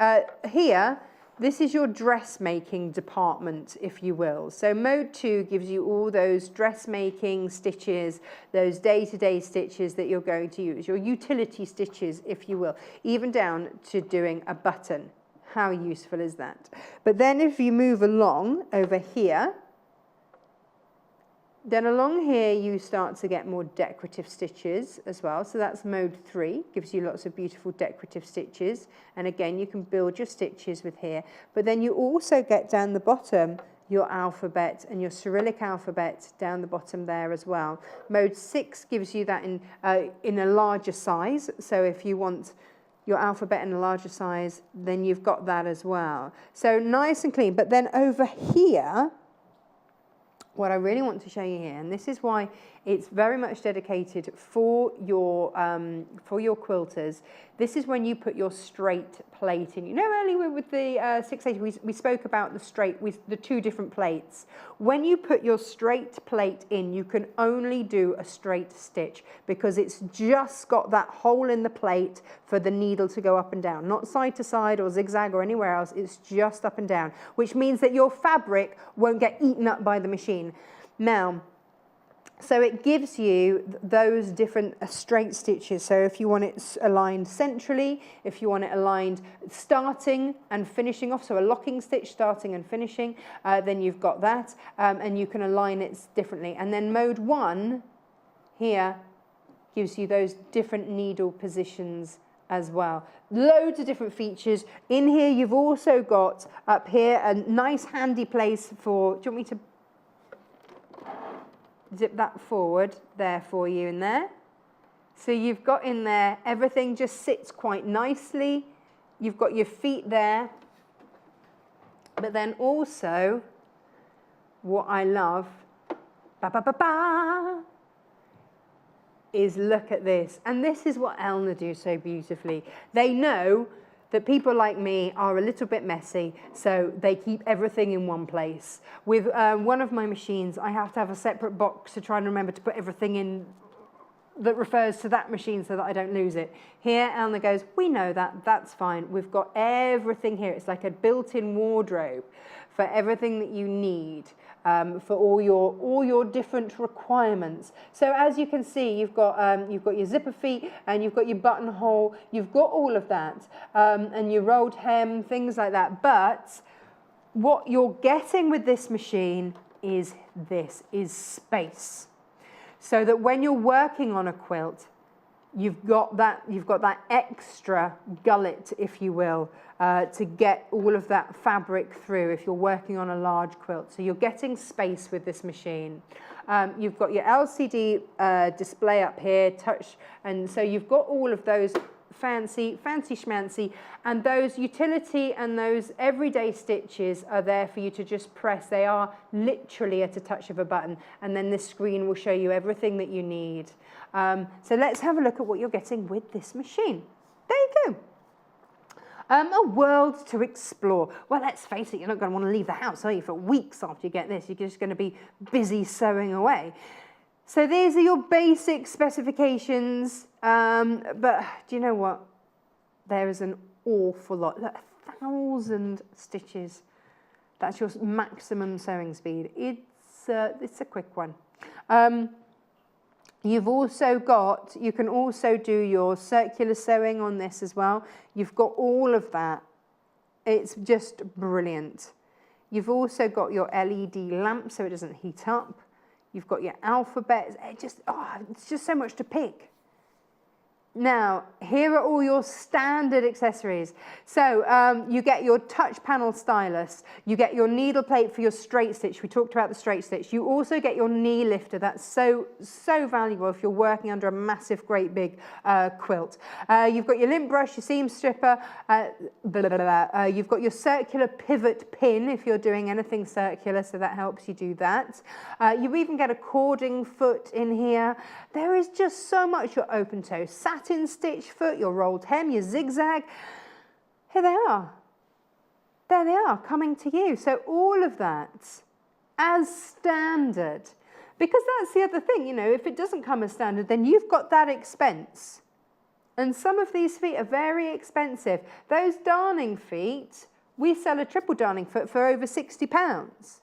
Here, this is your dressmaking department, if you will. So mode 2 gives you all those dressmaking stitches, those day-to-day stitches that you're going to use, your utility stitches, if you will, even down to doing a button. How useful is that? But then if you move along over here, then along here you start to get more decorative stitches as well. So that's mode 3, gives you lots of beautiful decorative stitches. And again, you can build your stitches with here. But then you also get down the bottom your alphabet and your Cyrillic alphabet down the bottom there as well. Mode 6 gives you that in a larger size. So if you want your alphabet in a larger size, then you've got that as well. So nice and clean. But then over here, what I really want to show you here, and this is why it's very much dedicated for your quilters. This is when you put your straight plate in. You know, earlier with the 680, we spoke about the straight with the 2 different plates. When you put your straight plate in, you can only do a straight stitch because it's just got that hole in the plate for the needle to go up and down, not side to side or zigzag or anywhere else. It's just up and down, which means that your fabric won't get eaten up by the machine. Now, so it gives you those different straight stitches. So if you want it aligned centrally, if you want it aligned starting and finishing off, so a locking stitch starting and finishing, then you've got that, and you can align it differently. And then mode 1 here gives you those different needle positions as well. Loads of different features. In here you've also got up here a nice handy place for, do you want me to zip that forward there for you in there? So you've got in there, everything just sits quite nicely. You've got your feet there. But then also, what I love, is look at this. And this is what Elna do so beautifully. They know that people like me are a little bit messy, so they keep everything in one place. With one of my machines, I have to have a separate box to try and remember to put everything in that refers to that machine so that I don't lose it. Here, Elna goes, we know that, that's fine. We've got everything here. It's like a built-in wardrobe for everything that you need. For all your different requirements. So as you can see, you've got your zipper feet and you've got your buttonhole. You've got all of that, and your rolled hem, things like that. But what you're getting with this machine is space, so that when you're working on a quilt, you've got that extra gullet, if you will, to get all of that fabric through if you're working on a large quilt. So you're getting space with this machine. You've got your LCD display up here, touch, and so you've got all of those fancy schmancy, and those utility and those everyday stitches are there for you to just press. They are literally at a touch of a button, and then this screen will show you everything that you need. So let's have a look at what you're getting with this machine. There you go. A world to explore. Well, let's face it, you're not going to want to leave the house, are you, for weeks after you get this? You're just going to be busy sewing away. So these are your basic specifications, but do you know what? There is an awful lot, look, 1,000 stitches. That's your maximum sewing speed. It's a quick one. You've also got, you can also do your circular sewing on this as well. You've got all of that. It's just brilliant. You've also got your LED lamp so it doesn't heat up. You've got your alphabet. It's just so much to pick. Now, here are all your standard accessories. So you get your touch panel stylus, you get your needle plate for your straight stitch. We talked about the straight stitch. You also get your knee lifter. That's so valuable if you're working under a massive, great big quilt. You've got your lint brush, your seam stripper, you've got your circular pivot pin if you're doing anything circular, so that helps you do that. You even get a cording foot in here. There is just so much. Your open toe satin stitch foot, your rolled hem, your zigzag. Here they are. There they are, coming to you. So all of that as standard. Because that's the other thing, you know, if it doesn't come as standard, then you've got that expense. And some of these feet are very expensive. Those darning feet, we sell a triple darning foot for over £60.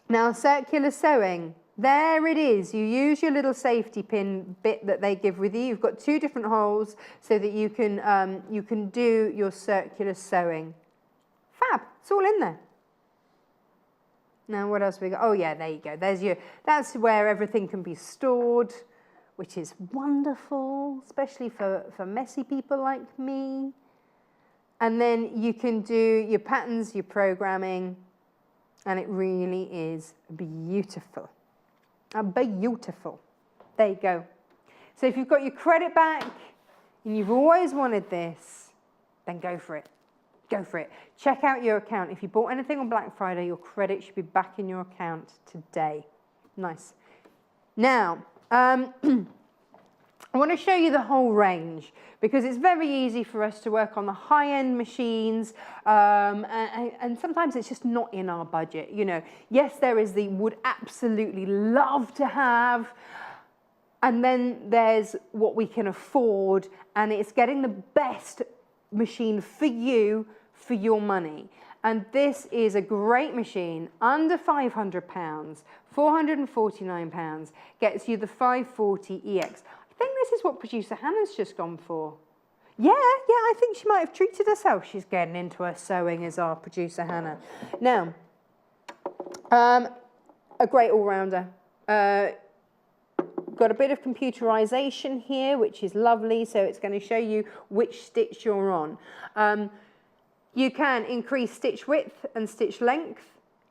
Now, circular sewing. There it is. You use your little safety pin bit that they give with you. You've got 2 different holes so that you can do your circular sewing. Fab. It's all in there. Now what else we got? Oh yeah, there you go. That's where everything can be stored, which is wonderful, especially for messy people like me. And then you can do your patterns, your programming, and it really is beautiful. Beautiful. There you go. So if you've got your credit back and you've always wanted this, then go for it. Go for it. Check out your account. If you bought anything on Black Friday, your credit should be back in your account today. Nice. Now, I want to show you the whole range because it's very easy for us to work on the high-end machines and sometimes it's just not in our budget. You know, yes, there is the would absolutely love to have, and then there's what we can afford, and it's getting the best machine for you for your money. And this is a great machine, under £500, £449, gets you the 540 EX. I think this is what producer Hannah's just gone for. Yeah, I think she might have treated herself. She's getting into her sewing as our producer Hannah. Now, a great all-rounder. Got a bit of computerization here, which is lovely. So it's going to show you which stitch you're on. You can increase stitch width and stitch length.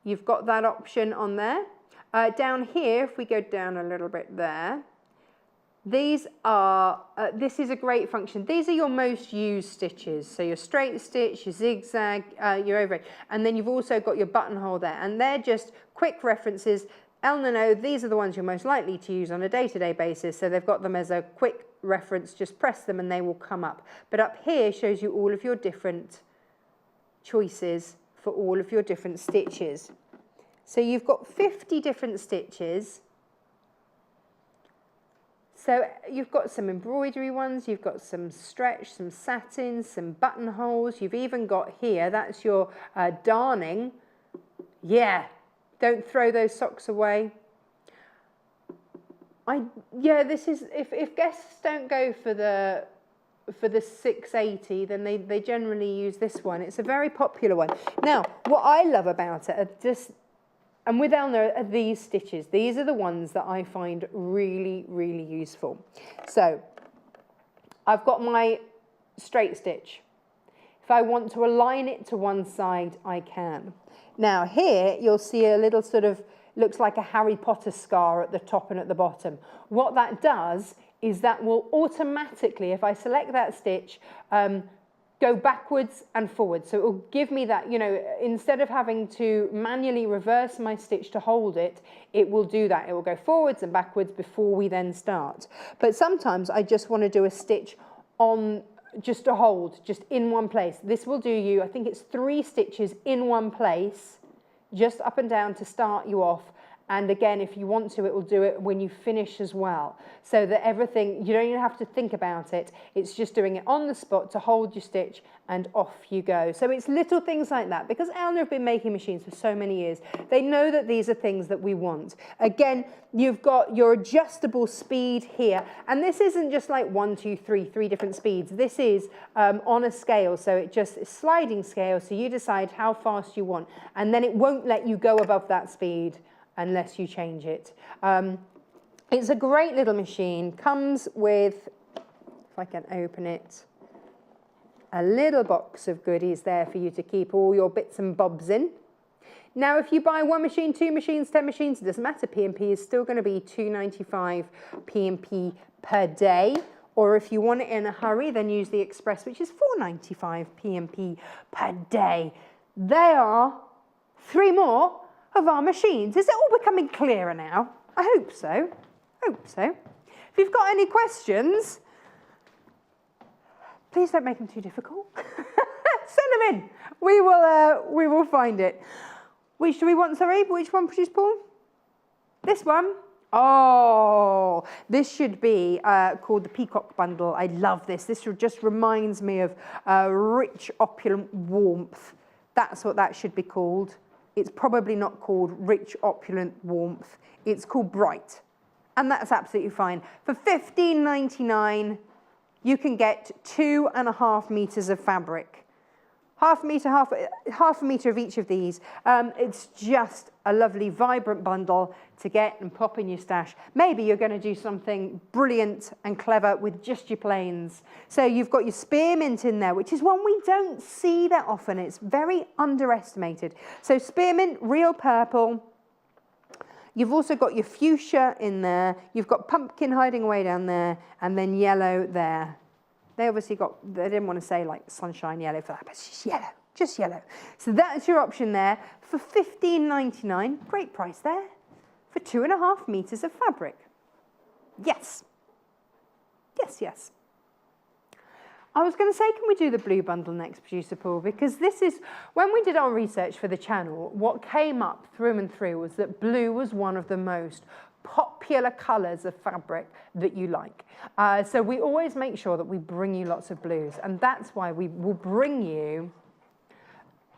You've got that option on there. Down here, if we go down a little bit there, these are, this is a great function. These are your most used stitches. So your straight stitch, your zigzag, your overlay. And then you've also got your buttonhole there. And they're just quick references. No, these are the ones you're most likely to use on a day-to-day basis. So they've got them as a quick reference. Just press them and they will come up. But up here shows you all of your different choices for all of your different stitches. So you've got 50 different stitches. So you've got some embroidery ones, you've got some stretch, some satin, some buttonholes. You've even got here, that's your darning. Yeah, don't throw those socks away. This is, if guests don't go for the 680, then they generally use this one. It's a very popular one. Now, what I love about it are just, and with Elna are these stitches. These are the ones that I find really, really useful. So I've got my straight stitch. If I want to align it to one side, I can. Now here you'll see a little sort of, looks like a Harry Potter scar at the top and at the bottom. What that does is that will automatically, if I select that stitch, go backwards and forwards. So it will give me that, you know, instead of having to manually reverse my stitch to hold it, it will do that. It will go forwards and backwards before we then start. But sometimes I just want to do a stitch on, just to hold, just in one place. This will do you, I think it's 3 stitches in one place, just up and down to start you off. And again, if you want to, it will do it when you finish as well. So that everything, you don't even have to think about it. It's just doing it on the spot to hold your stitch and off you go. So it's little things like that. Because Elna have been making machines for so many years, they know that these are things that we want. Again, you've got your adjustable speed here. And this isn't just like 1, 2, 3 different speeds. This is on a scale. So it just is sliding scale. So you decide how fast you want. And then it won't let you go above that speed unless you change it. It's a great little machine. Comes with, if I can open it, a little box of goodies there for you to keep all your bits and bobs in. Now, if you buy 1 machine, 2 machines, 10 machines, it doesn't matter. P&P is still going to be £2.95 P&P per day. Or if you want it in a hurry, then use the Express, which is £4.95 P&P per day. There are 3 more of our machines. Is it all becoming clearer now? I hope so. Hope so. If you've got any questions, please don't make them too difficult. Send them in. We will find it. Which do we want, sorry? Which one, producer Paul? This one? Oh, this should be called the Peacock Bundle. I love this. This just reminds me of rich, opulent warmth. That's what that should be called. It's probably not called rich, opulent warmth. It's called bright. And that's absolutely fine. For $15.99, you can get 2.5 meters of fabric. Half a meter of each of these. It's just a lovely, vibrant bundle to get and pop in your stash. Maybe you're going to do something brilliant and clever with just your plains. So you've got your spearmint in there, which is one we don't see that often. It's very underestimated. So spearmint, real purple. You've also got your fuchsia in there. You've got pumpkin hiding away down there, and then yellow there. They obviously they didn't want to say like sunshine yellow for that, but it's just yellow, just yellow. So that's your option there for $15.99. Great price there for 2.5 meters of fabric. Yes. Yes, yes. I was going to say, can we do the blue bundle next, producer Paul? Because this is, when we did our research for the channel, what came up through and through was that blue was one of the most popular colours of fabric that you like. So we always make sure that we bring you lots of blues, and that's why we will bring you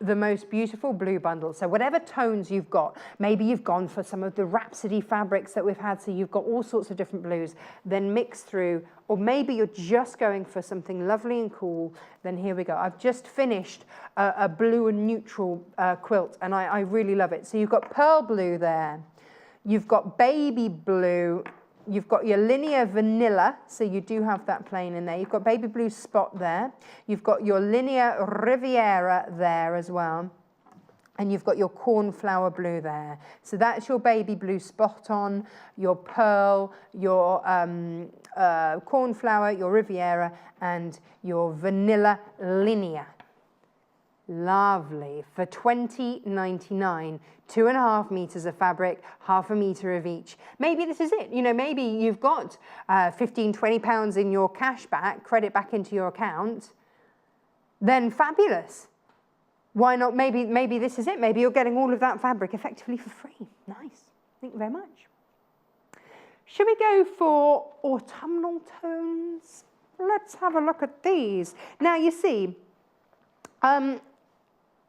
the most beautiful blue bundle. So whatever tones you've got, maybe you've gone for some of the Rhapsody fabrics that we've had, so you've got all sorts of different blues, then mix through, or maybe you're just going for something lovely and cool, then here we go. I've just finished a blue and neutral quilt, and I really love it. So you've got pearl blue there. You've got baby blue, you've got your linear vanilla, so you do have that plain in there. You've got baby blue spot there. You've got your linear Riviera there as well. And you've got your cornflower blue there. So that's your baby blue spot on, your pearl, your cornflower, your Riviera, and your vanilla linear. Lovely. For $20.99, 2.5 meters of fabric, half a meter of each. Maybe this is it. You know, maybe you've got 15, 20 pounds in your cash back, credit back into your account. Then fabulous. Why not? Maybe this is it. Maybe you're getting all of that fabric effectively for free. Nice. Thank you very much. Should we go for autumnal tones? Let's have a look at these. Now, you see,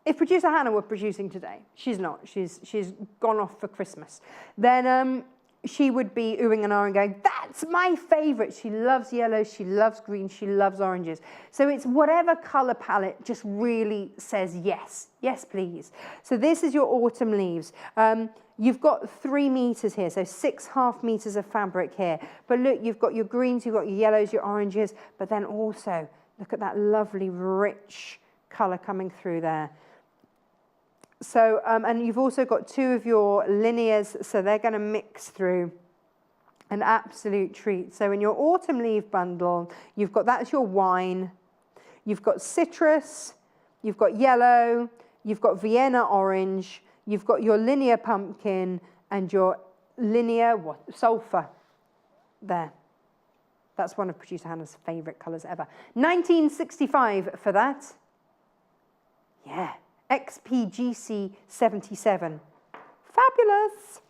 if producer Hannah were producing today, she's not, she's gone off for Christmas, then she would be oohing and ahhing going, that's my favourite. She loves yellows, she loves greens, she loves oranges. So it's whatever colour palette just really says yes. Yes, please. So this is your autumn leaves. You've got 3 meters here, so 6.5 meters of fabric here. But look, you've got your greens, you've got your yellows, your oranges, but then also, look at that lovely, rich colour coming through there. So, and you've also got 2 of your linears, so they're going to mix through. An absolute treat. So in your autumn leaf bundle, you've got, that's your wine, you've got citrus, you've got yellow, you've got Vienna orange, you've got your linear pumpkin, and your linear sulfur there. That's one of producer Hannah's favourite colours ever. $19.65 for that. Yeah. XPGC 77. Fabulous.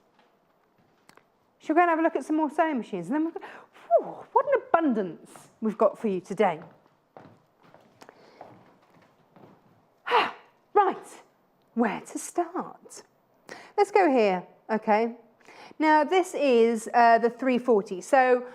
Should we go and have a look at some more sewing machines? And then we've got, whew, what an abundance we've got for you today. Right, where to start? Let's go here, okay? Now this is the 340. So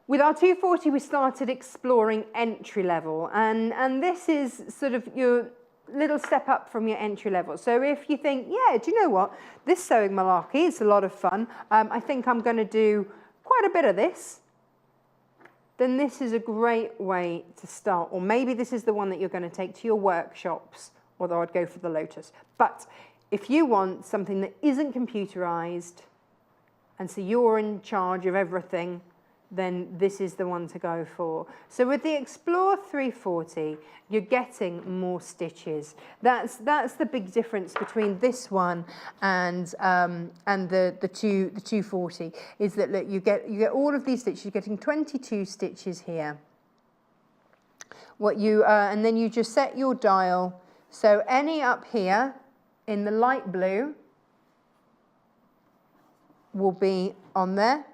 with our 240, we started exploring entry level, and this is sort of your little step up from your entry level. So if you think, yeah, do you know what? This sewing malarkey is a lot of fun. I think I'm going to do quite a bit of this, then this is a great way to start. Or maybe this is the one that you're going to take to your workshops, although I'd go for the Lotus. But if you want something that isn't computerized, and so you're in charge of everything, then this is the one to go for. So with the Explore 340, you're getting more stitches. That's the big difference between this one and the 240, is that look, you get all of these stitches. You're getting 22 stitches here. And then you just set your dial. So any up here in the light blue will be on there.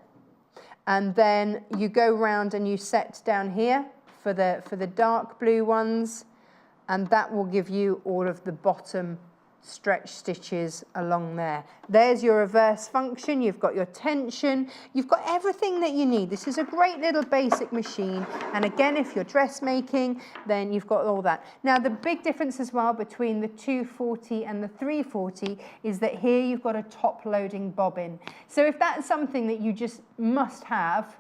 And then you go round and you set down here for the dark blue ones, and that will give you all of the bottom stretch stitches along there. There's your reverse function. You've got your tension. You've got everything that you need. This is a great little basic machine. And again, if you're dressmaking, then you've got all that. Now, the big difference as well between the 240 and the 340 is that here you've got a top-loading bobbin. So if that's something that you just must have,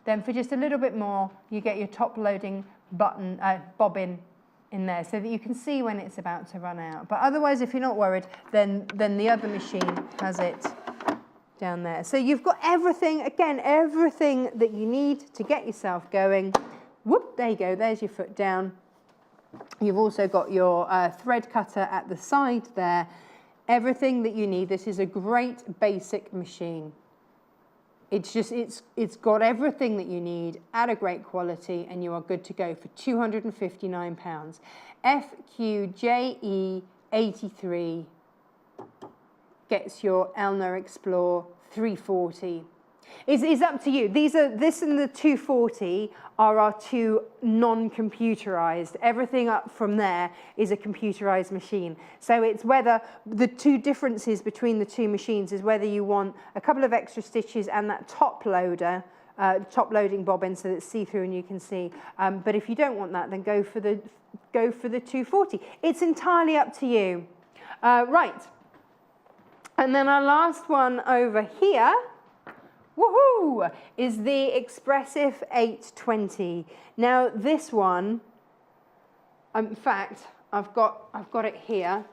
then for just a little bit more, you get your top-loading bobbin in there so that you can see when it's about to run out. But otherwise, if you're not worried, then the other machine has it down there. So you've got everything, again, everything that you need to get yourself going. Whoop, there you go, there's your foot down. You've also got your thread cutter at the side there. Everything that you need. This is a great basic machine. It's got everything that you need at a great quality, and you are good to go for £259. FQJE83 gets your Elna Explore 340. It's up to you. This and the 240 are our two non-computerized. Everything up from there is a computerized machine. So it's whether the two differences between the two machines is whether you want a couple of extra stitches and that top loading bobbin so that it's see-through and you can see. But if you don't want that, then go for the 240. It's entirely up to you. Right. And then our last one over here, woohoo, is the Expressive 820. Now this one, in fact, I've got it here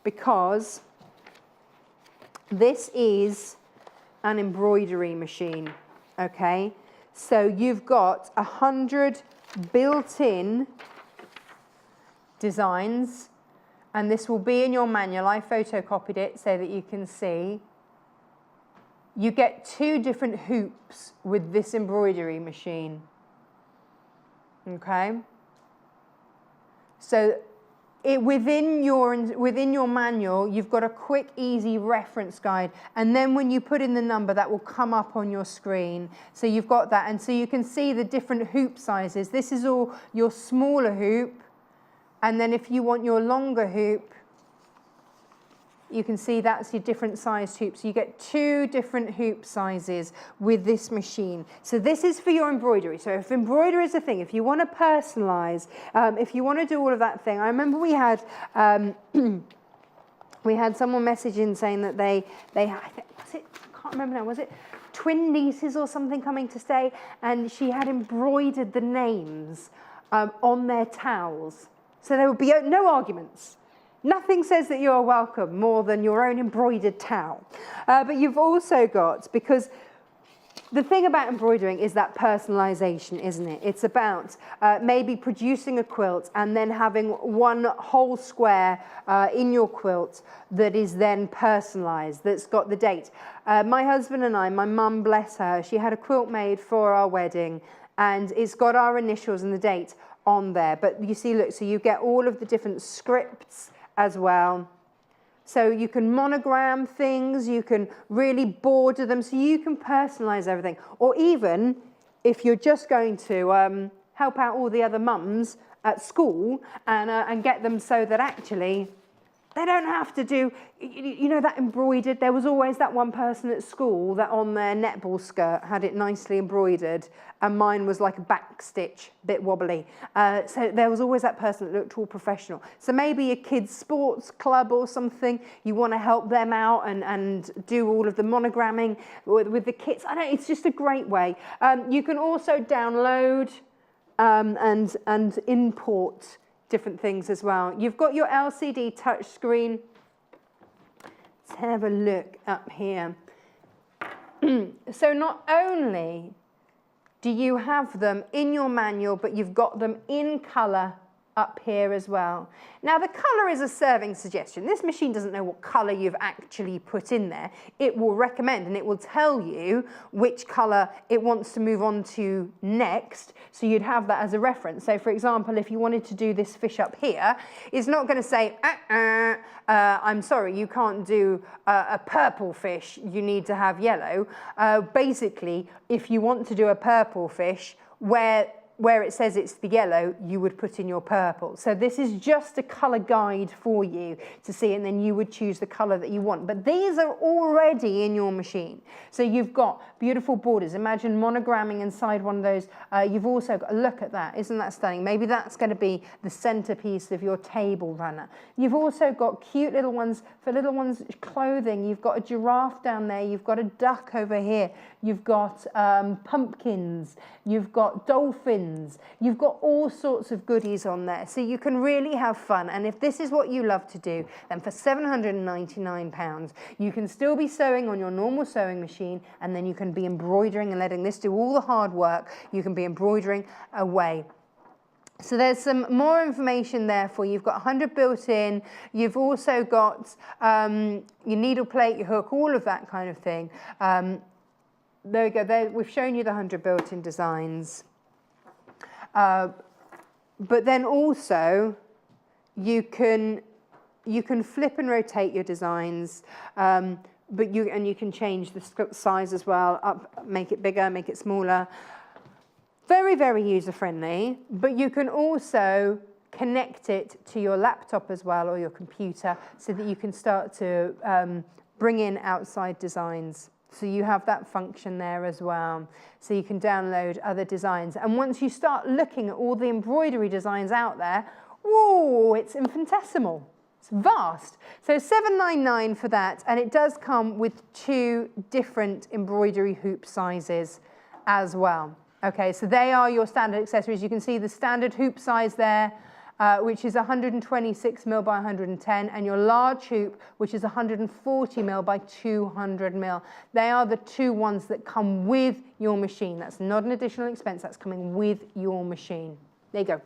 because this is an embroidery machine, okay? So you've got 100 built-in designs, and this will be in your manual. I photocopied it so that you can see. You get 2 different hoops with this embroidery machine, okay? So within your manual, you've got a quick, easy reference guide, and then when you put in the number, that will come up on your screen. So you've got that, and so you can see the different hoop sizes. This is all your smaller hoop, and then if you want your longer hoop, you can see that's your different sized hoops. So you get 2 different hoop sizes with this machine. So this is for your embroidery. So if embroidery is a thing, if you want to personalize, if you want to do all of that thing. I remember we had someone message in saying that I can't remember now, was it twin nieces or something coming to stay, and she had embroidered the names on their towels. So there would be no arguments. Nothing says that you're welcome more than your own embroidered towel. But you've also got, because the thing about embroidering is that personalization, isn't it? It's about maybe producing a quilt and then having one whole square in your quilt that is then personalized, that's got the date. My husband and I, my mum, bless her, she had a quilt made for our wedding, and it's got our initials and the date on there. But you see, look, so you get all of the different scripts as well. So you can monogram things, you can really border them, so you can personalize everything. Or even if you're just going to help out all the other mums at school and get them so that actually They don't have to do, you know, that embroidered. There was always that one person at school that on their netball skirt had it nicely embroidered, and mine was like a back stitch, bit wobbly. So there was always that person that looked all professional. So maybe a kid's sports club or something, you want to help them out and do all of the monogramming with the kits. I don't know, it's just a great way. You can also download and import different things as well. You've got your LCD touch screen. Let's have a look up here. So not only do you have them in your manual, but you've got them in colour up here as well. Now the colour is a serving suggestion. This machine doesn't know what colour you've actually put in there. It will recommend and it will tell you which colour it wants to move on to next, so you'd have that as a reference. So for example, if you wanted to do this fish up here, it's not going to say, I'm sorry, you can't do a purple fish, you need to have yellow. Basically, if you want to do a purple fish, where it says it's the yellow, you would put in your purple. So this is just a colour guide for you to see, and then you would choose the colour that you want. But these are already in your machine. So you've got beautiful borders. Imagine monogramming inside one of those. You've also got, look at that, isn't that stunning? Maybe that's going to be the centrepiece of your table runner. You've also got cute little ones, for little ones' clothing. You've got a giraffe down there. You've got a duck over here. You've got pumpkins. You've got dolphins. You've got all sorts of goodies on there, so you can really have fun. And if this is what you love to do, then for £799, you can still be sewing on your normal sewing machine, and then you can be embroidering and letting this do all the hard work. You can be embroidering away. So there's some more information there for you. You've got 100 built in. You've also got your needle plate, your hook, all of that kind of thing. There we go. There, we've shown you the 100 built-in designs. But then also you can flip and rotate your designs, but you can change the size as well, up, make it bigger, make it smaller. Very, very user-friendly, but you can also connect it to your laptop as well, or your computer, so that you can start to bring in outside designs. So you have that function there as well. So you can download other designs. And once you start looking at all the embroidery designs out there, whoa, it's infinitesimal. It's vast. So $799 for that. And it does come with 2 different embroidery hoop sizes as well. Okay, so they are your standard accessories. You can see the standard hoop size there, which is 126 mil by 110, and your large hoop, which is 140 mil by 200 mil. They are the 2 ones that come with your machine. That's not an additional expense, that's coming with your machine. There you go.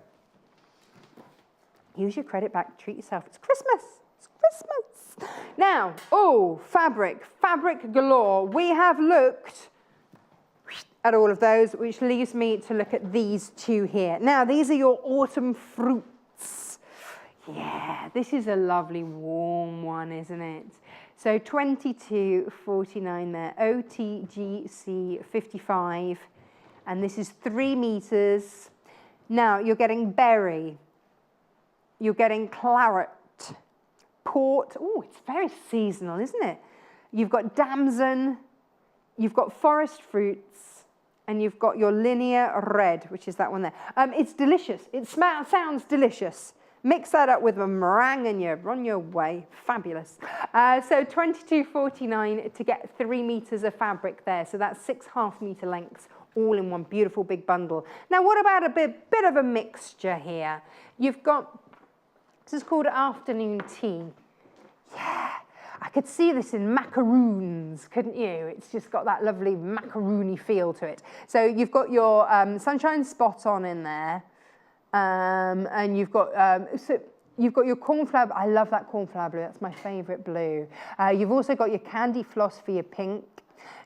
Use your credit back, treat yourself. It's Christmas, it's Christmas. Now, oh, fabric galore. We have looked at all of those, which leaves me to look at these 2 here. Now, these are your autumn fruits. Yeah, this is a lovely warm one, isn't it? So $22.49 there, OTGC 55, and this is 3 meters. Now, you're getting berry, you're getting claret, port. Oh, it's very seasonal, isn't it? You've got damson, you've got forest fruits, and you've got your linear red, which is that one there. It's delicious. It sounds delicious. Mix that up with a meringue and you're on your way. Fabulous. So $22.49 to get 3 meters of fabric there. So that's 6 half-meter lengths, all in one beautiful big bundle. Now, what about a bit of a mixture here? You've got, this is called afternoon tea. Yeah. I could see this in macaroons, couldn't you? It's just got that lovely macaroony feel to it. So you've got your sunshine spot on in there, and you've got your cornflower. I love that cornflower blue. That's my favourite blue. You've also got your candy floss for your pink.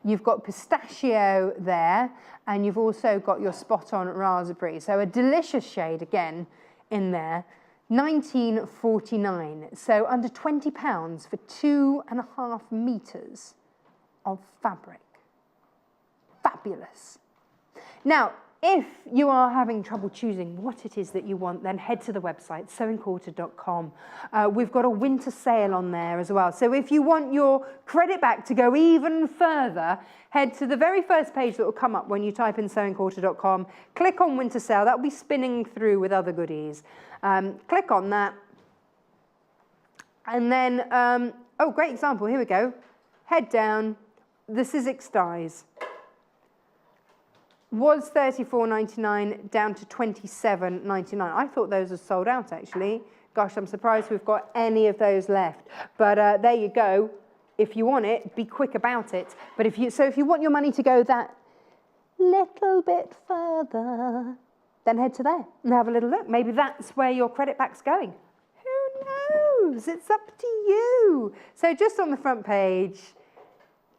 You've got pistachio there, and you've also got your spot on raspberry. So a delicious shade again in there. $19.49, so under £20 for 2.5 meters of fabric. Fabulous. Now, If you are having trouble choosing what it is that you want, then head to the website, sewingquarter.com. We've got a winter sale on there as well. So if you want your credit back to go even further, head to the very first page that will come up when you type in sewingquarter.com. Click on winter sale. That will be spinning through with other goodies. Click on that. And then, oh, great example. Here we go. Head down. The Sizzix dies. Was $34.99 down to $27.99. I thought those were sold out, actually. Gosh, I'm surprised we've got any of those left. But there you go. If you want it, be quick about it. But if you want your money to go that little bit further, then head to there and have a little look. Maybe that's where your credit back's going. Who knows? It's up to you. So just on the front page,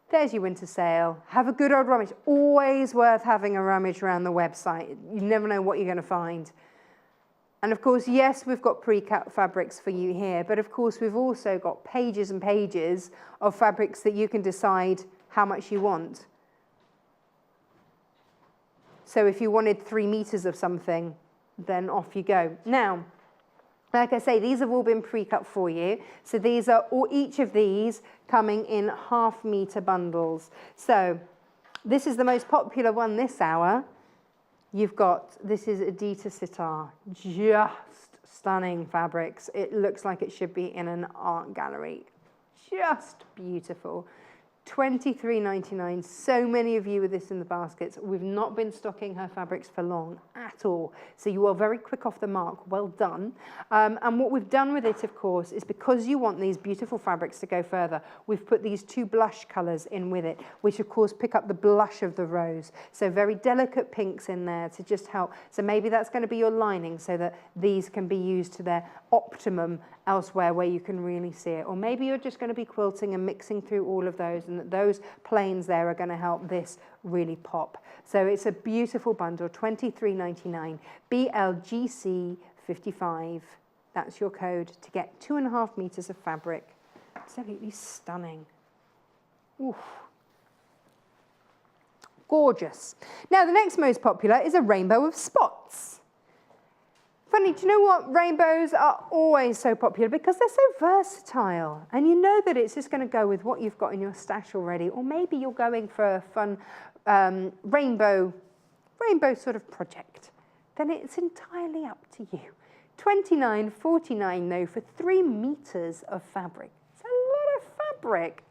there's your winter sale. Have a good old rummage. Always worth having a rummage around the website. You never know what you're going to find. And of course, yes, we've got pre-cut fabrics for you here, but of course, we've also got pages and pages of fabrics that you can decide how much you want. So if you wanted 3 meters of something, then off you go. Now, like I say, these have all been pre-cut for you. So these are each of these coming in 1/2 meter bundles. So this is the most popular one this hour. You've got, this is Adidas Sitar, just stunning fabrics. It looks like it should be in an art gallery. Just beautiful. $23.99. So many of you with this in the baskets. We've not been stocking her fabrics for long at all. So you are very quick off the mark. Well done. And what we've done with it, of course, is because you want these beautiful fabrics to go further, we've put these 2 blush colours in with it, which of course pick up the blush of the rose. So very delicate pinks in there to just help. So maybe that's going to be your lining so that these can be used to their optimum elsewhere where you can really see it. Or maybe you're just going to be quilting and mixing through all of those, and that those planes there are going to help this really pop. So it's a beautiful bundle, $23.99, BLGC 55. That's your code to get 2.5 meters of fabric. Absolutely stunning. Oof. Gorgeous. Now the next most popular is a rainbow of spots. Funny, do you know what? Rainbows are always so popular because they're so versatile. And you know that it's just going to go with what you've got in your stash already. Or maybe you're going for a fun rainbow sort of project. Then it's entirely up to you. $29.49 though for 3 meters of fabric. It's a lot of fabric.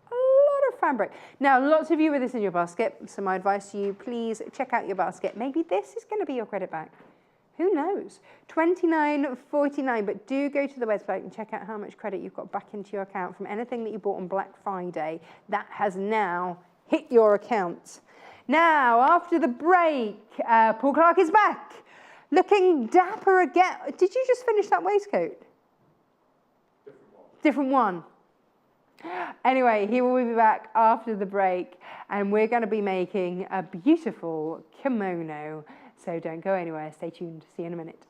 Fabric. Now, lots of you with this in your basket. So my advice to you, please check out your basket. Maybe this is going to be your credit back. Who knows? $29.49, but do go to the website and check out how much credit you've got back into your account from anything that you bought on Black Friday. That has now hit your account. Now, after the break, Paul Clarke is back, looking dapper again. Did you just finish that waistcoat? Different one. Anyway, he will be back after the break, and we're going to be making a beautiful kimono. So don't go anywhere. Stay tuned. See you in a minute.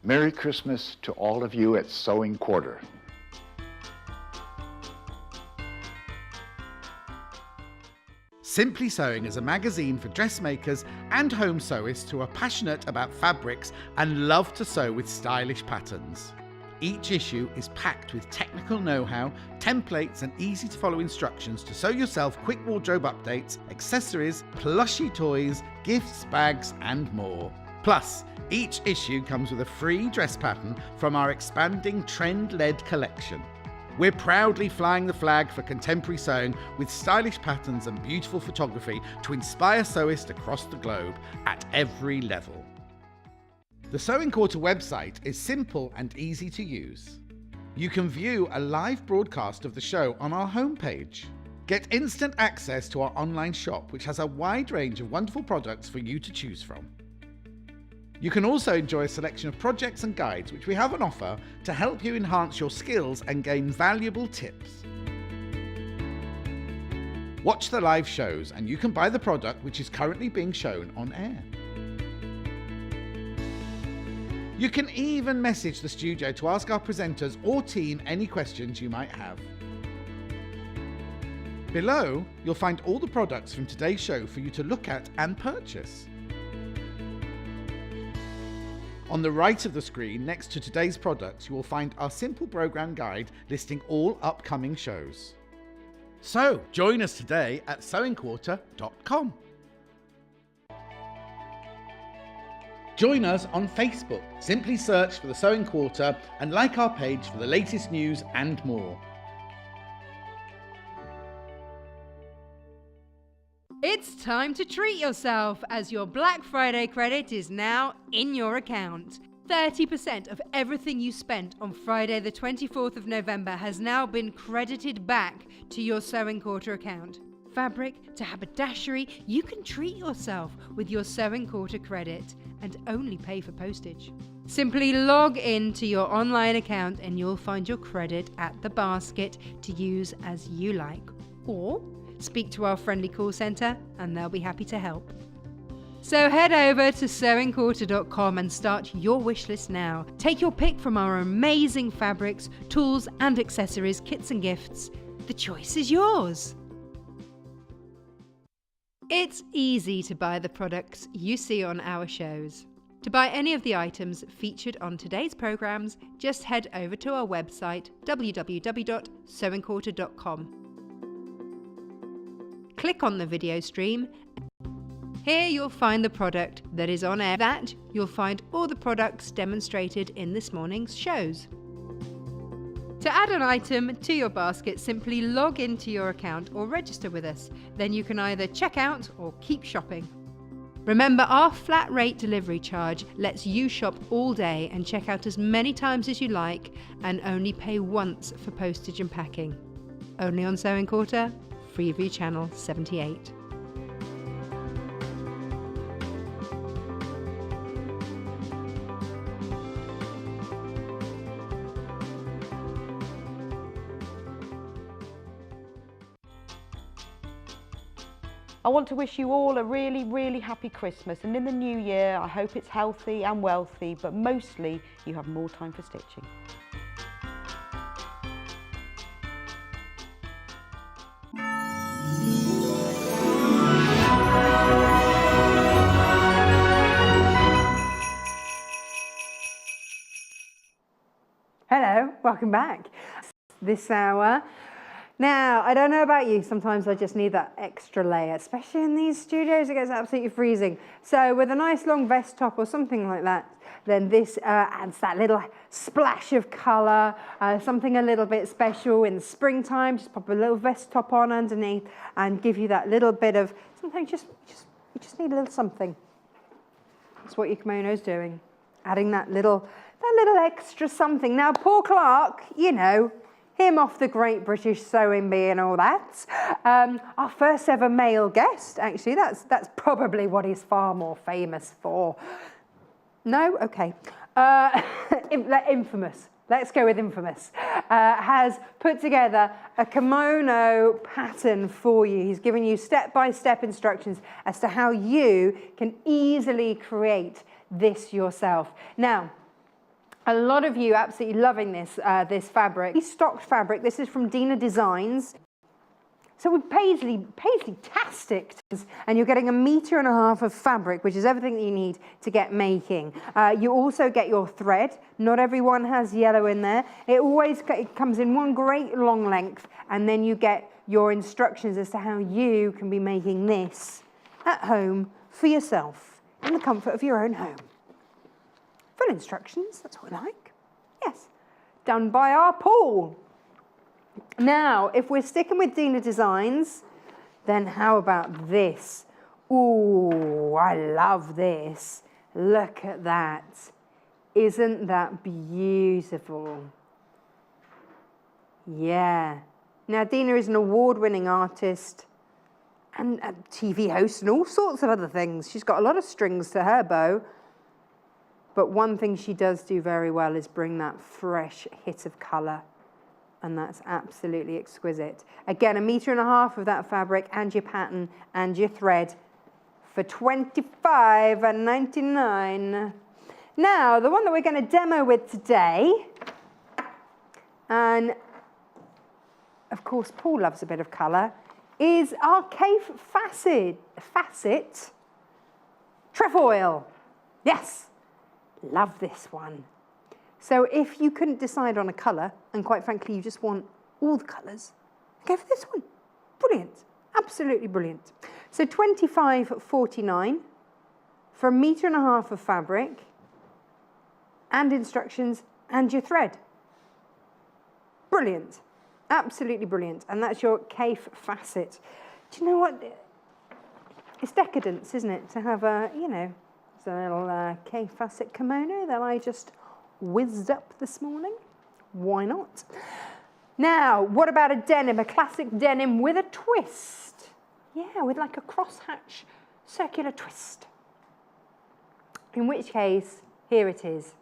Merry Christmas to all of you at Sewing Quarter. Simply Sewing is a magazine for dressmakers and home sewists who are passionate about fabrics and love to sew with stylish patterns. Each issue is packed with technical know-how, templates and easy-to-follow instructions to sew yourself quick wardrobe updates, accessories, plushy toys, gifts, bags and more. Plus, each issue comes with a free dress pattern from our expanding trend-led collection. We're proudly flying the flag for contemporary sewing with stylish patterns and beautiful photography to inspire sewists across the globe at every level. The Sewing Quarter website is simple and easy to use. You can view a live broadcast of the show on our homepage. Get instant access to our online shop, which has a wide range of wonderful products for you to choose from. You can also enjoy a selection of projects and guides which we have on offer to help you enhance your skills and gain valuable tips. Watch the live shows and you can buy the product which is currently being shown on air. You can even message the studio to ask our presenters or team any questions you might have. Below, you'll find all the products from today's show for you to look at and purchase. On the right of the screen, next to today's products, you will find our simple program guide listing all upcoming shows. So, join us today at sewingquarter.com. Join us on Facebook. Simply search for the Sewing Quarter and like our page for the latest news and more. It's time to treat yourself as your Black Friday credit is now in your account. 30% of everything you spent on Friday the 24th of November has now been credited back to your Sewing Quarter account. Fabric to haberdashery, you can treat yourself with your Sewing Quarter credit and only pay for postage. Simply log in to your online account and you'll find your credit at the basket to use as you like. Or speak to our friendly call centre and they'll be happy to help. So head over to sewingquarter.com and start your wish list now. Take your pick from our amazing fabrics, tools and accessories, kits and gifts. The choice is yours. It's easy to buy the products you see on our shows. To buy any of the items featured on today's programmes, just head over to our website www.sewingquarter.com. Click on the video stream. Here you'll find the product that is on air. That you'll find all the products demonstrated in this morning's shows. To add an item to your basket, simply log into your account or register with us. Then you can either check out or keep shopping. Remember, our flat rate delivery charge lets you shop all day and check out as many times as you like and only pay once for postage and packing. Only on Sewing Quarter, Freeview Channel 78. I want to wish you all a really, really happy Christmas, and in the new year I hope it's healthy and wealthy, but mostly you have more time for stitching. Hello, welcome back. This hour. Now, I don't know about you, sometimes I just need that extra layer, especially in these studios, it gets absolutely freezing. So with a nice long vest top or something like that, then this adds that little splash of colour, something a little bit special in the springtime. Just pop a little vest top on underneath and give you that little bit of, sometimes you just need a little something. That's what your kimono's doing, adding that little extra something. Now, Paul Clarke, you know, him off the Great British Sewing Bee and all that. Our first ever male guest, actually, that's probably what he's far more famous for. No? Okay. Infamous. Let's go with infamous. Has put together a kimono pattern for you. He's given you step-by-step instructions as to how you can easily create this yourself. Now, a lot of you absolutely loving this fabric. Stocked fabric. This is from Dina Designs. So with paisley-tastic, and you're getting 1.5 meters of fabric, which is everything that you need to get making. You also get your thread. Not everyone has yellow in there. It comes in one great long length, and then you get your instructions as to how you can be making this at home for yourself in the comfort of your own home. Full instructions, that's what we like. Yes, done by our Paul. Now, if we're sticking with Dina Designs, then how about this? Ooh, I love this. Look at that. Isn't that beautiful? Yeah. Now, Dina is an award-winning artist and a TV host and all sorts of other things. She's got a lot of strings to her bow. But one thing she does do very well is bring that fresh hit of colour. And that's absolutely exquisite. Again, 1.5 meters of that fabric and your pattern and your thread for $25.99. Now, the one that we're going to demo with today, and of course, Paul loves a bit of colour, is our Cape Facet trefoil. Yes, love this one. So if you couldn't decide on a colour, and quite frankly you just want all the colours, go for this one. Brilliant, absolutely brilliant. So $25.49 for 1.5 meters of fabric and instructions and your thread. Brilliant, absolutely brilliant. And that's your Cape Facet. Do you know what? It's decadence, isn't it, to have a, you know, a little Cape Facet kimono that I just whizzed up this morning. Why not? Now, what about a denim, a classic denim with a twist? Yeah, with like a crosshatch circular twist. In which case, here it is.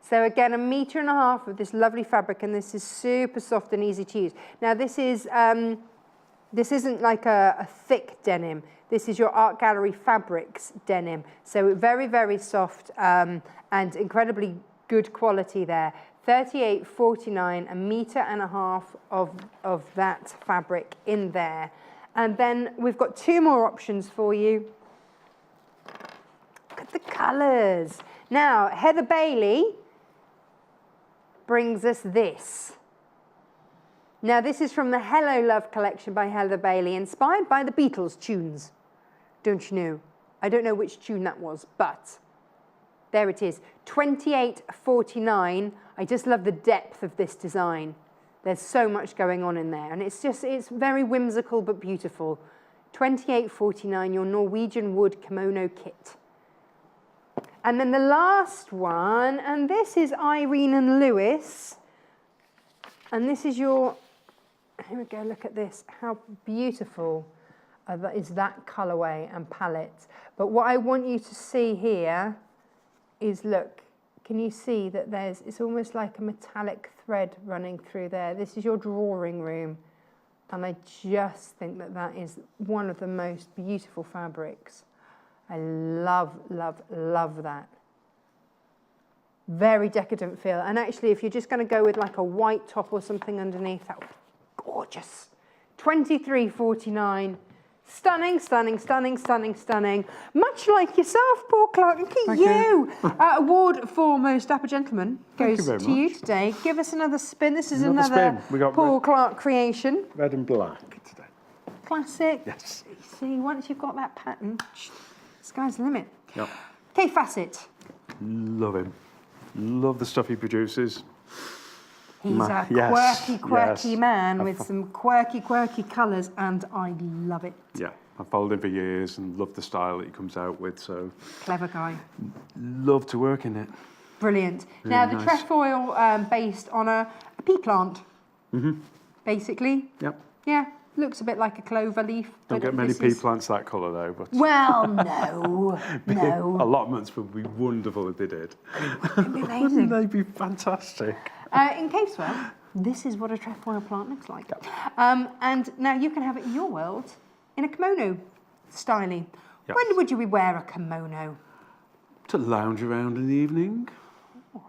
So again, 1.5 meters of this lovely fabric, and this is super soft and easy to use. Now this isn't like a thick denim. This is your Art Gallery Fabrics denim. So very, very soft and incredibly good quality there. $38.49, 1.5 meters of that fabric in there. And then we've got 2 more options for you. Look at the colours. Now, Heather Bailey brings us this. Now, this is from the Hello Love collection by Heather Bailey, inspired by the Beatles tunes. Don't you know? I don't know which tune that was, but there it is. $28.49. I just love the depth of this design. There's so much going on in there, and it's very whimsical but beautiful. $28.49, your Norwegian wood kimono kit. And then the last one, and this is Irene and Lewis. And this is your, here we go, look at this. How beautiful is that colourway and palette. But what I want you to see here is, look, can you see that it's almost like a metallic thread running through there. This is your drawing room. And I just think that that is one of the most beautiful fabrics. I love, love, love that. Very decadent feel. And actually, if you're just going to go with like a white top or something underneath, that would be gorgeous. $23.49. Stunning, stunning, stunning, stunning, stunning. Much like yourself, Paul Clarke. Look at you. Award for Most Dapper Gentleman goes to you today. Give us another spin. This is another Paul Clarke creation. Red and black today. Classic. Yes. See, once you've got that pattern, sky's the limit. Yep. Cape Facet. Love him. Love the stuff he produces. He's a quirky man with some quirky colours, and I love it. Yeah, I've followed him for years and love the style that he comes out with, so... Clever guy. Love to work in it. Brilliant. Really now, nice. the trefoil based on a pea plant, basically. Yep. Yeah, looks a bit like a clover leaf. Don't get many pea plants that colour, though. But well, no, no. Allotments would be wonderful if they did. It'd be amazing. They'd be fantastic. In Capeswell, this is what a trefoil plant looks like. Yep. And now you can have it in your world in a kimono styling. Yes. When would you wear a kimono? To lounge around in the evening. Oh.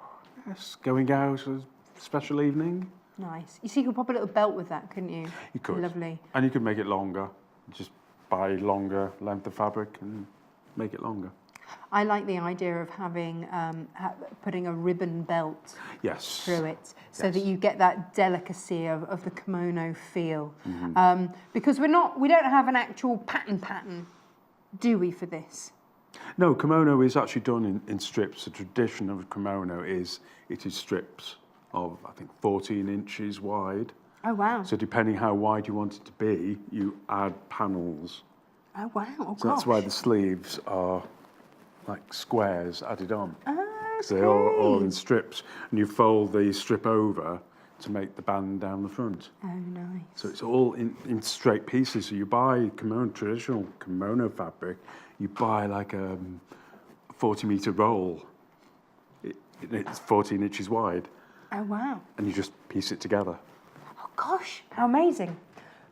Yes, going out a special evening. Nice. You see, you could pop a little belt with that, couldn't you? You could. Lovely. And you could make it longer. Just buy longer length of fabric and make it longer. I like the idea of having putting a ribbon belt through it, so that you get that delicacy of the kimono feel. Because we don't have an actual pattern, do we, for this? No, kimono is actually done in strips. The tradition of kimono is it is strips of, I think, 14 inches wide. Oh wow! So depending how wide you want it to be, you add panels. Oh wow! Oh, so that's why the sleeves are like squares added on. Okay. So they're all in strips, and you fold the strip over to make the band down the front. Oh, nice. So it's all in straight pieces. So you buy traditional kimono fabric, you buy like a 40-meter roll. It's 14 inches wide. Oh, wow. And you just piece it together. Oh, gosh, how amazing.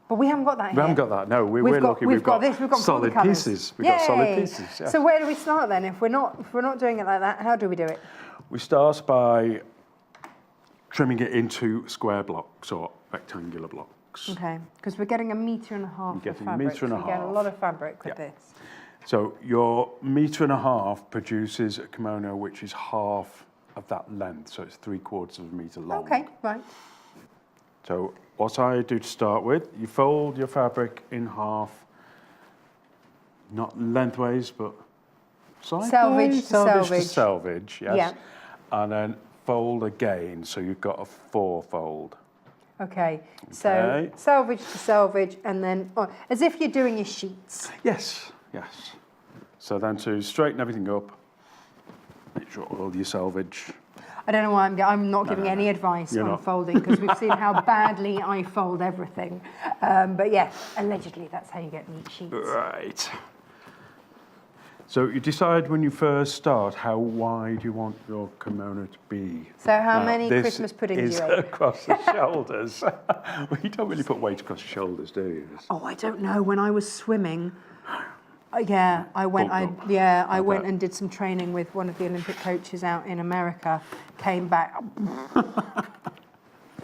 But we haven't got that We haven't got that, no. We're lucky. We've got this. We've got solid pieces. We've got solid pieces. Yeah. So where do we start then? If we're not doing it like that, how do we do it? We start by trimming it into square blocks or rectangular blocks. box. Okay, because we're getting 1.5 meters of You're getting fabric. 1.5 meters. You get a lot of fabric with Yeah. this. So your 1.5 meters produces a kimono which is half of that length, so it's 3/4 of a meter long. Okay, right. So what I do to start with, you fold your fabric in half, not lengthways, but sideways. Selvage to selvage. selvage. To selvage, yes. Yeah. And then fold again, so you've got a 4-fold. Okay, so Okay. selvage to selvage, and then as if you're doing your sheets. Yes, yes. So then to straighten everything up, make sure all your selvage. I don't know why I'm not giving any advice You're on not. folding, because we've seen how badly I fold everything. But yeah, allegedly that's how you get neat sheets. Right. So you decide when you first start how wide you want your kimono to be. So how Now, many this Christmas puddings is do you eat? across the shoulders. Well, you don't really put weight across your shoulders, do you? Oh, I don't know. When I was swimming, yeah, I went. Bulked up. I went and did some training with one of the Olympic coaches out in America. Came back.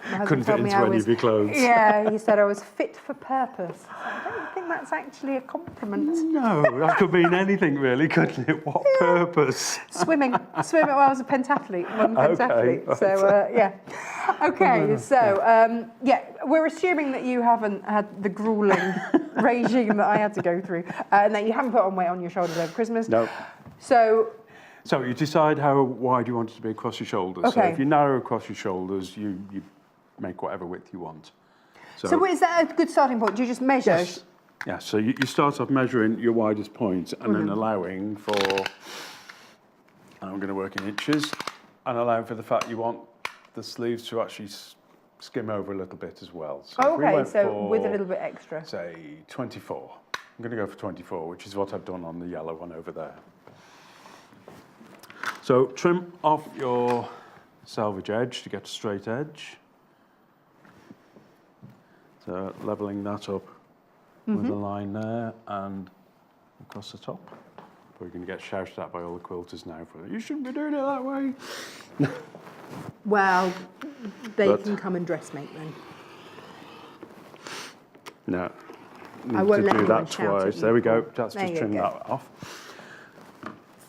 My husband Couldn't fit told me into I any was- of your clothes. Yeah, he said I was fit for purpose. I don't think that's actually a compliment. No, that could mean anything really, couldn't it? What purpose? Swimming. Well, I was a pentathlete, one Okay, pentathlete. right. So, yeah. Okay, so, yeah, we're assuming that you haven't had the grueling regime that I had to go through, and that you haven't put on weight on your shoulders over Christmas. No. So, So you decide how wide you want it to be across your shoulders. So Okay. if you narrow across your shoulders, you make whatever width you want. so is that a good starting point? Do you just measure? Yes. Yeah, so you start off measuring your widest point and then allowing for, I'm going to work in inches, and allowing for the fact you want the sleeves to actually skim over a little bit as well. So if we Okay, went so for, with a little bit extra. say, 24. I'm going to go for 24, which is what I've done on the yellow one over there. So trim off your selvage edge to get a straight edge. So levelling that up with a line there and across the top. We're going to get shouted at by all the quilters now for, you shouldn't be doing it that way. Well, they But- can come and dressmake then. No. I won't to let do anyone that shout at twice. you, There we go. Paul. That's There just you trim go. that off.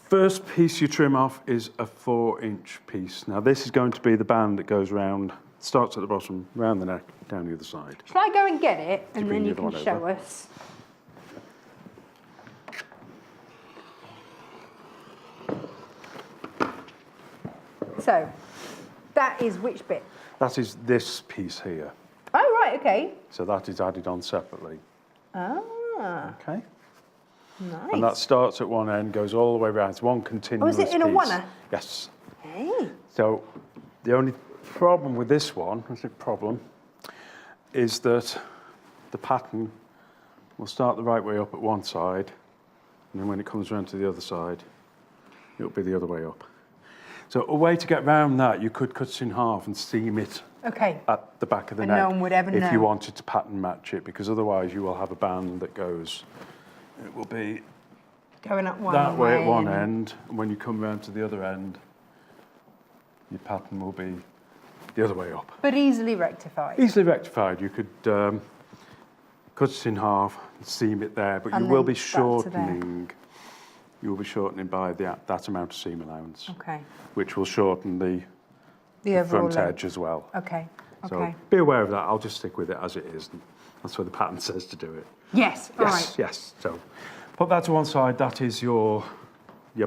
First piece you trim off is a 4-inch piece. Now this is going to be the band that goes round, starts at the bottom, round the neck, down the other side. Shall I go and get it, and bring then you the can other one show over? us? So, that is which bit? That is this piece here. Oh, right, okay. So that is added on separately. Ah, Okay. nice. And that starts at one end, goes all the way around. It's one continuous Oh, is it in a piece. oneer? Yes. Hey. So the only problem with this one, is that the pattern will start the right way up at one side, and then when it comes around to the other side, it'll be the other way up. So a way to get around that, you could cut it in half and seam it Okay. at the back of the And neck no one would ever if know. you wanted to pattern match it, because otherwise you will have a band that goes, it will be Going up one that way at one and- end, and when you come round to the other end, your pattern will be the other way up. But easily rectified. Easily rectified. You could cut it in half and seam it there, but And you will then be back to there. shortening. You will be shortening by that amount of seam allowance, Okay. which will shorten the The overall front length. edge as well. Okay. So Okay. be aware of that. I'll just stick with it as it is. And that's what the pattern says to do it. Yes. All Yes, right. yes. So put that to one side. That is your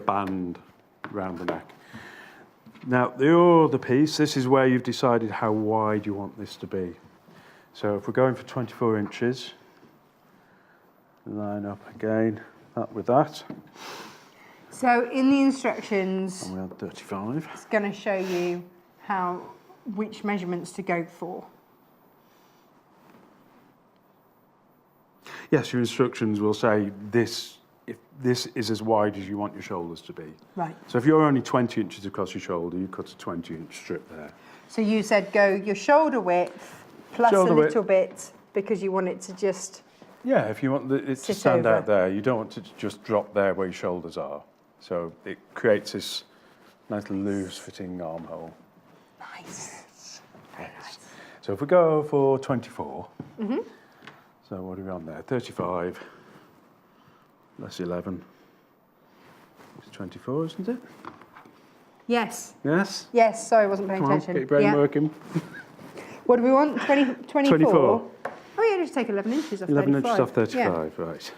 band round the neck. Now, the other piece, this is where you've decided how wide you want this to be. So if we're going for 24 inches, line up again, that with that, So in the instructions, and we're on 35. it's going to show you which measurements to go for. Yes, your instructions will say this, if this is as wide as you want your shoulders to be. Right. So if you're only 20 inches across your shoulder, you cut a 20-inch strip there. So you said go your shoulder width plus Shoulder a width. little bit because you want it to just... Yeah, if you want it to Sit stand over. out there, you don't want it to just drop there where your shoulders are. So it creates this nice loose-fitting armhole. Nice. So if we go for 24, So what are we on there? 35, less 11. It's 24, isn't it? Yes. Yes? Yes, sorry, I wasn't paying Come on, attention. get your brain Yeah. working. What do we want? 24? 24. Oh, yeah, just take 11 inches off 11 35. inches off Yeah. 35, right.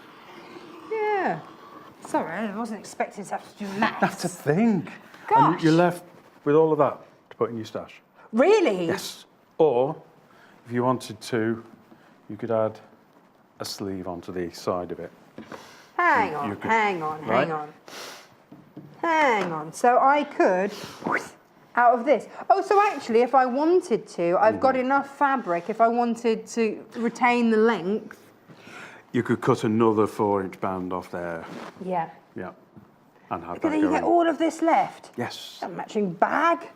Yeah. Sorry, I wasn't expecting to have to do maths. That's the thing. Gosh. And you're left with all of that to put in your stash. Really? Yes. Or, if you wanted to, you could add a sleeve onto the side of it. Hang on, You could- hang on, right? hang on. Hang on. So I could, out of this. Oh, so actually, if I wanted to, I've got enough fabric. If I wanted to retain the length. You could cut another 4-inch band off there. Yeah. Yeah. And have But that then you get going. all of this left. Yes. A matching bag,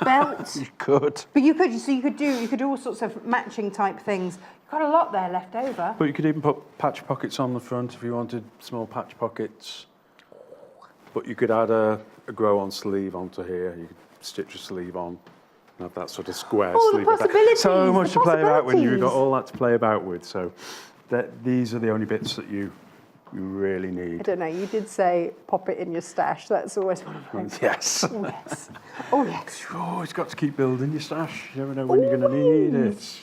belt. You could. But you could, so you could do all sorts of matching type things. You've got a lot there left over. But you could even put patch pockets on the front if you wanted small patch pockets. But you could add a grow-on sleeve onto here. You could stitch a sleeve on and have that sort of square Oh, the sleeve. with that. possibilities, So much the to play about when you've got possibilities. all that to play about with. So these are the only bits that you really I need. don't know, you did say pop it in your stash. That's always one of mine. Yes. Oh, yes. Oh, yes. You always got to keep building your stash. You never know when you're going to need it.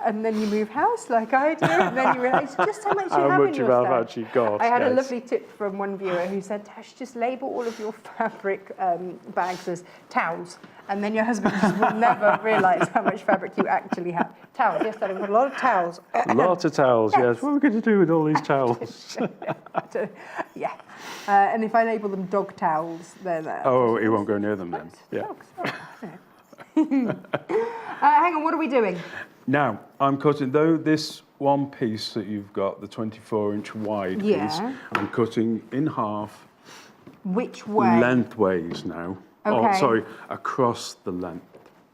And then you move house like I do, and then you realise just how much you How have in much your you have stash. actually got. I had a yes. lovely tip from one viewer who said, Tash, just label all of your fabric bags as towels, and then your husband just will never realise how much fabric you actually have. Towels, yes, I've got a lot of towels. Lots of towels, yes. What are we going to do with all these towels? Yeah. And if I label them dog towels, then... Oh, he won't go near them then. Yeah. Dogs. Hang on, what are we doing? Now, I'm cutting, though this one piece that you've got, the 24-inch wide piece, Yeah. I'm cutting in half Which way? lengthways now. Oh, Okay. sorry, across the length,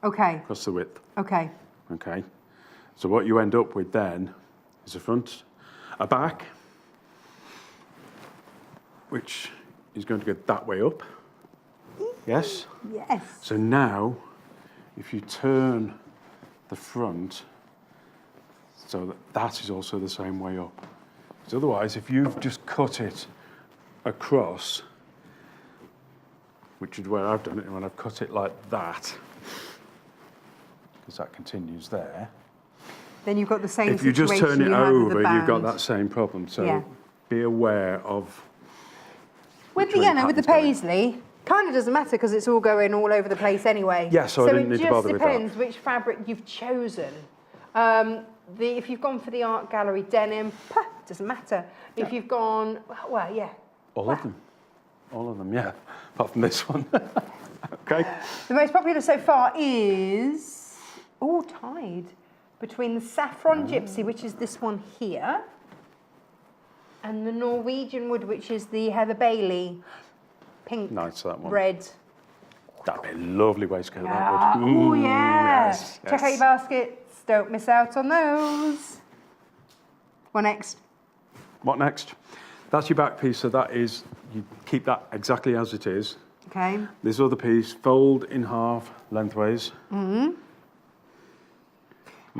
Okay, across the width. okay. Okay. So what you end up with then is a front, a back, which is going to go that way up. Yes? Yes. So now, if you turn the front, so that is also the same way up. Because otherwise, if you've just cut it across, which is where I've done it, when I've cut it like that, because that continues there. Then you've got the same If you just situation turn it you had with over, the you've got band. that same problem. So Yeah. be aware of With which the, way you know, with the pattern's going. paisley, kind of doesn't matter because it's all going all over the place anyway. Yeah, so I didn't need to bother it with just that. depends which fabric you've chosen. If you've gone for the art gallery denim, doesn't matter. If you've gone, well, yeah. All of them. All of them, yeah. Apart from this one. Okay. The most popular so far is all tied between the saffron gypsy, which is this one here, and the Norwegian wood, which is the Heather Bailey pink, Nice, that one. red. That'd be a lovely waistcoat, Oh, that would. yeah. Yes, Check out your yes. baskets. Don't miss out on those. What next? What next? That's your back piece, so that is, you keep that exactly as it is. Okay. This other piece, fold in half lengthways.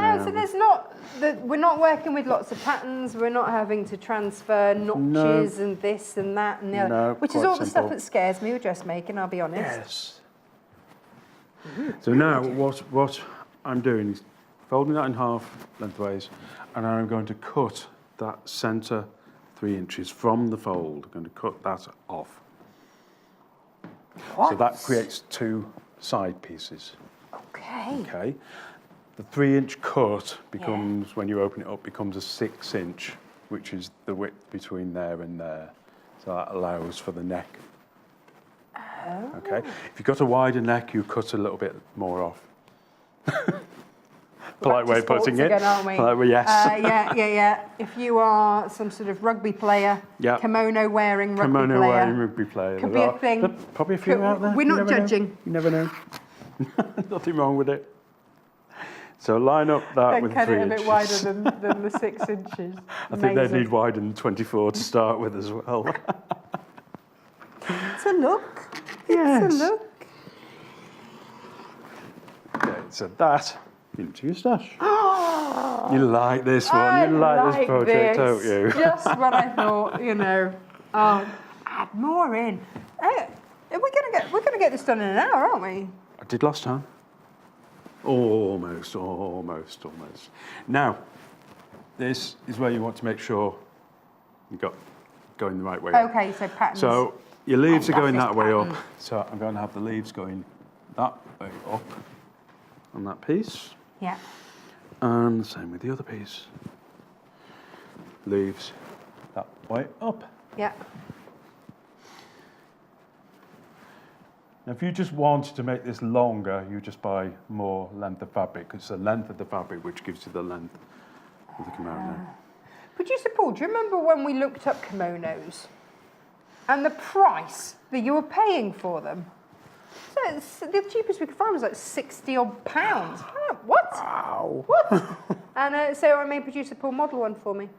Oh, so there's not, we're not working with lots of patterns. We're not having to transfer notches and this and that and the other, No, which is quite all the stuff simple. that scares me with dressmaking, I'll be honest. Yes. So now what I'm doing is folding that in half lengthways, and I'm going to cut that centre 3 inches from the fold. I'm going to cut that off. What? So that creates two side pieces. Okay. Okay. The 3-inch cut becomes, when you open it up, becomes a 6-inch, which is the width between there and there. So that allows for the neck. Oh. Okay. If you've got a wider neck, you cut a little bit more off. Polite way of putting it. Again, aren't we? Polite way, yes. Yeah. If you are some sort of rugby player, Yeah. kimono wearing rugby Kimono player, wearing rugby player. could There be a are- thing. there are probably a few out there. We're You not never know. judging. You never know. Nothing wrong with it. So line up that then with cut 3 it a inches. bit wider than the 6 inches. I think they Amazing. need wider than 24 to start with as well. It's a look. Yes. It's a look. Okay, so that into your stash. You like this one. You like this project, don't you? Just when I thought, you know, add more in. We're gonna get this done in an hour, aren't we? I did last time. Almost. Now, this is where you want to make sure you got going the right way up. Okay, so patterns. So your leaves are going this that way pattern. up. So I'm going to have the leaves going that way up on that piece. Yeah. And the same with the other piece. Leaves that way up. Yeah. Now, if you just wanted to make this longer, you just buy more length of fabric. It's the length of the fabric which gives you the length of the kimono. Producer Paul, do you remember when we looked up kimonos and the price that you were paying for them? So the cheapest we could find was like £60 pounds. What? Wow. What? And so I made producer Paul model one for me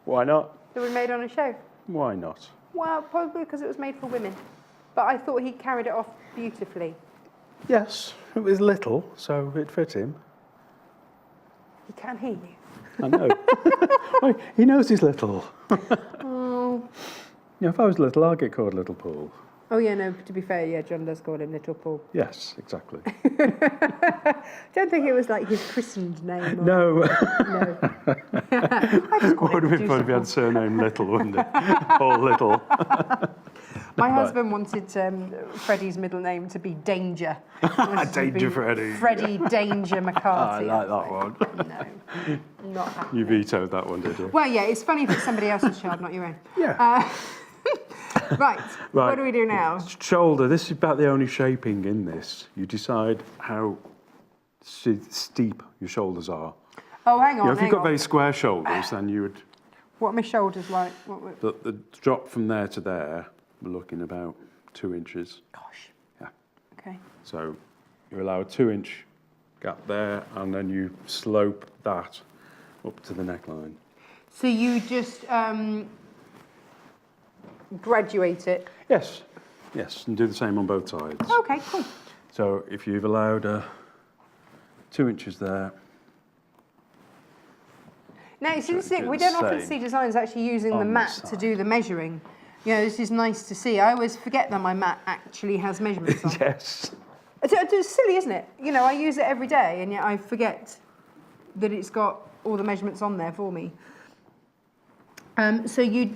Why not? that we made on a show. Why not? Well, probably because it was made for women. But I thought he carried it off beautifully. Yes, it was little, so it fit him. He can hear you. I know. Well, he knows he's little. Oh. Yeah, if I was little, I'd get called Little Paul. Oh yeah, no, to be fair, yeah, John does call him Little Paul. Yes, exactly. Don't think it was like his christened name. Or... No. No. I just call Would him have been fun if he had the surname Little, wouldn't it? Paul Little. My husband wanted Freddie's middle name to be Danger. Danger Freddie. Freddie Danger McCarthy. I like that one. No, not happening. You vetoed that one, did you? Well, yeah, it's funny if it's somebody else's child, not your own. Yeah. Right, what do we do now? Shoulder, this is about the only shaping in this. You decide how steep your shoulders are. Oh, hang on, If you've got very square shoulders, then you would... What are my shoulders like? The drop from there to there, we're looking about 2 inches. Gosh. Yeah. Okay. So you allow a 2-inch gap there, and then you slope that up to the neckline. So you just graduate it? Yes, and do the same on both sides. Okay, cool. So if you've allowed 2 inches there. Now, see, this is it. We don't often see designers actually using the mat to do the measuring. You know, this is nice to see. I always forget that my mat actually has measurements on. Yes. It's silly, isn't it? You know, I use it every day, and yet I forget that it's got all the measurements on there for me. So you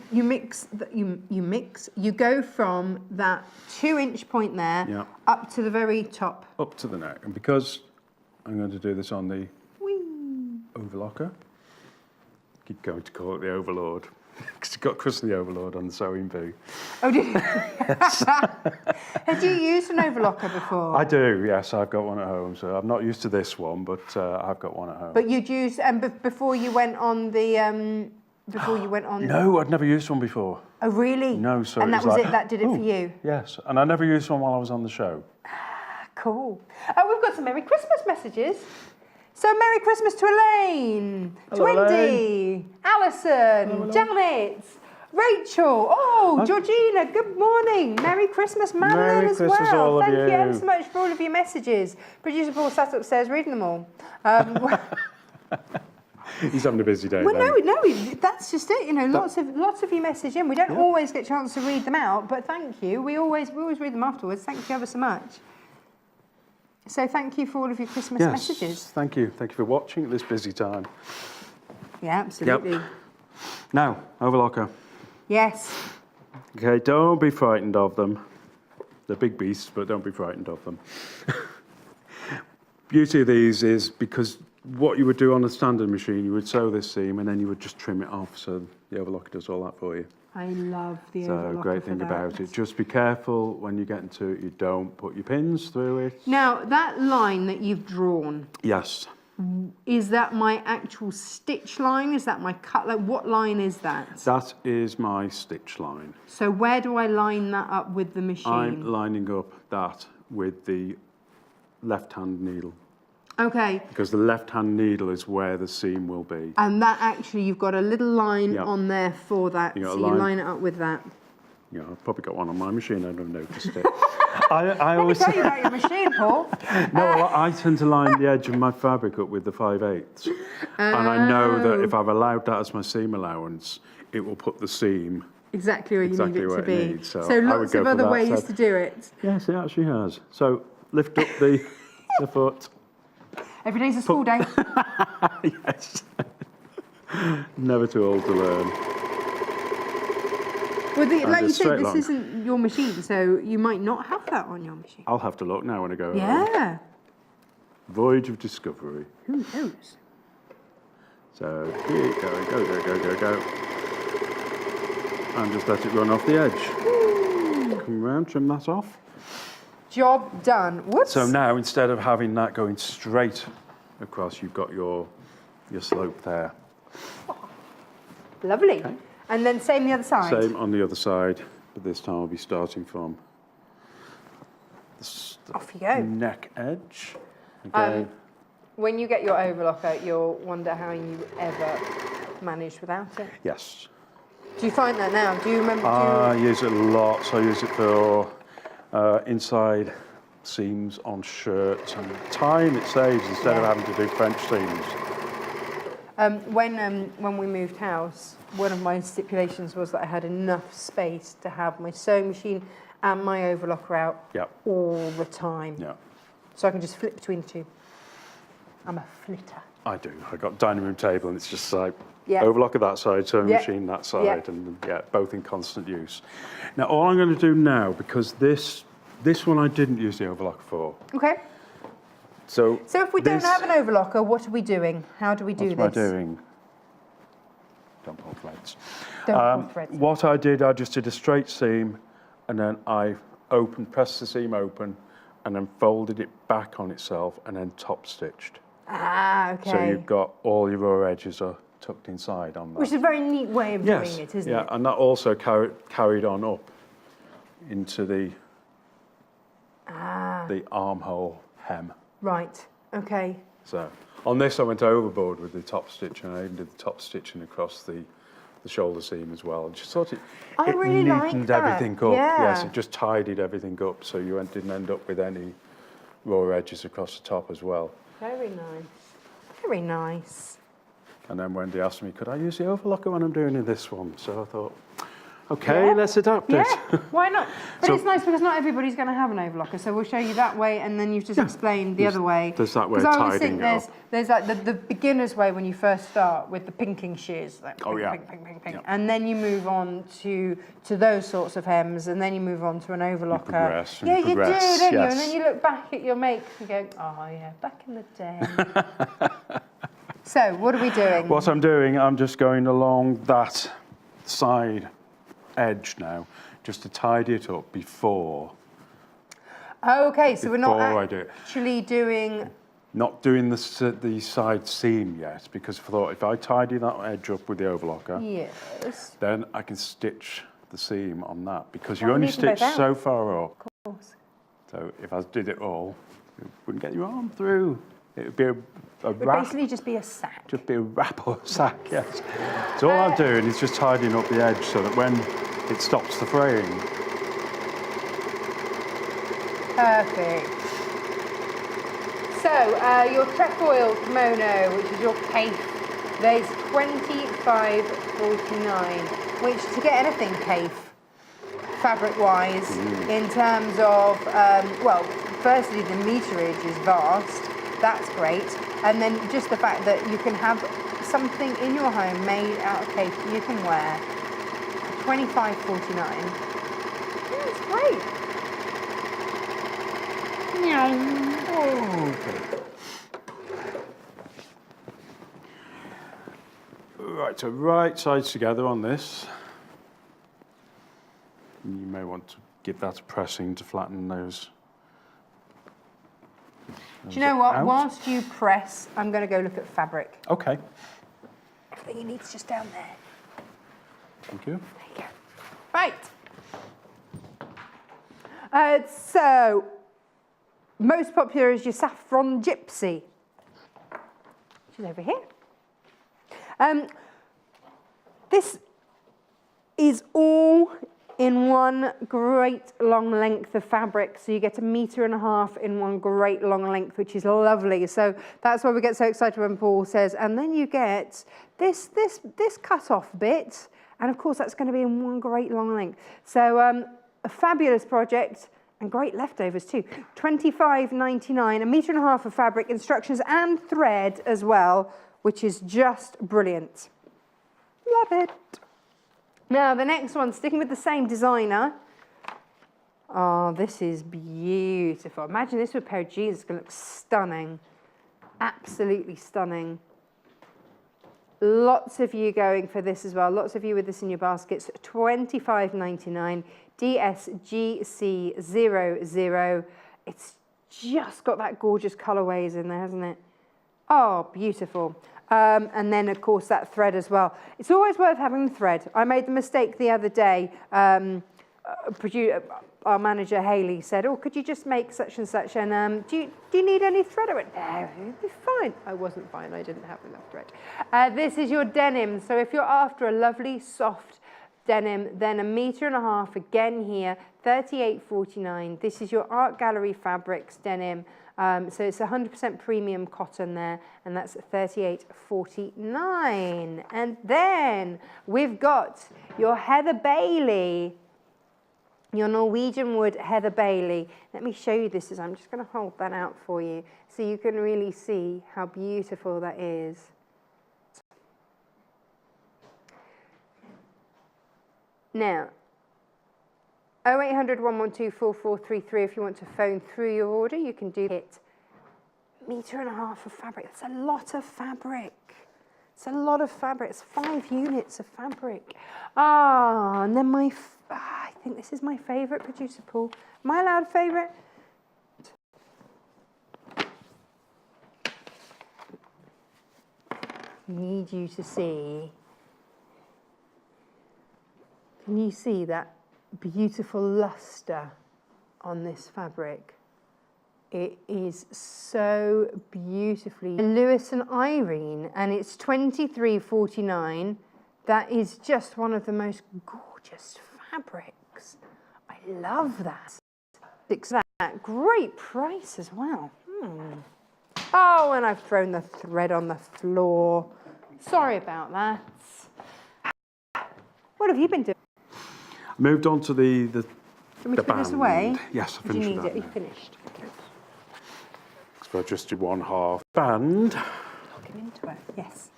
go from that 2-inch point there up to the very top. Up to the neck. And because I'm going to do this on the Overlocker, keep going to call it the Overlord, because you got Chris the Overlord on the sewing bee. Oh, did you? Yes. Had you used an Overlocker before? I do, yes. I've got one at home. So I'm not used to this one, but I've got one at home. But you'd used, and before you went on the... No, I'd never used one before. Oh, really? No, so and it that was was like, it, that did it for you? Yes, and I never used one while I was on the show. Cool. Oh, we've got some Merry Christmas messages. So Merry Christmas to Elaine, Hello, to Wendy, Elaine. Alison, Hello. Janet, Rachel. Oh, Georgina, good morning. Merry Christmas, Madeline, Merry as Christmas, well. all of Thank you you. ever so much for all of your messages. Producer Paul sat upstairs reading them all. He's having a busy day. Well, then. no, that's just it. You know, lots of you message in. We don't always get a chance to read them out, but thank you. We always read them afterwards. Thank you ever so much. So thank you for all of your Christmas messages. Thank you. Thank you for watching at this busy time. Yeah, absolutely. Yep. Now, Overlocker. Yes. Okay, don't be frightened of them. They're big beasts, but don't be frightened of them. Beauty of these is because what you would do on a standard machine, you would sew this seam and then you would just trim it off. So the Overlocker does all that for you. I love the Overlocker. So great thing about it. Just be careful when you get into it. You don't put your pins through it. Now, that line that you've drawn, Yes. is that my actual stitch line? Is that my cut? Like, what line is that? That is my stitch line. So where do I line that up with the machine? I'm lining up that with the left-hand needle. Okay. Because the left-hand needle is where the seam will be. And that actually, you've got a little line on there for that. You got So a you line. line it up with that. You know, I've probably got one on my machine, I don't noticed it. Let I me always tell you about your machine, Paul. No, I tend to line the edge of my fabric up with the 5/8. And I know that if I've allowed that as my seam allowance, it will put the seam Exactly where you need it to be. needs. So So I would lots go of for other that. ways So- to do it. Yes, it actually has. So lift up the foot. Every day's a school day. Yes. Never too old to learn. Well, like you just said, straight this along. isn't your machine, so you might not have that on your machine. I'll have to look now when I go home. Yeah. Voyage of discovery. Who knows? So here you go. And just let it run off the edge. Come around, trim that off. Job done. Whoops. So now, instead of having that going straight across, you've got your slope there. Lovely. And then same the other side. Same on the other side, but this time I'll be starting from the Off you go. neck edge. Again, When you get your overlocker, you'll wonder how you ever managed without it. yes. Do you find that now? Do you remember? I use it a lot, so I use it for inside seams on shirts and time it saves instead of having to do French seams. When we moved house, one of my stipulations was that I had enough space to have my sewing machine and my overlocker out Yep. all the time. Yeah, So I can just flip between the two. I'm a flitter. I do. I've got dining room table and it's just like Yeah. overlocker that side, sewing Yeah. machine that side, Yeah. and yeah, both in constant use. Now, all I'm going to do now, because this one I didn't use the overlocker for. Okay. So So if we don't this- have an overlocker, what are we doing? How do we do What this? am I doing? Don't pull threads. Don't pull threads. What I just did a straight seam, and then I pressed the seam open, and then folded it back on itself, and then top stitched. Ah, okay. So you've got all your raw edges are tucked inside on that. Which is a very neat way of Yes, doing it, isn't yeah, it? and that also carried on up into the armhole hem. Right. Okay. So on this I went overboard with the top stitch, and I even did the top stitching across the shoulder seam as well. Just thought it really like neatened that. everything up. Yeah. Yes, it just tidied everything up, so you didn't end up with any raw edges across the top as well. Very nice. Very nice. And then Wendy asked me, could I use the overlocker when I'm doing this one? So I thought, okay, Yeah. let's adapt Yeah, it. why not? But So- it's nice because not everybody's going to have an overlocker, so we'll show you that way, and then you've just explained the other way. there's that way of Because I always think tidying it up. there's like the beginner's way when you first start with the pinking shears, like Oh, pink, yeah. pink, pink, pink, pink. Yeah. And then you move on to those sorts of hems, and then you move on to an overlocker. progress, and yeah, you you do, progress, don't you? yes. And then you look back at your make and go, oh yeah, back in the day. So, what are we doing? What I'm doing, I'm just going along that side edge now, just to tidy it up before. Okay, so we're not Before I do it. actually doing... Not doing the side seam yet, because I thought if I tidy that edge up with the overlocker, Yes. then I can stitch the seam on that, because you Oh, only leave them both stitch out. so far up. Of course. So if I did it all, you wouldn't get your arm through. It would be a It would wrap. basically just be a sack. Just be a wrap or a sack, yes. So all I'm doing is just tidying up the edge so that when it stops the fraying, Perfect. So, your trefoil kimono, which is your cape, there's £25.49, which to get anything cape, fabric-wise, in terms of, well, firstly the meterage is vast, that's great, and then just the fact that you can have something in your home made out of cape you can wear, £25.49. Yeah, it's great. Right, so right sides together on this. You may want to give that a pressing to flatten those. Do you know what? out. Whilst you press, I'm going to go look at fabric. Okay, Everything you need is just down there. thank you. There you go. Right. So, most popular is your saffron gypsy. She's over here. This is all in one great long length of fabric. So you get 1.5 meters in one great long length, which is lovely. So that's why we get so excited when Paul says, and then you get this cut off bit. And of course, that's going to be in one great long length. So a fabulous project and great leftovers too. $25.99, 1.5 meters of fabric, instructions and thread as well, which is just brilliant. Love it. Now the next one, sticking with the same designer. Oh, this is beautiful. Imagine this with a pair of jeans. It's going to look stunning. Absolutely stunning. Lots of you going for this as well. Lots of you with this in your baskets. $25.99, DSGC00. It's just got that gorgeous colourways in there, hasn't it? Oh, beautiful. And then, of course, that thread as well. It's always worth having the thread. I made the mistake the other day. Our manager, Hayley, said, oh, could you just make such and such? And do you need any thread? I went, no, it'll be fine. I wasn't fine. I didn't have enough thread. This is your denim. So if you're after a lovely, soft denim, then 1.5 meters again here, $38.49. This is your Art Gallery Fabrics denim. So it's 100% premium cotton there, and that's $38.49. And then we've got your Heather Bailey, your Norwegian wood Heather Bailey. Let me show you this. I'm just going to hold that out for you so you can really see how beautiful that is. Now, 0800 112 4433 if you want to phone through your order, you can do it. 1.5 meters of fabric, that's a lot of fabric. It's a lot of fabric, it's 5 units of fabric. Ah, and then I think this is my favourite, producer Paul. Am I allowed a favourite? Need you to see. Can you see that beautiful luster on this fabric? It is so beautifully Lewis and Irene, and it's $23.49. That is just one of the most gorgeous fabrics. I love that. It's that great price as well. Oh, and I've thrown the thread on the floor. Sorry about that. What have you been doing? Moved on to the Can we put this away? Yes, I Did you finished need that. it? You finished. Okay. So I just did 1/2 band. Get into it. Yes.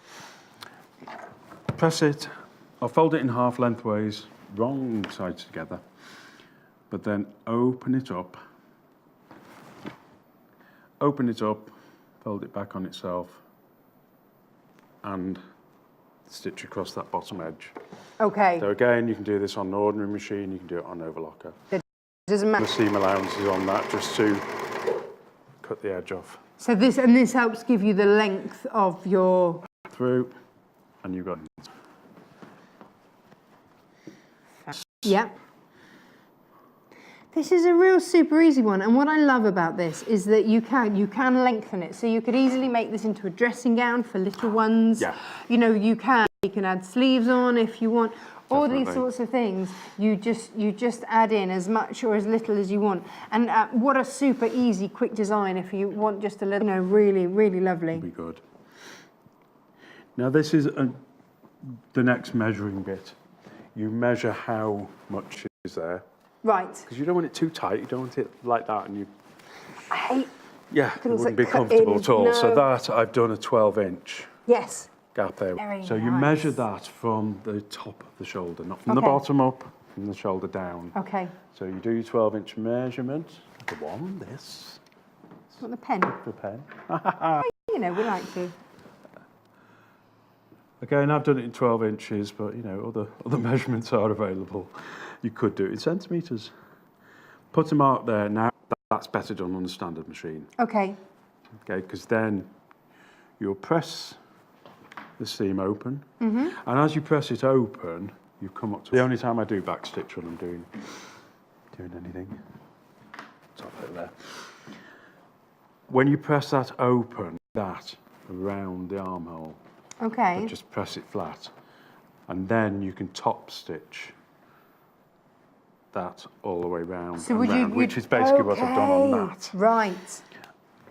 Press it. I'll fold it in half lengthways, wrong sides together, but then open it up, fold it back on itself, and stitch across that bottom edge. Okay. So again, you can do this on an ordinary machine, you can do it on Overlocker. It doesn't matter. The seam allowances on that just to cut the edge off. So this helps give you the length of your Through, and you've got. Yeah. This is a real super easy one, and what I love about this is that you can lengthen it. So you could easily make this into a dressing gown for little ones. Yeah. You know, you can add sleeves on if you want. All these Definitely. sorts of things, you just add in as much or as little as you want. And what a super easy, quick design if you want just a little, you know, really, really lovely. Be good. Now this is the next measuring bit. You measure how much is there. Right. Because you don't want it too tight, you don't want it like that, and you. I hate. Yeah, it things wouldn't that be cut comfortable in. at all. No. So that I've done a 12-inch Yes. gap there. Very so you nice. measure that from the top of the shoulder, not from the Okay. bottom up, from the shoulder down. Okay. So you do your 12-inch measurement. The one, this, Want the pen? the pen. You know, we like to. Again, I've done it in 12 inches, but you know, other measurements are available. You could do it in centimetres. Put a mark there. Now that's better done on a standard machine. Okay. Okay, because then you'll press the seam open, and as you press it open, you come up to. The only time I do backstitch when I'm doing anything, top it there. When you press that open, that around the armhole. Okay. But just press it flat, and then you can top stitch that all the way round So and would round, which is basically what I've done on okay, that. Right.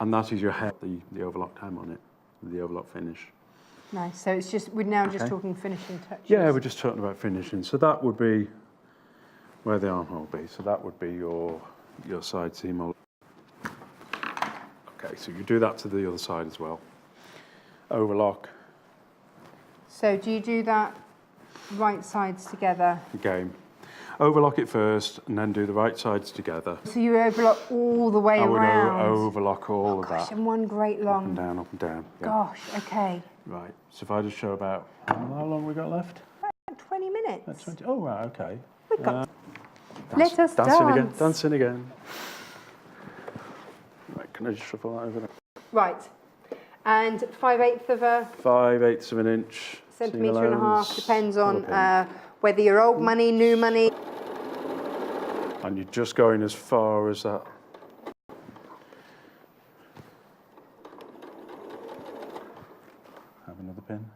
And that is your head, the overlock hem on it, the overlock finish. Nice. So it's just, we're now just Okay. talking finishing touches. Yeah, we're just talking about finishing. So that would be where the armhole would be. So that would be your side seam. Okay, so you do that to the other side as well. Overlock. So do you do that right sides together? Again, overlock it first and then do the right sides together. So you overlock all the way I would around? overlock all of Gosh, that. and one great long... Up and down, up and down. Yeah. Gosh, okay. Right, so if I just show about, how long we got left? About 20 minutes. About 20, oh, right, okay. We've got... Dance- Let us dancing again, dance. dancing again. Right, can I just shuffle that over there? Right. And 5/8 of a 5/8 of an inch. centimetre and a half, seam depends allowance, on whether you're old money, new money. and you're just going as far as that. Have another pin.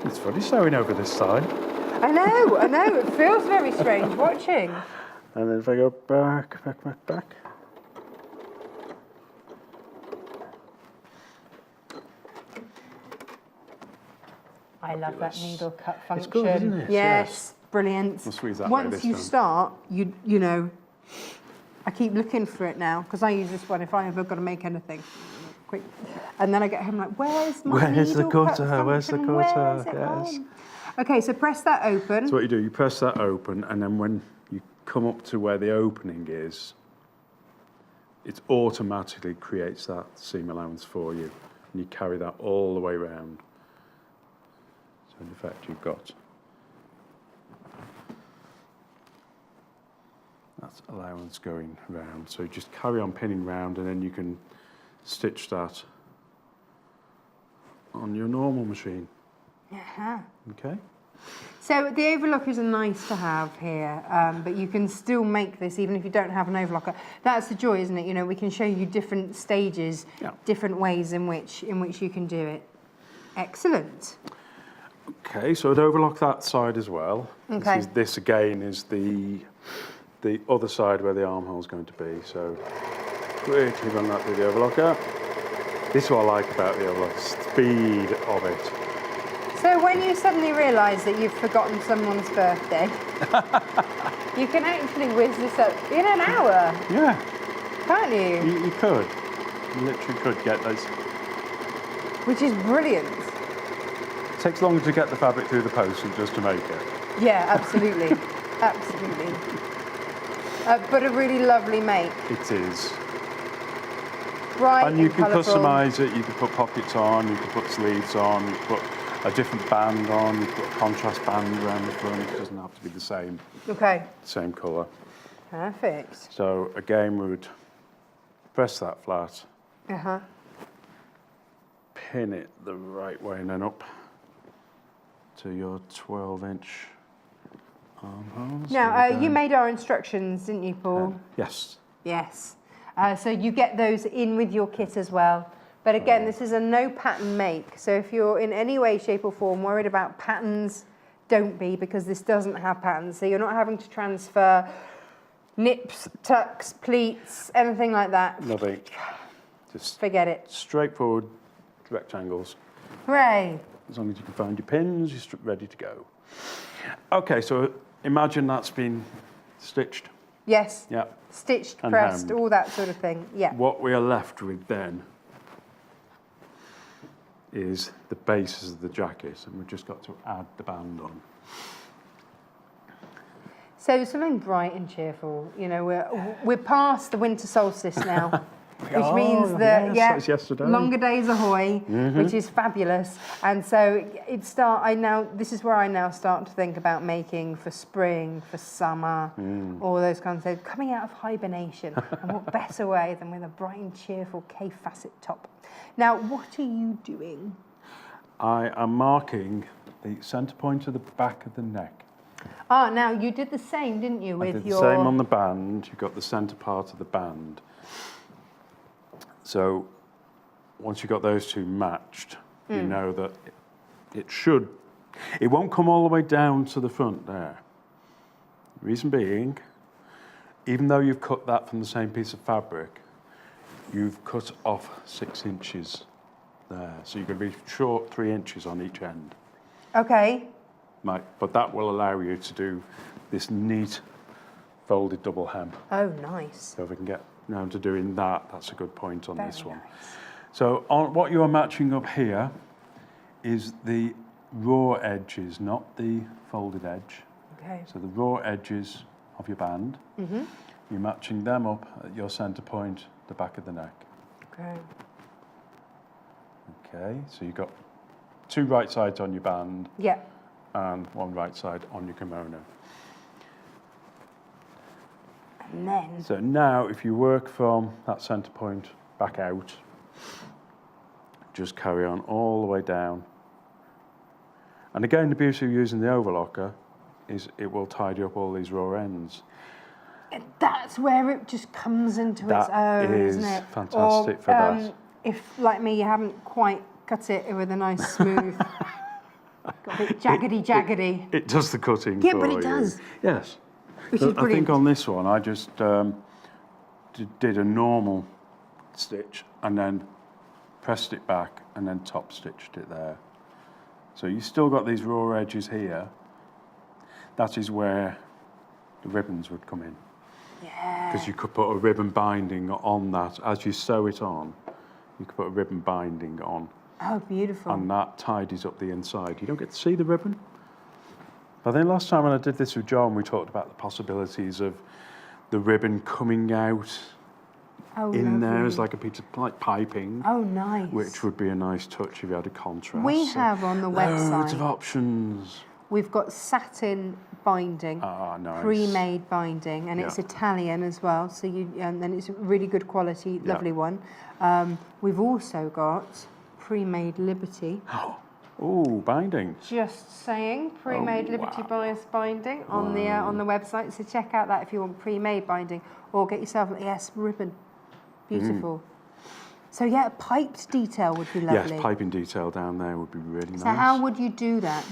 It's funny sewing over this side. I know, it feels very strange watching. And then if I go back, back, back, back. I love that needle cut function. It's good, isn't it? Yes, brilliant. We'll squeeze that way Once this you time. start, you know, I keep looking for it now because I use this one if I ever got to make anything. Quick. And then I get home like, where's my Where's the needle cut cutter? Where's the function? cutter? Where's it Yes. gone? Okay, so press that open. So what you do, you press that open, and then when you come up to where the opening is, it automatically creates that seam allowance for you, and you carry that all the way round. So in effect, you've got that allowance going round. So you just carry on pinning round, and then you can stitch that on your normal machine. Uh-huh. Okay. So the overlockers are nice to have here, but you can still make this even if you don't have an overlocker. That's the joy, isn't it? You know, we can show you different stages, different ways in which you can do it. Excellent. Okay, so I'd overlock that side as well. Okay. This again is the other side where the armhole is going to be. So quickly run that through the overlocker. This is what I like about the overlocker, speed of it. So when you suddenly realise that you've forgotten someone's birthday, you can actually whiz this up in an hour. Yeah. Can't you? You could. You literally could get those. Which is brilliant. It takes longer to get the fabric through the post than just to make it. Yeah, absolutely. Absolutely. But a really lovely make. It is. Bright And you can colourful. customise it, you can put pockets on, you can put sleeves on, you can put a different band on, you can put a contrast band around the front. It doesn't have to be the same colour. Perfect. So again, we would press that flat, Uh-huh. pin it the right way and then up to your 12-inch armholes. Now, you made our instructions, didn't you, Paul? Yes. Yes. So you get those in with your kit as well. But again, this is a no pattern make. So if you're in any way, shape or form worried about patterns, don't be, because this doesn't have patterns. So you're not having to transfer nips, tucks, pleats, anything like that. Nothing. Just forget it. Straightforward rectangles. Hooray. As long as you can find your pins, you're ready to go. Okay, so imagine that's been stitched. Yes. Yeah. Stitched, And pressed, hemmed. all that sort of thing. Yeah. What we are left with then is the bases of the jacket, and we've just got to add the band on. So something bright and cheerful. You know, we're past the winter solstice now, which means that yes, that's yesterday. longer days ahoy, which is fabulous. And so this is where I now start to think about making for spring, for summer, all those kinds of things. Coming out of hibernation, and what better way than with a bright and cheerful K-facet top. Now, what are you doing? I am marking the centre point of the back of the neck. Ah, now you did the same, didn't you, with I did your... the same on the band. You've got the centre part of the band. So once you've got those two matched, you know that it should It won't come all the way down to the front there. Reason being, even though you've cut that from the same piece of fabric, you've cut off 6 inches there. So you're going to be short 3 inches on each end. Okay. Right, but that will allow you to do this neat folded double hem. Oh, nice. So if we can get round to doing that, that's a good point on this one. Nice. So on what you're matching up here is the raw edges, not the folded edge. Okay. So the raw edges of your band, you're matching them up at your centre point, the back of the neck. Okay. Okay, so you've got 2 right sides on your band Yeah. and 1 right side on your kimono. And then. So now if you work from that centre point back out, just carry on all the way down. And again, the beauty of using the overlocker is it will tidy up all these raw ends. And that's where it just comes into its That own, is isn't it? fantastic for that. If, like me, you haven't quite cut it with a nice smooth, got a bit jaggedy. It does the cutting Yeah, for but it you. does. Yes. Which So is brilliant. I think on this one, I just did a normal stitch and then pressed it back and then top stitched it there. So you still got these raw edges here. That is where the ribbons would come in. Yeah. Because you could put a ribbon binding on that. As you sew it on, you could put a ribbon binding on. Oh, beautiful. And that tidies up the inside. You don't get to see the ribbon. I think last time when I did this with John, we talked about the possibilities of the ribbon coming out in there as like a piece of like piping. Oh, nice. Which would be a nice touch if you had a contrast. We have on the website. Loads of options. We've got satin binding, Nice. pre-made binding, and it's Yeah. Italian as well. So and it's a really good quality, Yeah. lovely one. We've also got pre-made Liberty. Oh, binding. Just saying, pre-made Liberty bias binding on the website. So check out that if you want pre-made binding, or get yourself an ribbon. Beautiful. So yeah, a piped detail would be lovely. Yes, piping detail down there would be really nice. So how would you do that?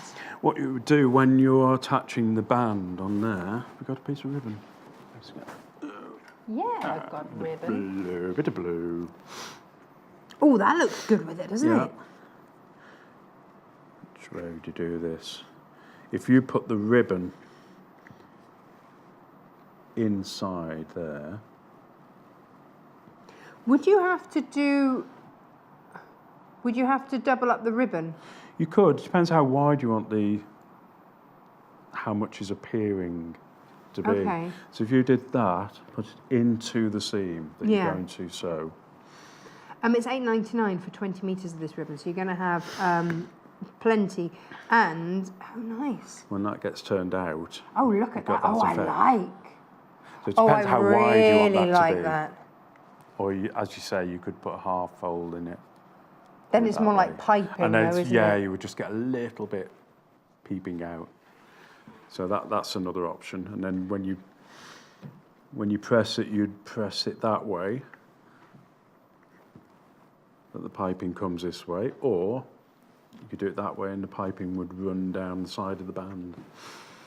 What you would do when you're attaching the band on there, we've got a piece of ribbon. Let's get Yeah, I've got ribbon. blue, bit of blue. Oh, that looks good with it, doesn't Yeah. it? Which way would you do this? If you put the ribbon inside there, Would you have to double up the ribbon? you could. Depends how wide you want how much is appearing to be. Okay. So if you did that, put it into the seam that Yeah. you're going to sew. It's $8.99 for 20 metres of this ribbon, so you're going to have plenty. And, oh, nice. When that gets turned out, Oh, look at you've got that. Oh, I effect. like. So it Oh, depends I how wide you want really that like to be. that. Or as you say, you could put a half fold in it. Then Put it it's that more way. like piping, and then though, isn't yeah, it? you would just get a little bit peeping out. So that's another option. And then when you press it, you'd press it that way, that the piping comes this way, or you could do it that way and the piping would run down the side of the band.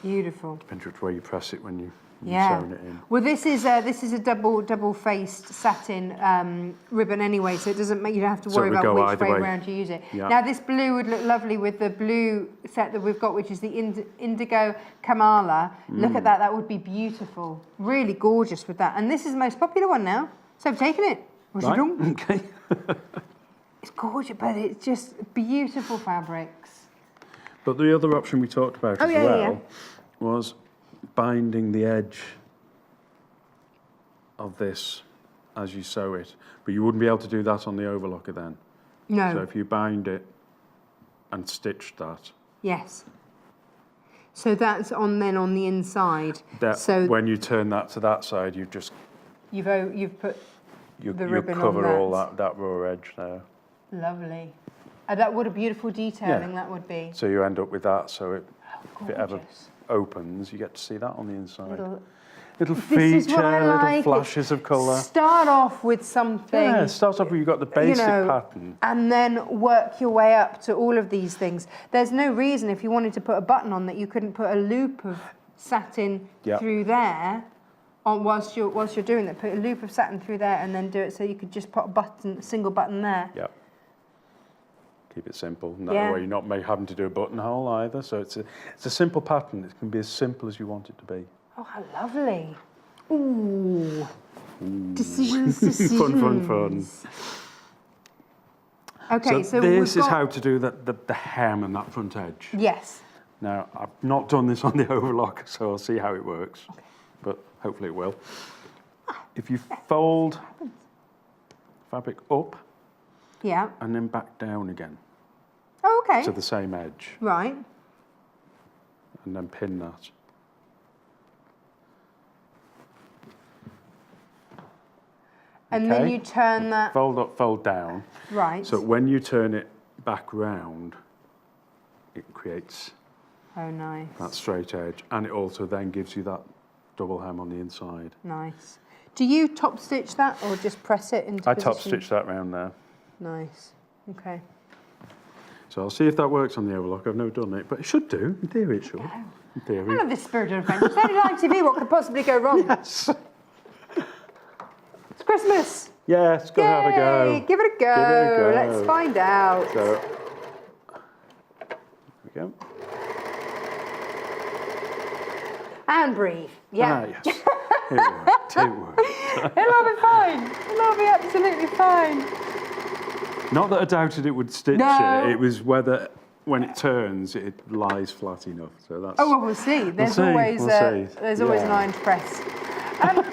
Beautiful. Depends which way you press it when you're Yeah. sewing it in. Well, this is a double-faced satin ribbon anyway, so it doesn't make you don't have to So worry it would about go which either way way. around you use it. Yeah. Now, this blue would look lovely with the blue set that we've got, which is the indigo Kamala. Look at that; that would be beautiful. Really gorgeous with that. And this is the most popular one now, so I've taken it. What's Right? it doing? Okay. It's gorgeous, but it's just beautiful fabrics. But the other option we talked about Oh, as yeah, well yeah. was binding the edge of this as you sew it. But you wouldn't be able to do that on the overlocker then. No. So if you bind it and stitch that, Yes. So that's on the inside. that so when you turn that to that side, you've put you you ribbon on cover all that. that raw edge there. Lovely. That what a beautiful detailing Yeah. that would be. So you end up with that. So if it ever Gorgeous. opens, you get to see that on the inside. Little Little This is what I feature, little like. flashes of colour. Start off with something. Yeah, start off where you've got the basic pattern. And then work your way up to all of these things. There's no reason if you wanted to put a button on that you couldn't put a loop of satin through there whilst you're doing that. Put a loop of satin through there and then do it so you could just put a single button there. Yep. Keep it simple. And that way you're not having to do a buttonhole either. So it's a simple pattern. It can be as simple as you want it to be. Oh, how lovely. Ooh. Decisions. Fun. Okay, so this is how to do the hem and that front edge. Yes. Now, I've not done this on the Overlocker, so I'll see how it works. Okay. But hopefully it will. If you fold fabric up and then back down again. Oh, okay. To the same edge. Right. And then pin that. And then you turn that... Fold up, fold down. Right. So when you turn it back round, it creates that straight edge. And it also then gives you that double hem on the inside. Nice. Do you top stitch that or just press it into position? I top stitch that round there. Nice. Okay. So I'll see if that works on the Overlocker. I've never done it, but it should do. In theory, it should. In theory. I love this spirit of adventure. It's only live TV. What could possibly go wrong? Yes. It's Christmas. Yes, go have a go. Give it a go. Give it a go. Let's find out. So, there we go. And breathe. Yeah. Ah, yes. It worked. It worked. It'll be fine. It'll be absolutely fine. Not that I doubted it would stitch it. It was whether when it turns, it lies flat enough. So that's. Oh, well, we'll see. There's always an iron to press.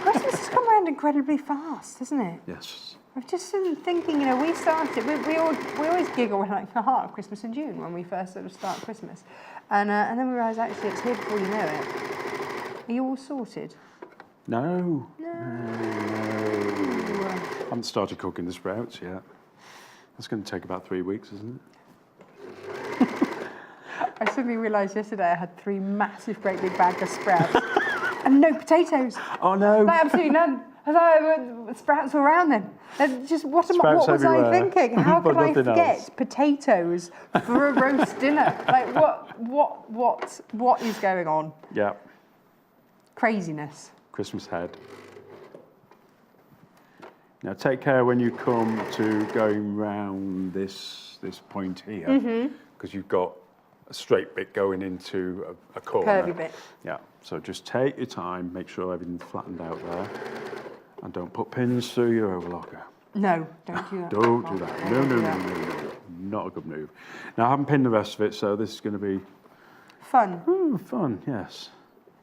Christmas has come around incredibly fast, hasn't it? Yes. I've just been thinking, we started, we always giggle, we're like, haha, Christmas in June when we first sort of start Christmas. And then we realise actually it's here before you know it. Are you all sorted? No. No. I haven't started cooking the sprouts yet. That's going to take about 3 weeks, isn't it? I suddenly realised yesterday I had 3 massive, great big bags of sprouts and no potatoes. Oh no! Like, absolutely none. I thought sprouts all around then. Just what was I thinking? How could I forget potatoes for a roast dinner? Like what is going on? Yeah. Craziness. Christmas head. Now take care when you come to going round this point here, because you've got a straight bit going into a corner. Curvy bit. Yeah, so just take your time, make sure everything's flattened out there, and don't put pins through your Overlocker. No, don't do that. Don't do that. No. Not a good move. Now I haven't pinned the rest of it, so this is going to be... Fun. Fun, yes.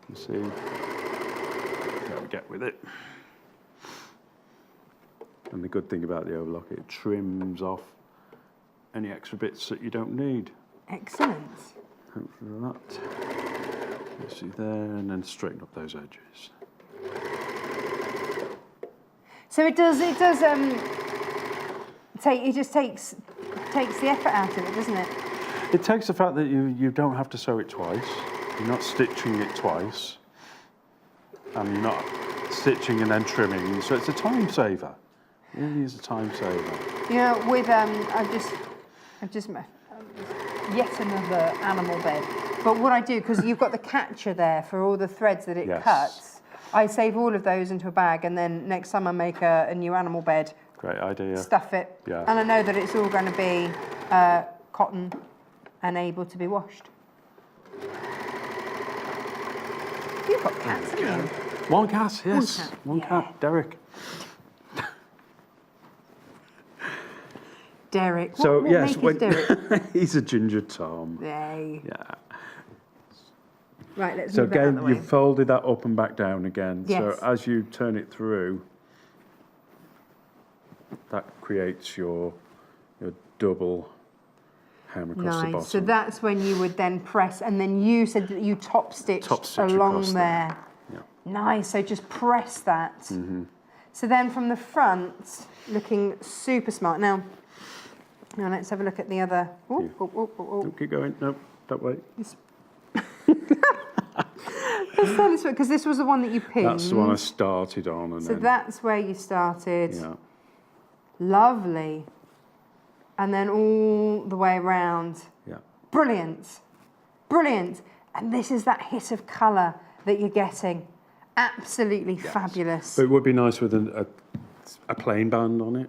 Let's see how we get with it. And the good thing about the Overlocker, it trims off any extra bits that you don't need. Excellent. Hopefully that. You see there, and then straighten up those edges. So it just takes the effort out of it, doesn't it? It takes the fact that you don't have to sew it twice. You're not stitching it twice. And you're not stitching and then trimming. So it's a time saver. It really is a time saver. You know, with I've just yet another animal bed. But what I do, because you've got the catcher there for all the threads that it cuts, I save all of those into a bag, and then next time I make a new animal bed, great idea. Stuff it, and I know that it's all going to be cotton and able to be washed. You've got cats, haven't you? One cat, yes. One cat, Derek. Derek. So what yes, make is Derek? He's a ginger Tom. Yay. Yeah. Right, let's so move that out of the again, way. you've folded that up and back down again. Yes. So as you turn it through, that creates your double hem across the bottom. So that's when you would then press, and then you said that you top stitched along there. Yeah. Nice. So just press that. So then from the front, looking super smart. Now let's have a look at the other. Don't keep going. No, that way. Because this was the one that you pinned. That's the one I started on. And So then, that's where you started. yeah. Lovely. And then all the way around. Yeah. Brilliant. Brilliant. And this is that hit of colour that you're getting. Absolutely fabulous. But it would be nice with a plain band on it,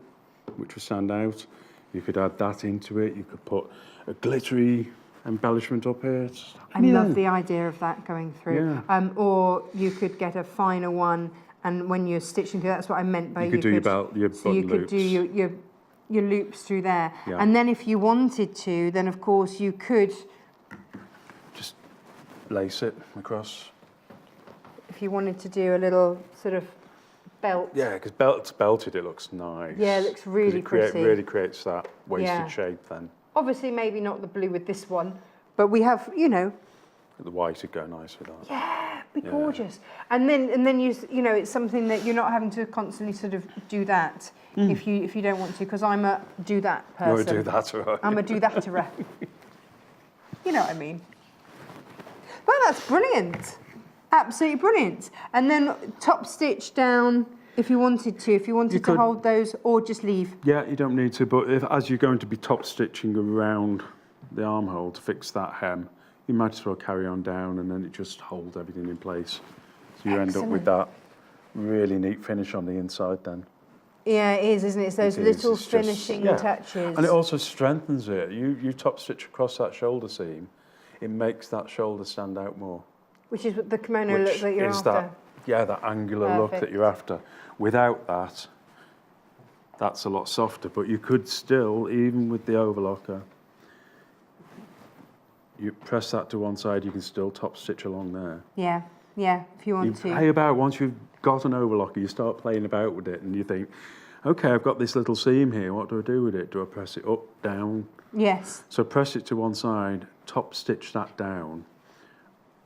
which would stand out. You could add that into it. You could put a glittery embellishment up here. I love the idea of that going through. Yeah. Or you could get a finer one, and when you're stitching through, that's what I meant by You could do your button so you could loops. do your loops through there. Yeah. And then if you wanted to, then of course you could, Just lace it across. if you wanted to do a little sort of belt. Yeah, because belted, it looks nice. Yeah, it looks really pretty. Really creates that waisted Yeah. shape then. Obviously, maybe not the blue with this one, but we have, you know, The white would go nice with that. yeah, be gorgeous. And then you know, it's something that you're not having to constantly sort of do that if you don't want to, because I'm a do that person. You would do that, right? I'm a do that-erer. You know what I mean? Well, that's brilliant. Absolutely brilliant. And then top stitch down if you wanted to. If you wanted to hold those, or just leave. Yeah, you don't need to, but as you're going to be top stitching around the armhole to fix that hem, you might as well carry on down and then it just holds everything in place. So you end up with that really neat finish on the inside then. Yeah, it is, isn't it? It's those little finishing touches. And it also strengthens it. You top stitch across that shoulder seam, it makes that shoulder stand out more. Which is what the kimono look that you're after. That angular look that you're after. Without that, that's a lot softer. But you could still, even with the overlocker, you press that to one side, you can still top stitch along there. Yeah, if you want to. Play about, once you've got an overlocker, you start playing about with it and you think, okay, I've got this little seam here, what do I do with it? Do I press it up, down? Yes. So press it to one side, top stitch that down,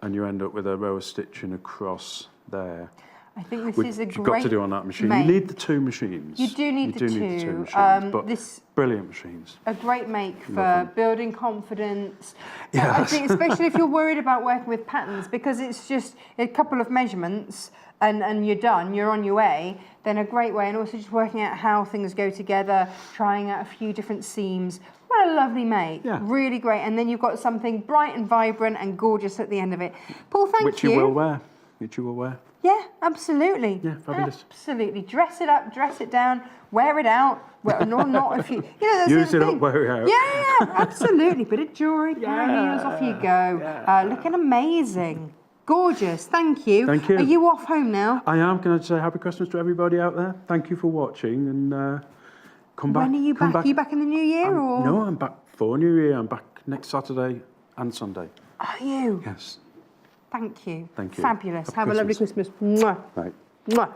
and you end up with a row of stitching across there. I think this Which is a you've great got to do on that machine. make. You need the two machines. You do need the two. machines, but brilliant machines. A great make for building confidence. Yes. I think especially if you're worried about working with patterns, because it's just a couple of measurements and you're done, you're on your way, then a great way. And also just working out how things go together, trying out a few different seams. What a lovely make. Yeah. Really great. And then you've got something bright and vibrant and gorgeous at the end of it. Paul, thank you. Which you will wear. Which you will wear. Yeah, absolutely. Yeah, fabulous. Absolutely. Dress it up, dress it down, wear it out. Well, not if you know, that's Use the it thing. up, wear it out. Yeah, absolutely. Bit of jewellery, pair of heels, off you go. Yeah. Looking amazing. Gorgeous. Thank you. Thank you. Are you off home now? I am going to say Happy Christmas to everybody out there. Thank you for watching and come back. When are you back? Are you back in the new year or? No, I'm back for New Year. I'm back next Saturday and Sunday. Are you? Yes. Thank you. Thank you. Fabulous. Happy Have a lovely Christmas. Christmas. Mwah. Right. Mwah.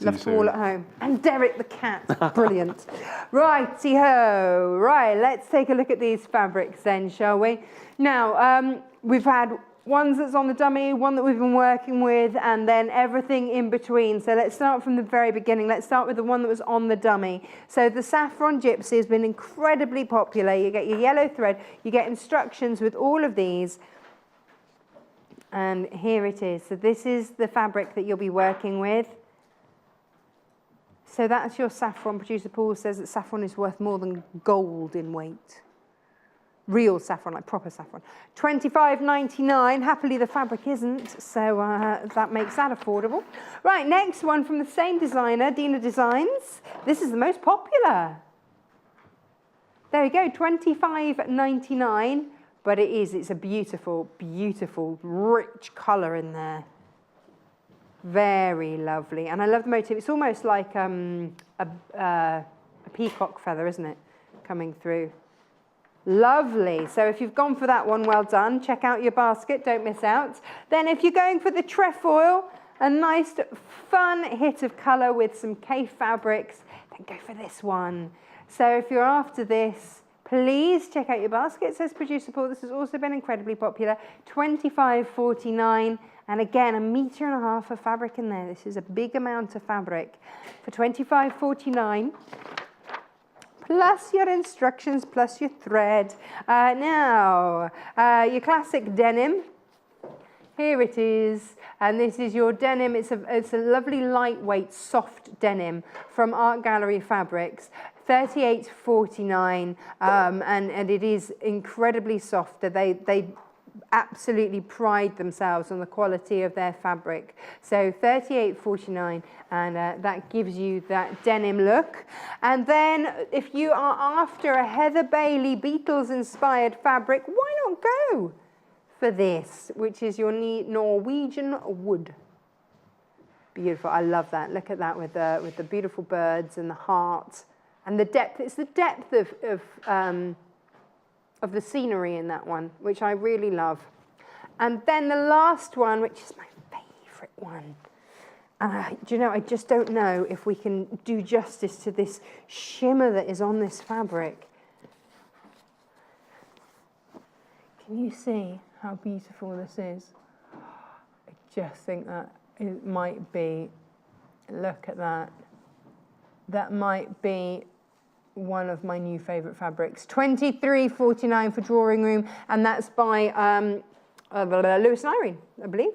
Love you to all soon. at home. And Derek the cat. Brilliant. Righty-ho. Right, let's take a look at these fabrics then, shall we? Now, we've had ones that's on the dummy, one that we've been working with, and then everything in between. So let's start from the very beginning. Let's start with the one that was on the dummy. So the Saffron Gypsy has been incredibly popular. You get your yellow thread. You get instructions with all of these. And here it is. So this is the fabric that you'll be working with. So that's your saffron. Producer Paul says that saffron is worth more than gold in weight. Real saffron, like proper saffron. $25.99. Happily, the fabric isn't, so that makes that affordable. Right, next one from the same designer, Dina Designs. This is the most popular. There we go, $25.99. But it's a beautiful, beautiful, rich colour in there. Very lovely. And I love the motif. It's almost like a peacock feather, isn't it? Coming through. Lovely. So if you've gone for that one, well done. Check out your basket. Don't miss out. Then if you're going for the trefoil, a nice, fun hit of colour with some K fabrics, then go for this one. So if you're after this, please check out your basket, says Producer Paul. This has also been incredibly popular. $25.49. And again, 1.5 meters of fabric in there. This is a big amount of fabric for $25.49. Plus your instructions, plus your thread. Now, your classic denim. Here it is, and this is your denim. It's a lovely lightweight, soft denim from Art Gallery Fabrics, $38.49, and it is incredibly soft. They absolutely pride themselves on the quality of their fabric. So $38.49, and that gives you that denim look. And then if you are after a Heather Bailey Beatles-inspired fabric, why not go for this, which is your Norwegian wood. Beautiful, I love that. Look at that with the beautiful birds and the heart and the depth. It's the depth of the scenery in that one, which I really love. And then the last one, which is my favourite one. Do you know, I just don't know if we can do justice to this shimmer that is on this fabric. Can you see how beautiful this is? I just think that it might be, look at that. That might be one of my new favourite fabrics. $23.49 for Drawing Room, and that's by Lewis and Irene, I believe.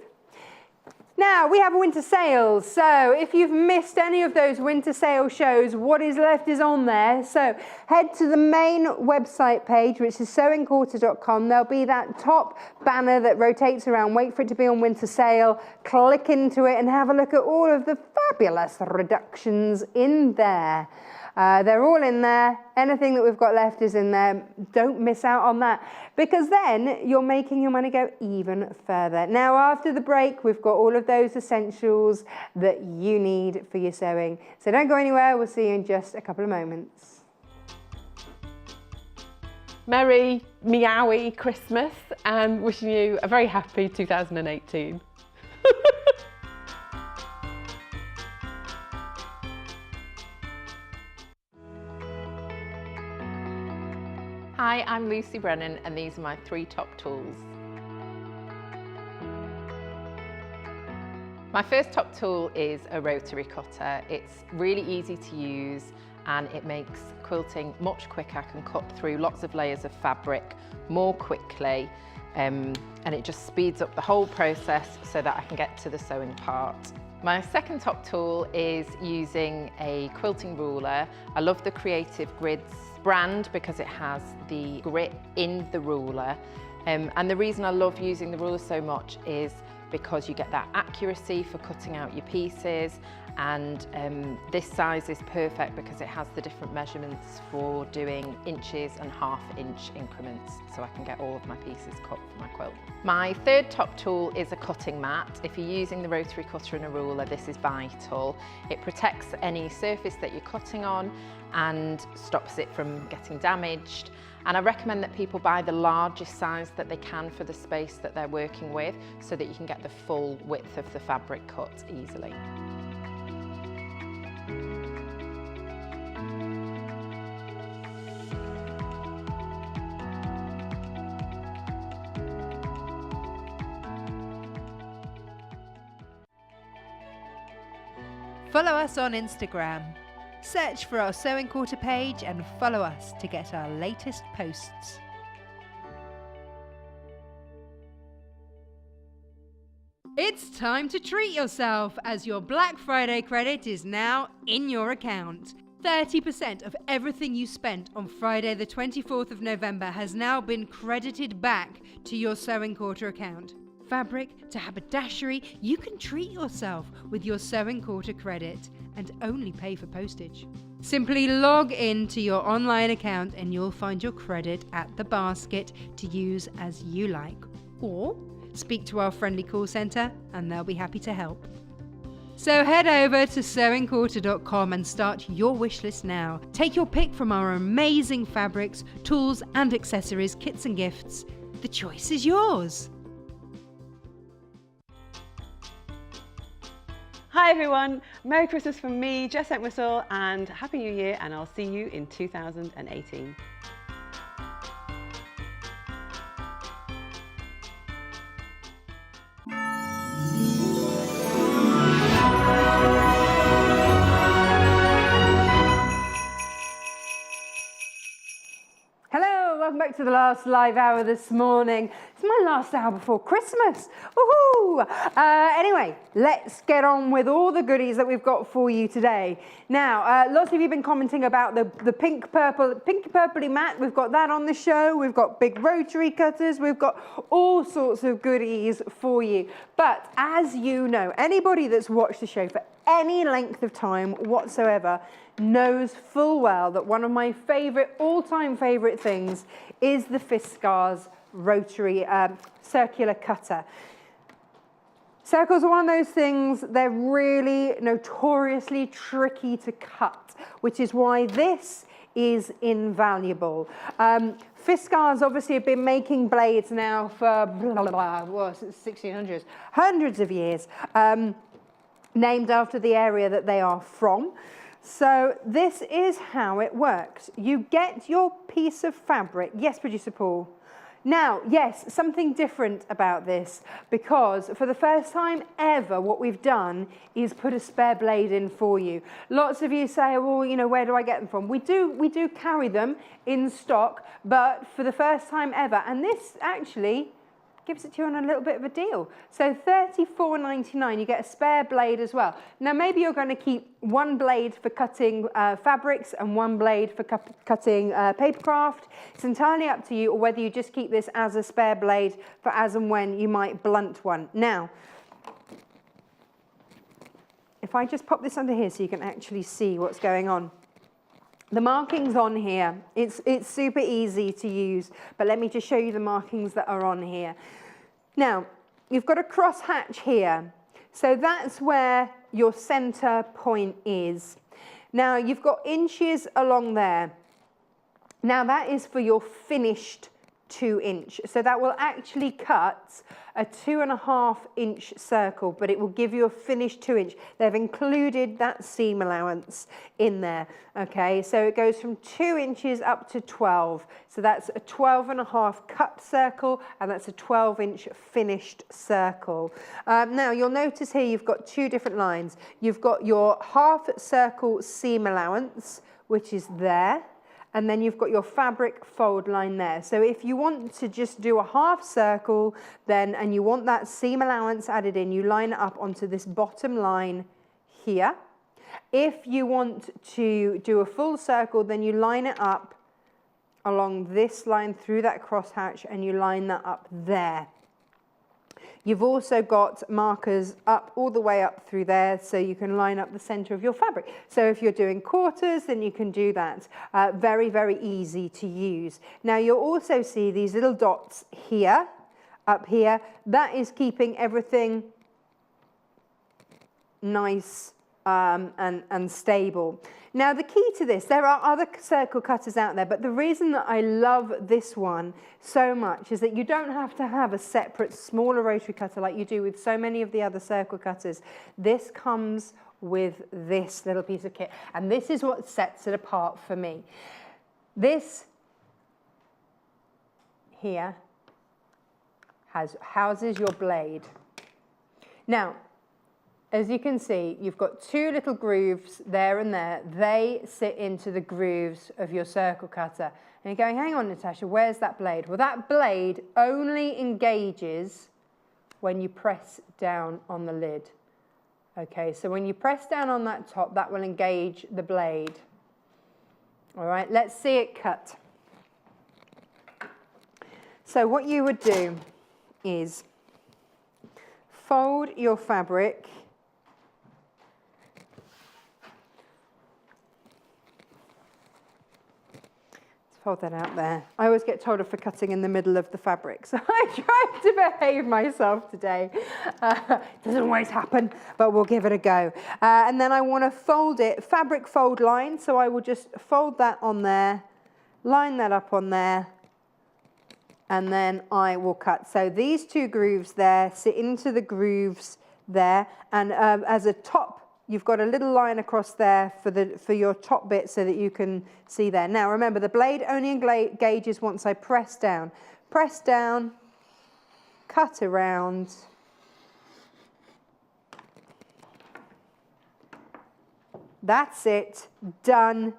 Now, we have winter sales, so if you've missed any of those winter sale shows, what is left is on there. So head to the main website page, which is sewingquarter.com. There'll be that top banner that rotates around. Wait for it to be on winter sale. Click into it and have a look at all of the fabulous reductions in there. They're all in there. Anything that we've got left is in there. Don't miss out on that, because then you're making your money go even further. Now, after the break, we've got all of those essentials that you need for your sewing. So don't go anywhere. We'll see you in just a couple of moments. Merry meowy Christmas, and wishing you a very happy 2018. Hi, I'm Lucy Brennan, and these are my 3 top tools. My first top tool is a rotary cutter. It's really easy to use and it makes quilting much quicker. I can cut through lots of layers of fabric more quickly, and it just speeds up the whole process so that I can get to the sewing part. My second top tool is using a quilting ruler. I love the Creative Grids brand because it has the grit in the ruler, and the reason I love using the ruler so much is because you get that accuracy for cutting out your pieces, and this size is perfect because it has the different measurements for doing inches and half-inch increments, so I can get all of my pieces cut for my quilt. My third top tool is a cutting mat. If you're using the rotary cutter and a ruler, this is vital. It protects any surface that you're cutting on and stops it from getting damaged. And I recommend that people buy the largest size that they can for the space that they're working with, so that you can get the full width of the fabric cut easily. Follow us on Instagram. Search for our Sewing Quarter page and follow us to get our latest posts. It's time to treat yourself, as your Black Friday credit is now in your account. 30% of everything you spent on Friday the 24th of November has now been credited back to your Sewing Quarter account. Fabric to haberdashery, you can treat yourself with your Sewing Quarter credit and only pay for postage. Simply log in to your online account and you'll find your credit at the basket to use as you like. Or speak to our friendly call centre and they'll be happy to help. So head over to sewingquarter.com and start your wish list now. Take your pick from our amazing fabrics, tools and accessories, kits and gifts. The choice is yours. Hi everyone, Merry Christmas from me, Jess Entwistle, and Happy New Year, and I'll see you in 2018. Welcome back to to the last live hour this morning. It's my last hour before Christmas. Woohoo! Anyway, let's get on with all the goodies that we've got for you today. Now, lots of you have been commenting about the pinky purpley mat. We've got that on the show. We've got big rotary cutters. We've got all sorts of goodies for you. But as you know, anybody that's watched the show for any length of time whatsoever knows full well that one of my favorite, all-time favorite things is the Fiskars rotary circular cutter. Circles are one of those things, they're really notoriously tricky to cut, which is why this is invaluable. Fiskars obviously have been making blades now for since 1600s, hundreds of years, named after the area that they are from. So this is how it works. You get your piece of fabric. Yes, producer Paul. Now, yes, something different about this, because for the first time ever, what we've done is put a spare blade in for you. Lots of you say, well, you know, where do I get them from? We do carry them in stock, but for the first time ever, and this actually gives it to you on a little bit of a deal. So $34.99, you get a spare blade as well. Now, maybe you're going to keep one blade for cutting fabrics and one blade for cutting papercraft. It's entirely up to you, or whether you just keep this as a spare blade for as and when you might blunt one. Now, if I just pop this under here so you can actually see what's going on. The markings on here, it's super easy to use, but let me just show you the markings that are on here. Now, you've got a cross hatch here, so that's where your center point is. Now, you've got inches along there. Now, that is for your finished 2-inch. So that will actually cut a 2.5-inch circle, but it will give you a finished 2-inch. They've included that seam allowance in there. Okay, so it goes from 2 inches up to 12. So that's a 12.5 cut circle, and that's a 12-inch finished circle. Now you'll notice here you've got two different lines. You've got your half circle seam allowance, which is there. And then you've got your fabric fold line there. So if you want to just do a half circle, then, and you want that seam allowance added in, you line it up onto this bottom line here. If you want to do a full circle, then you line it up along this line through that crosshatch, and you line that up there. You've also got markers up all the way up through there, so you can line up the center of your fabric. So if you're doing quarters, then you can do that. Very, very easy to use. Now you'll also see these little dots here, up here. That is keeping everything nice and stable. Now the key to this, there are other circle cutters out there, but the reason that I love this one so much is that you don't have to have a separate smaller rotary cutter like you do with so many of the other circle cutters. This comes with this little piece of kit, and this is what sets it apart for me. This here houses your blade. Now, as you can see, you've got two little grooves there and there. They sit into the grooves of your circle cutter. And you're going, hang on, Natasha, where's that blade? Well, that blade only engages when you press down on the lid. Okay, so when you press down on that top, that will engage the blade. All right, let's see it cut. So what you would do is fold your fabric fold that out there. I always get told off for cutting in the middle of the fabric, so I tried to behave myself today. Doesn't always happen, but we'll give it a go. And then I want to fold it, fabric fold line, so I will just fold that on there, line that up on there, and then I will cut. So these two grooves there sit into the grooves there, and as a top, you've got a little line across there for your top bit so that you can see there. Now remember, the blade only engages once I press down. Press down, cut around. That's it, done.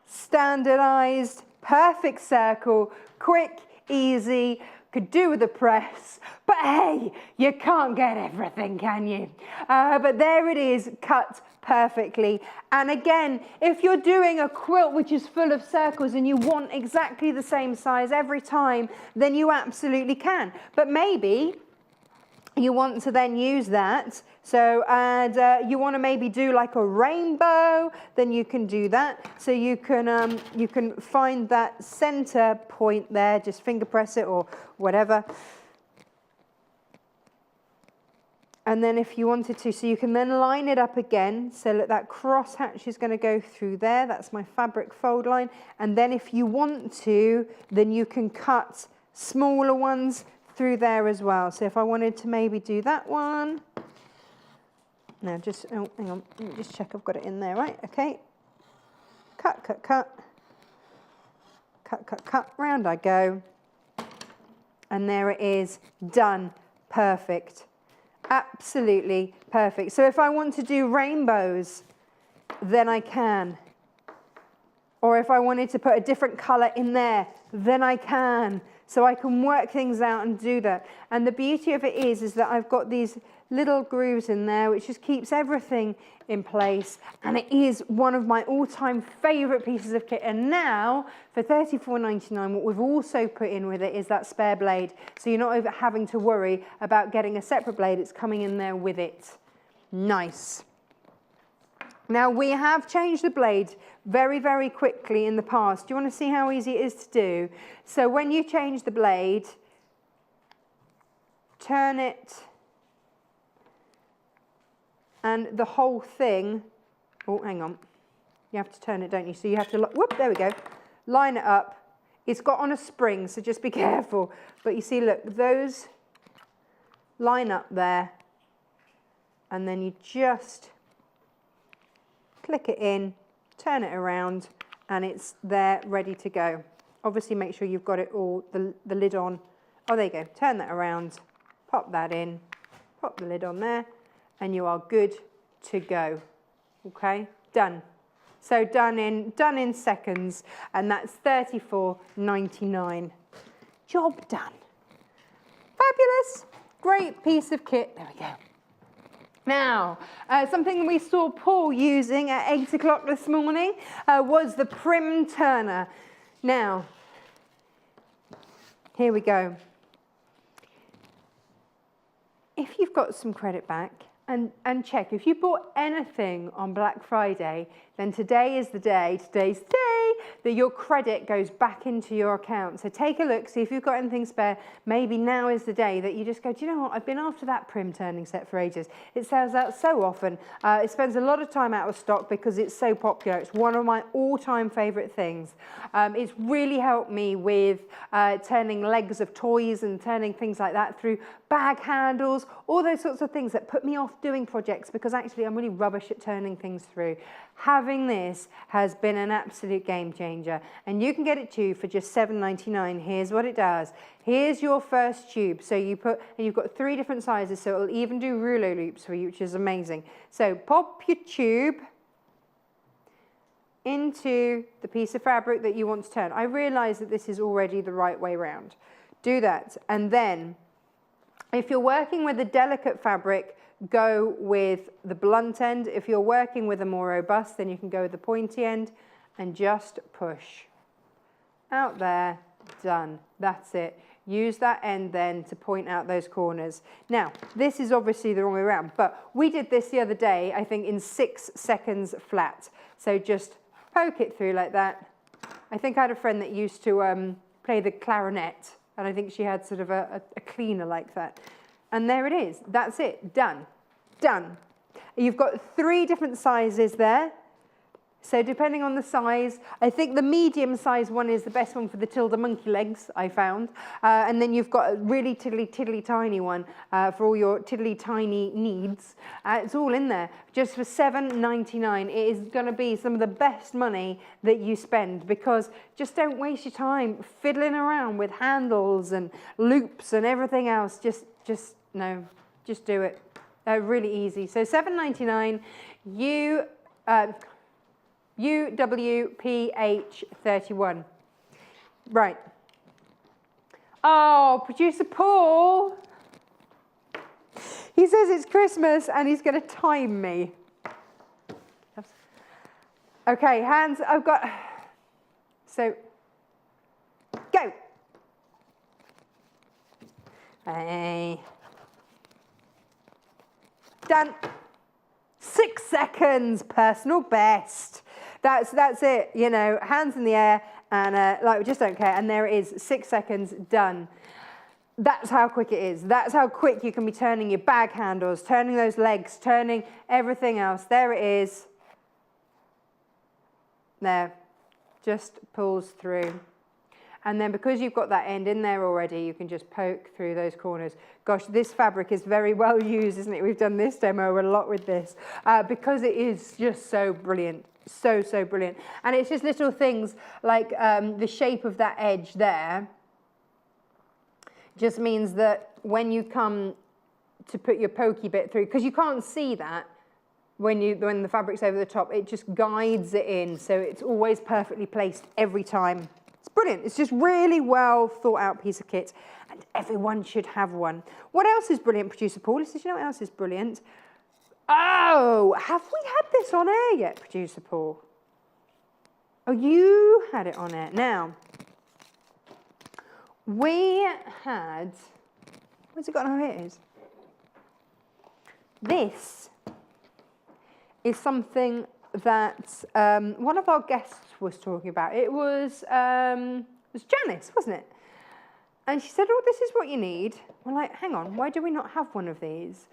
Standardized, perfect circle, Quick, easy, could do with a press, but hey, you can't get everything, can you? But there it is, cut perfectly. And again, if you're doing a quilt which is full of circles and you want exactly the same size every time, then you absolutely can. But maybe you want to then use that. So, and you want to maybe do like a rainbow, then you can do that. So you can find that center point there, just finger press it or whatever. And then if you wanted to, so you can then line it up again. So look, that cross hatch is going to go through there. That's my fabric fold line. And then if you want to, then you can cut smaller ones through there as well. So if I wanted to maybe do that one. Now just, oh, hang on, let me just check I've got it in there, right? Okay. Cut, cut, cut. Cut, cut, cut. Round I go. And there it is, done. Perfect. Absolutely perfect. So if I want to do rainbows, then I can. Or if I wanted to put a different color in there, then I can. So I can work things out and do that. And the beauty of it is that I've got these little grooves in there, which just keeps everything in place. And it is one of my all-time favorite pieces of kit. And now, for $34.99, what we've also put in with it is that spare blade. So you're not having to worry about getting a separate blade. It's coming in there with it. Nice. Now, we have changed the blade very, very quickly in the past. Do you want to see how easy it is to do? So when you change the blade, turn it, and the whole thing, oh, hang on. You have to turn it, don't you? So you have to, whoop, there we go. Line it up. It's got on a spring, so just be careful. But you see, look, those line up there, and then you just click it in, turn it around, and it's there ready to go. Obviously make sure you've got it all, the lid on. Oh, there you go, turn that around, pop that in, pop the lid on there, and you are good to go. Okay, done. So done in seconds, and that's $34.99. Job done. Fabulous, great piece of kit, there we go. Now, something we saw Paul using at 8 o'clock this morning was the prim turner. Now, here we go. If you've got some credit back, and check, if you bought anything on Black Friday, then today is the day, today's the day, that your credit goes back into your account. So take a look, see if you've got anything spare. Maybe now is the day that you just go, do you know what, I've been after that prim turning set for ages. It sells out so often. It spends a lot of time out of stock because it's so popular. It's one of my all-time favorite things. It's really helped me with turning legs of toys and turning things like that through bag handles, all those sorts of things that put me off doing projects because actually I'm really rubbish at turning things through. Having this has been an absolute game changer, and you can get it too for just $7.99. Here's what it does. Here's your first tube. So you put, and you've got 3 different sizes, so it'll even do rouleau loops for you, which is amazing. So pop your tube into the piece of fabric that you want to turn. I realize that this is already the right way round. Do that, and then if you're working with a delicate fabric, go with the blunt end. If you're working with a more robust, then you can go with the pointy end and just push. Out there, done. That's it. Use that end then to point out those corners. Now, this is obviously the wrong way around, but we did this the other day, I think in 6 seconds flat. So just poke it through like that. I think I had a friend that used to play the clarinet, and I think she had sort of a cleaner like that. And there it is. That's it. Done. Done. You've got 3 different sizes there. So depending on the size, I think the medium size one is the best one for the Tilda monkey legs, I found. And then you've got a really tiddly tiny one for all your tiddly tiny needs. It's all in there. Just for $7.99. It is going to be some of the best money that you spend, because just don't waste your time fiddling around with handles and loops and everything else. Just do it. Really easy. So $7.99, UWPH31. Right. Oh, producer Paul. He says it's Christmas and he's going to time me. Okay, hands, I've got, so, go. Hey. Done. 6 seconds, personal best. That's it, you know, hands in the air and like we just don't care. And there it is, 6 seconds, done. That's how quick it is. That's how quick you can be turning your bag handles, turning those legs, turning everything else. There it is. There, just pulls through. And then because you've got that end in there already, you can just poke through those corners. Gosh, this fabric is very well used, isn't it? We've done this demo a lot with this because it is just so brilliant. So brilliant. And it's just little things like the shape of that edge there just means that when you come to put your pokey bit through, because you can't see that when the fabric's over the top, it just guides it in. So it's always perfectly placed every time. It's brilliant. It's just really well thought out piece of kit and everyone should have one. What else is brilliant, Producer Paul? He says, you know what else is brilliant? Oh, have we had this on air yet, Producer Paul? Oh, you had it on air. Now, we had, where's it got? Oh, here it is. This is something that one of our guests was talking about. It was Janice, wasn't it? And she said, oh, this is what you need. We're like, hang on, why do we not have one of these?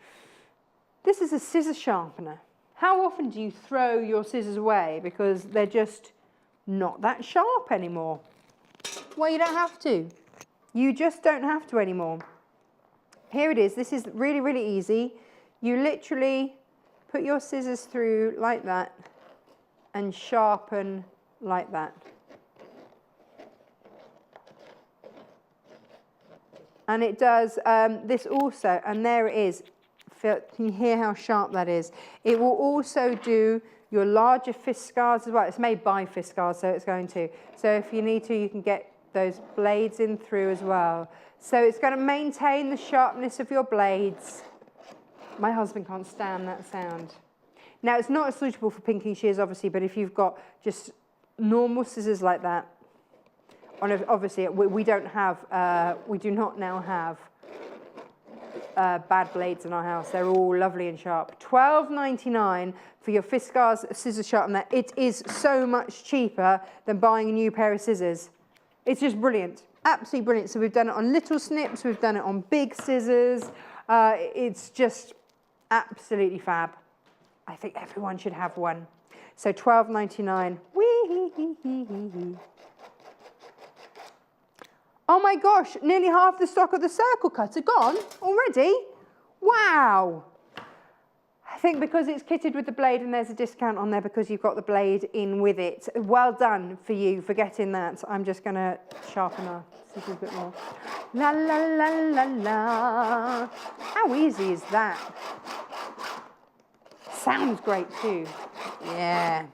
This is a scissor sharpener. How often do you throw your scissors away because they're just not that sharp anymore? Well, you don't have to. You just don't have to anymore. Here it is. This is really, really easy. You literally put your scissors through like that and sharpen like that. And it does this also, and there it is. Can you hear how sharp that is? It will also do your larger fist scars as well. It's made by fist scars, so it's going to. So if you need to, you can get those blades in through as well. So it's going to maintain the sharpness of your blades. My husband can't stand that sound. Now, it's not suitable for pinking shears, obviously, but if you've got just normal scissors like that, obviously, we don't have, we do not now have bad blades in our house. They're all lovely and sharp. $12.99 for your Fiskars scissors sharpener. It is so much cheaper than buying a new pair of scissors. It's just brilliant, absolutely brilliant. So we've done it on little snips, we've done it on big scissors. It's just absolutely fab. I think everyone should have one. So $12.99. Whee! Oh my gosh, nearly half the stock of the circle cutter gone already? Wow. I think because it's kitted with the blade and there's a discount on there because you've got the blade in with it. Well done for you for getting that. I'm just going to sharpen our scissors a bit more. La, la, la, la, la. How easy is that? Sounds great too. Yeah.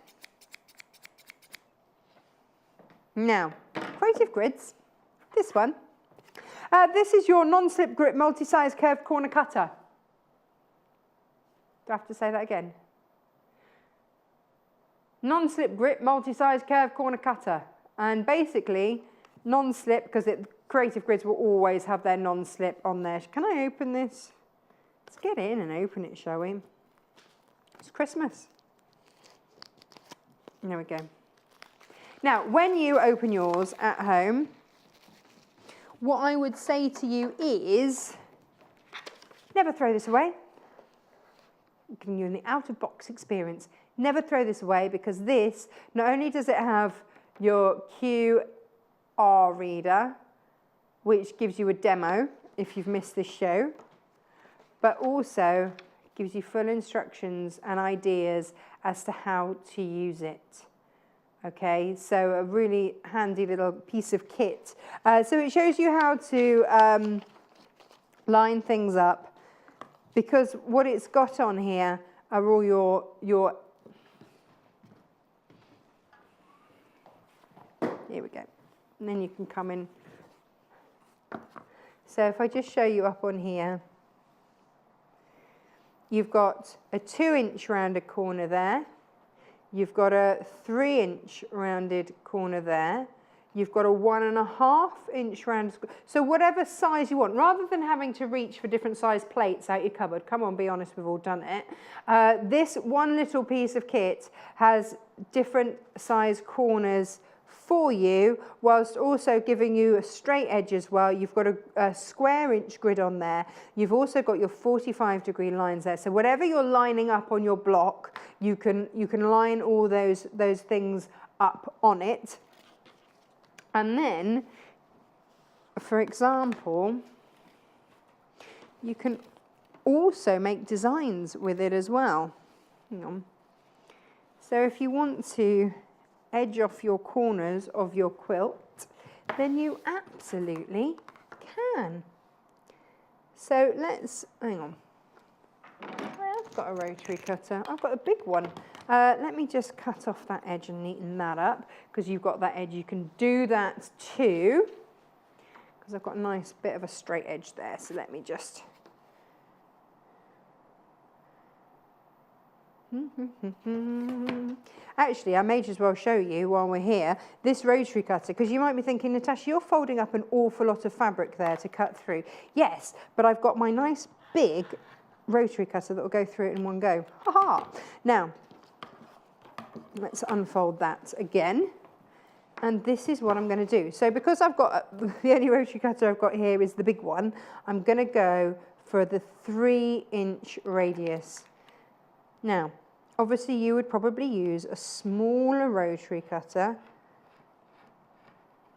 Now, Creative Grids. This one. This is your non-slip grip multi-size curved corner cutter. Do I have to say that again? Non-slip grip multi-size curved corner cutter. And basically, non-slip, because Creative Grids will always have their non-slip on there. Can I open this? Let's get in and open it, shall we? It's Christmas. There we go. Now, when you open yours at home, what I would say to you is, never throw this away. I'm giving you an out-of-box experience. Never throw this away because this, not only does it have your QR reader, which gives you a demo if you've missed this show, but also gives you full instructions and ideas as to how to use it. Okay, so a really handy little piece of kit. So it shows you how to line things up because what it's got on here are all your here we go. And then you can come in So if I just show you up on here, you've got a 2-inch rounded corner there. You've got a 3-inch rounded corner there. You've got a 1.5-inch rounded. So whatever size you want, rather than having to reach for different size plates out your cupboard, come on, be honest, we've all done it. This one little piece of kit has different size corners for you, whilst also giving you a straight edge as well. You've got a square inch grid on there. You've also got your 45-degree lines there. So whatever you're lining up on your block, you can line all those things up on it. And then, for example, you can also make designs with it as well. Hang on. So if you want to edge off your corners of your quilt, then you absolutely can. So let's, hang on. I've got a rotary cutter. I've got a big one. Let me just cut off that edge and neaten that up, because you've got that edge. You can do that too, because I've got a nice bit of a straight edge there. So let me just. Actually, I may as well show you while we're here this rotary cutter, because you might be thinking, Natasha, you're folding up an awful lot of fabric there to cut through. Yes, but I've got my nice big rotary cutter that will go through it in one go. Ha-ha! Now, let's unfold that again. And this is what I'm going to do. So because I've got, the only rotary cutter I've got here is the big one, I'm going to go for the 3-inch radius. Now, obviously you would probably use a smaller rotary cutter,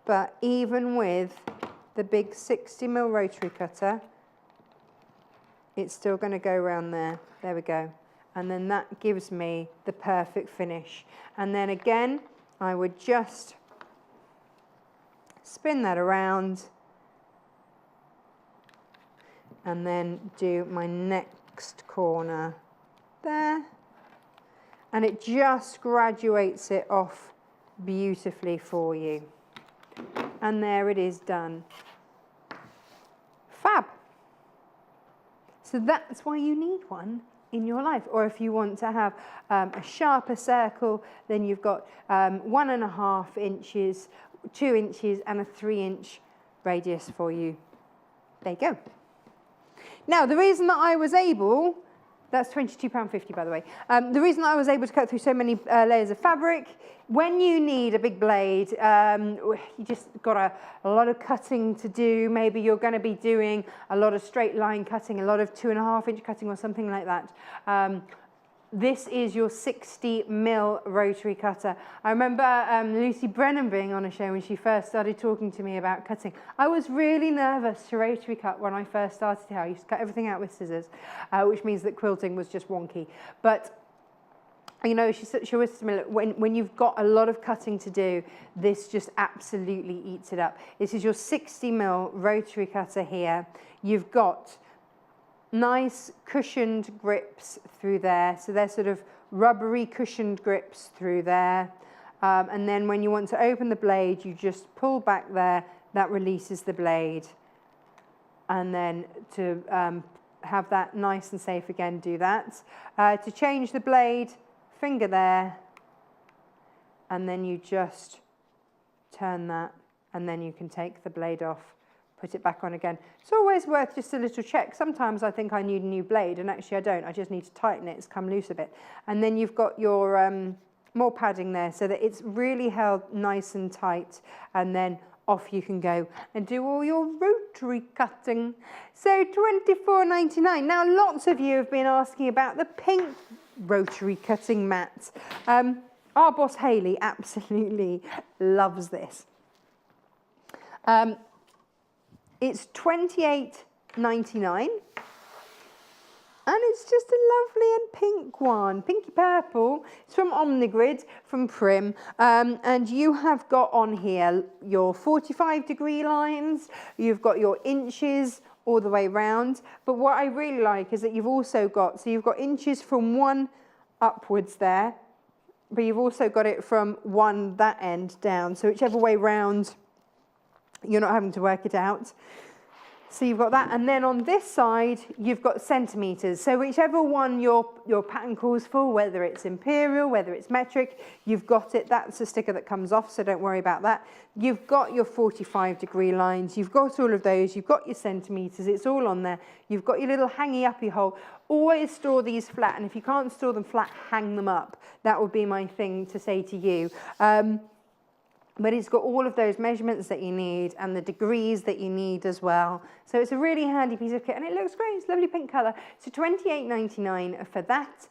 but even with the big 60mm rotary cutter, it's still going to go around there. There we go. And then that gives me the perfect finish. And then again, I would just spin that around and then do my next corner there. And it just graduates it off beautifully for you. And there it is done. Fab. So that's why you need one in your life. Or if you want to have a sharper circle, then you've got 1.5 inches, 2 inches and a 3-inch radius for you. There you go. Now, the reason that I was able, that's £22.50 by the way, the reason that I was able to cut through so many layers of fabric, when you need a big blade, you just got a lot of cutting to do. Maybe you're going to be doing a lot of straight line cutting, a lot of 2.5-inch cutting or something like that. This is your 60mm rotary cutter. I remember Lucy Brennan being on a show when she first started talking to me about cutting. I was really nervous to rotary cut when I first started here. I used to cut everything out with scissors, which means that quilting was just wonky. But you know, she was similar. When you've got a lot of cutting to do, this just absolutely eats it up. This is your 60mm rotary cutter here. You've got nice cushioned grips through there. So they're sort of rubbery cushioned grips through there. And then when you want to open the blade, you just pull back there. That releases the blade. And then to have that nice and safe again, do that. To change the blade, finger there, and then you just turn that, and then you can take the blade off, put it back on again. It's always worth just a little check. Sometimes I think I need a new blade, and actually I don't. I just need to tighten it. It's come loose a bit. And then you've got your more padding there so that it's really held nice and tight, and then off you can go and do all your rotary cutting. So £24.99. Now, lots of you have been asking about the pink rotary cutting mat. Our boss Hayley absolutely loves this. It's £28.99, and it's just a lovely and pink one, pinky purple. It's from Omnigrid, from Prim, and you have got on here your 45-degree lines, you've got your inches all the way round, but what I really like is that you've also got, so you've got inches from one upwards there, but you've also got it from one that end down, so whichever way round, you're not having to work it out. So you've got that, and then on this side, you've got centimetres. So whichever one your pattern calls for, whether it's imperial, whether it's metric, you've got it. That's a sticker that comes off, so don't worry about that. You've got your 45-degree lines. You've got all of those. You've got your centimetres. It's all on there. You've got your little hangy-uppy hole. Always store these flat, and if you can't store them flat, hang them up. That would be my thing to say to you. But it's got all of those measurements that you need and the degrees that you need as well. So it's a really handy piece of kit, and it looks great. It's a lovely pink colour. So £28.99 for that.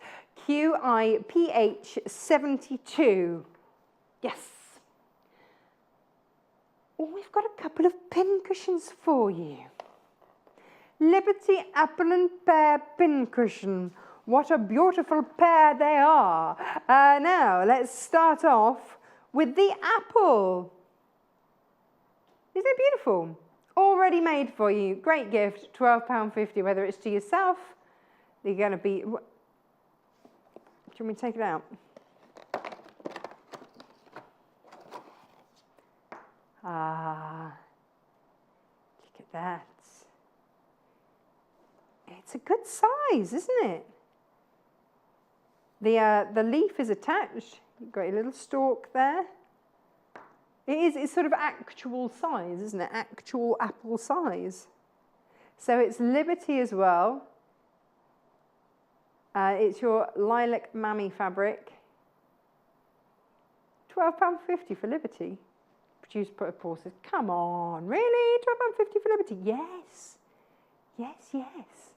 QIPH72. Yes. Oh, we've got a couple of pin cushions for you. Liberty Apple and Pear pin cushion. What a beautiful pair they are. Now, let's start off with the apple. Isn't it beautiful? Already made for you. Great gift, £12.50, whether it's to yourself, you're going to be... Do you want me to take it out? Ah, look at that. It's a good size, isn't it? The leaf is attached. You've got your little stalk there. It's sort of actual size, isn't it? Actual apple size. So it's Liberty as well. It's your lilac mammy fabric. £12.50 for Liberty. Producer put a pause. Come on, really? £12.50 for Liberty? Yes. Yes, yes.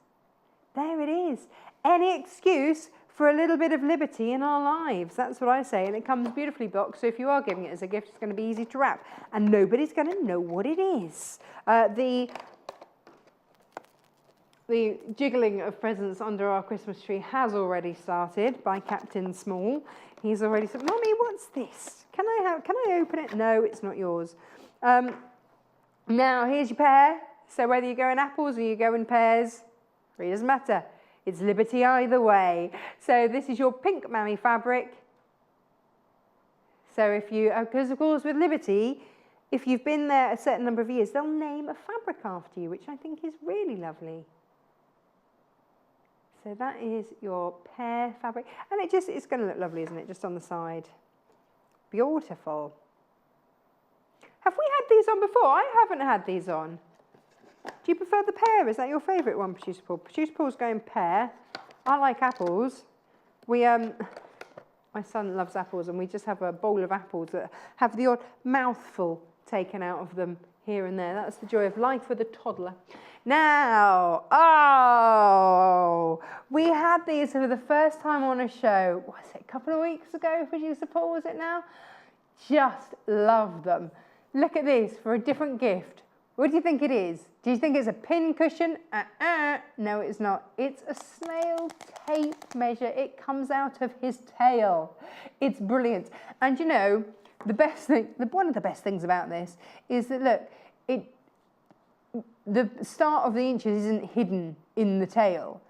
There it is. Any excuse for a little bit of liberty in our lives. That's what I say. And it comes beautifully boxed. So if you are giving it as a gift, it's going to be easy to wrap. And nobody's going to know what it is. The jiggling of presents under our Christmas tree has already started by Captain Small. He's already said, Mummy, what's this? Can I open it? No, it's not yours. Now, here's your pair. So whether you go in apples or you go in pears, it doesn't matter. It's Liberty either way. So this is your pink mammy fabric. So if you, because of course with Liberty, if you've been there a certain number of years, they'll name a fabric after you, which I think is really lovely. So that is your pear fabric. And it's going to look lovely, isn't it? Just on the side. Beautiful. Have we had these on before? I haven't had these on. Do you prefer the pear? Is that your favourite one, Producer Paul? Producer Paul's going pear. I like apples. My son loves apples, and we just have a bowl of apples that have the odd mouthful taken out of them here and there. That's the joy of life with a toddler. Now, we had these for the first time on a show, was it a couple of weeks ago, Producer Paul, was it now? Just love them. Look at this for a different gift. What do you think it is? Do you think it's a pin cushion? No, it's not. It's a snail tape measure. It comes out of his tail. It's brilliant. And you know, the best thing, one of the best things about this is that, look, the start of the inches isn't hidden in the tail.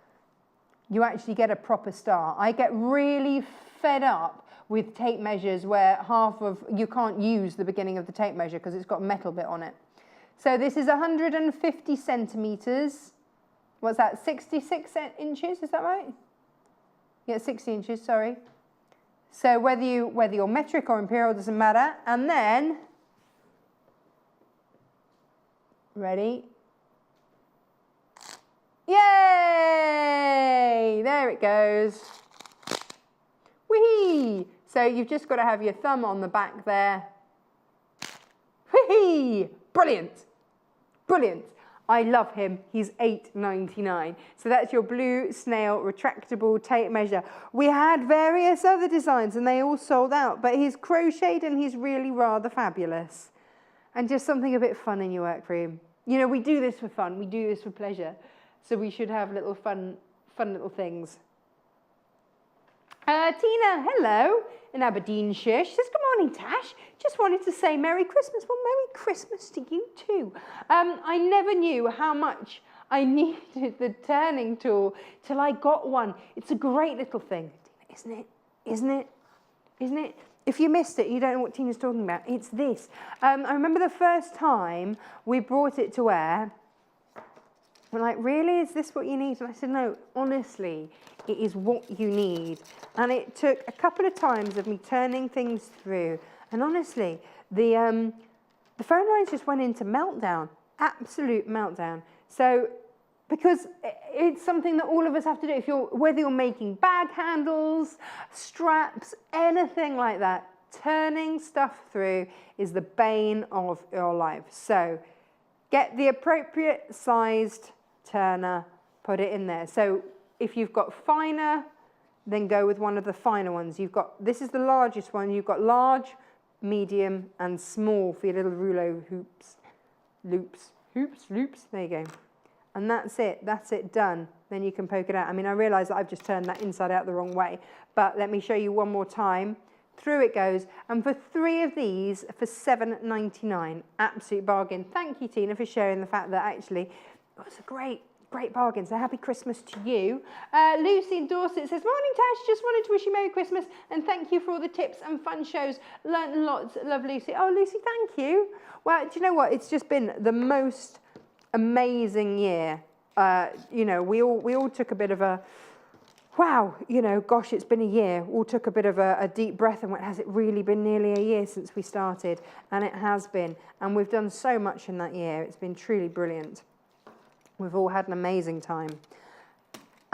You actually get a proper start. I get really fed up with tape measures where you can't use the beginning of the tape measure because it's got a metal bit on it. So this is 150 centimetres. What's that, 66 inches, is that right? Yeah, 60 inches, sorry. So whether you're metric or imperial doesn't matter. And then, ready? Yay! There it goes. Whee! So you've just got to have your thumb on the back there. Whee! Brilliant. Brilliant. I love him. He's £8.99. So that's your blue snail retractable tape measure. We had various other designs and they all sold out, but he's crocheted and he's really rather fabulous. And just something a bit fun in your workroom. You know, we do this for fun. We do this for pleasure. So we should have little fun little things. Tina, hello, in Aberdeenshire. She says, good morning, Tash. Just wanted to say Merry Christmas. Well, Merry Christmas to you too. I never knew how much I needed the turning tool till I got one. It's a great little thing, isn't it? Isn't it? Isn't it? If you missed it, you don't know what Tina's talking about. It's this. I remember the first time we brought it to air, We're like, really, is this what you need? And I said, no, honestly, it is what you need. And it took a couple of times of me turning things through. And honestly, the phone lines just went into meltdown, absolute meltdown. So, because it's something that all of us have to do. Whether you're making bag handles, straps, anything like that, turning stuff through is the bane of your life. So, get the appropriate sized turner, put it in there. So if you've got finer, then go with one of the finer ones. This is the largest one. You've got large, medium, and small for your little rouleau hoops. Loops. There you go. And that's it, done. Then you can poke it out. I mean, I realise that I've just turned that inside out the wrong way, but let me show you one more time. Through it goes, and for 3 of these for £7.99, absolute bargain. Thank you, Tina, for sharing the fact that actually it was a great bargain. So happy Christmas to you. Lucy in Dorset says, morning Tash, just wanted to wish you Merry Christmas and thank you for all the tips and fun shows. Learned lots. Love Lucy. Oh, Lucy, thank you. Well, do you know what? It's just been the most amazing year. You know, we all took a bit of a wow, you know, gosh, it's been a year. All took a bit of a deep breath and went, has it really been nearly a year since we started? And it has been. And we've done so much in that year. It's been truly brilliant. We've all had an amazing time.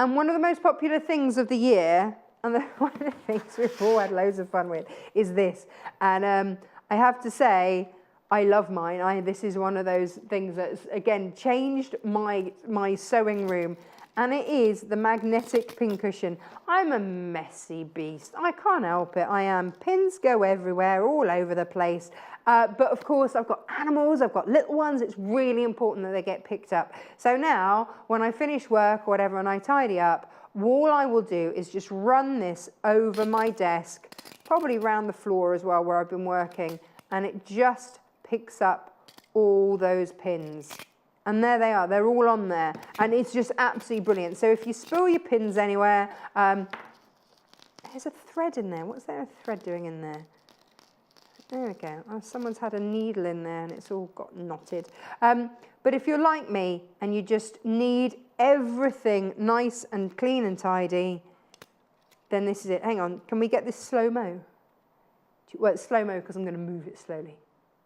And one of the most popular things of the year, and one of the things we've all had loads of fun with, is this. And I have to say, I love mine. This is one of those things that's, again, changed my sewing room. And it is the magnetic pincushion. I'm a messy beast. I can't help it. I am. Pins go everywhere, all over the place. But of course, I've got animals, I've got little ones. It's really important that they get picked up. So now, when I finish work or whatever and I tidy up, all I will do is just run this over my desk, probably around the floor as well where I've been working, and it just picks up all those pins. And there they are, they're all on there. And it's just absolutely brilliant. So if you spill your pins anywhere, there's a thread in there. What's there a thread doing in there? There we go. Oh, someone's had a needle in there and it's all got knotted. But if you're like me and you just need everything nice and clean and tidy, then this is it. Hang on, can we get this slow-mo? Well, it's slow-mo because I'm going to move it slowly.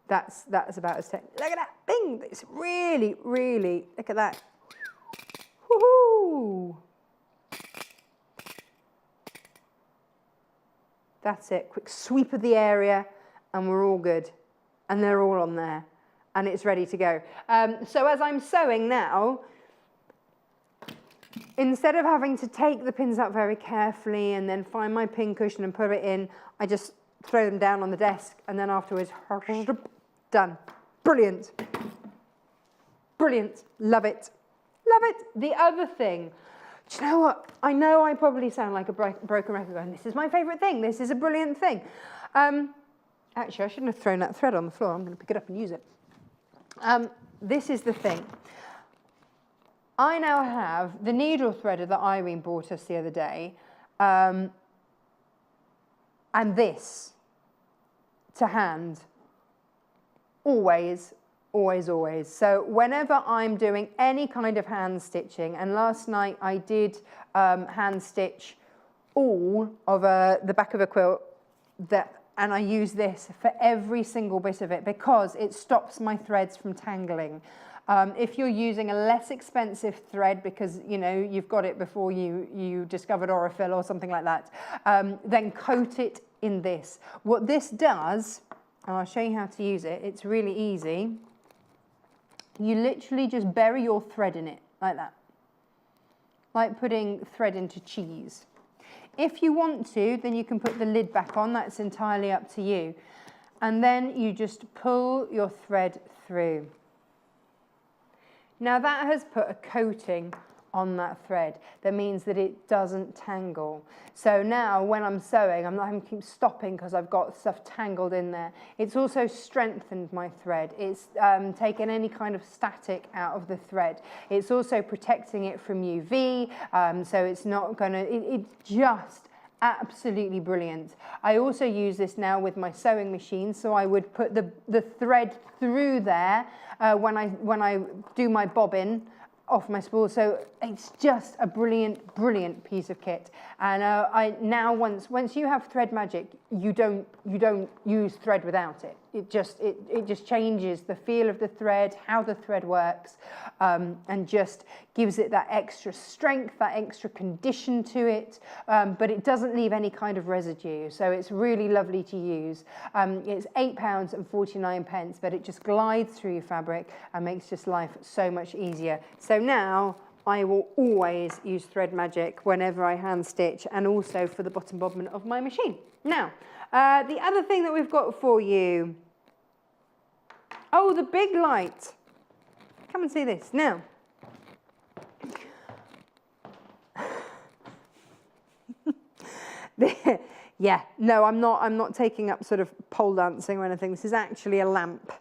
That's about as tech. Look at that, bing! It's really, really, look at that. Woohoo! That's it, quick sweep of the area and we're all good. And they're all on there and it's ready to go. So as I'm sewing now, instead of having to take the pins out very carefully and then find my pin cushion and put it in, I just throw them down on the desk and then afterwards, done. Brilliant. Brilliant. Love it. Love it. The other thing, do you know what? I know I probably sound like a broken record going, this is my favourite thing. This is a brilliant thing. Actually, I shouldn't have thrown that thread on the floor. I'm going to pick it up and use it. This is the thing. I now have the needle threader that Irene bought us the other day. And this to hand. Always, always, always. So whenever I'm doing any kind of hand stitching, and last night I did hand stitch all of the back of a quilt, and I use this for every single bit of it because it stops my threads from tangling. If you're using a less expensive thread because you know you've got it before you discovered Aurifil or something like that, then coat it in this. What this does, and I'll show you how to use it, it's really easy. You literally just bury your thread in it, like that. Like putting thread into cheese. If you want to, then you can put the lid back on, that's entirely up to you. And then you just pull your thread through. Now that has put a coating on that thread. That means that it doesn't tangle. So now when I'm sewing, I'm not having to keep stopping because I've got stuff tangled in there. It's also strengthened my thread. It's taken any kind of static out of the thread. It's also protecting it from UV, so it's not going to, it's just absolutely brilliant. I also use this now with my sewing machine, so I would put the thread through there when I do my bobbin off my spool. So it's just a brilliant, brilliant piece of kit. And I now once you have thread magic, you don't use thread without it. It just changes the feel of the thread, how the thread works, and just gives it that extra strength, that extra condition to it. But it doesn't leave any kind of residue. So it's really lovely to use. It's £8.49, but it just glides through your fabric and makes just life so much easier. So now I will always use thread magic whenever I hand stitch, and also for the bottom bobbin of my machine. Now, the other thing that we've got for you, oh, the big light. Come and see this. Now, yeah, no, I'm not taking up sort of pole dancing or anything. This is actually a lamp.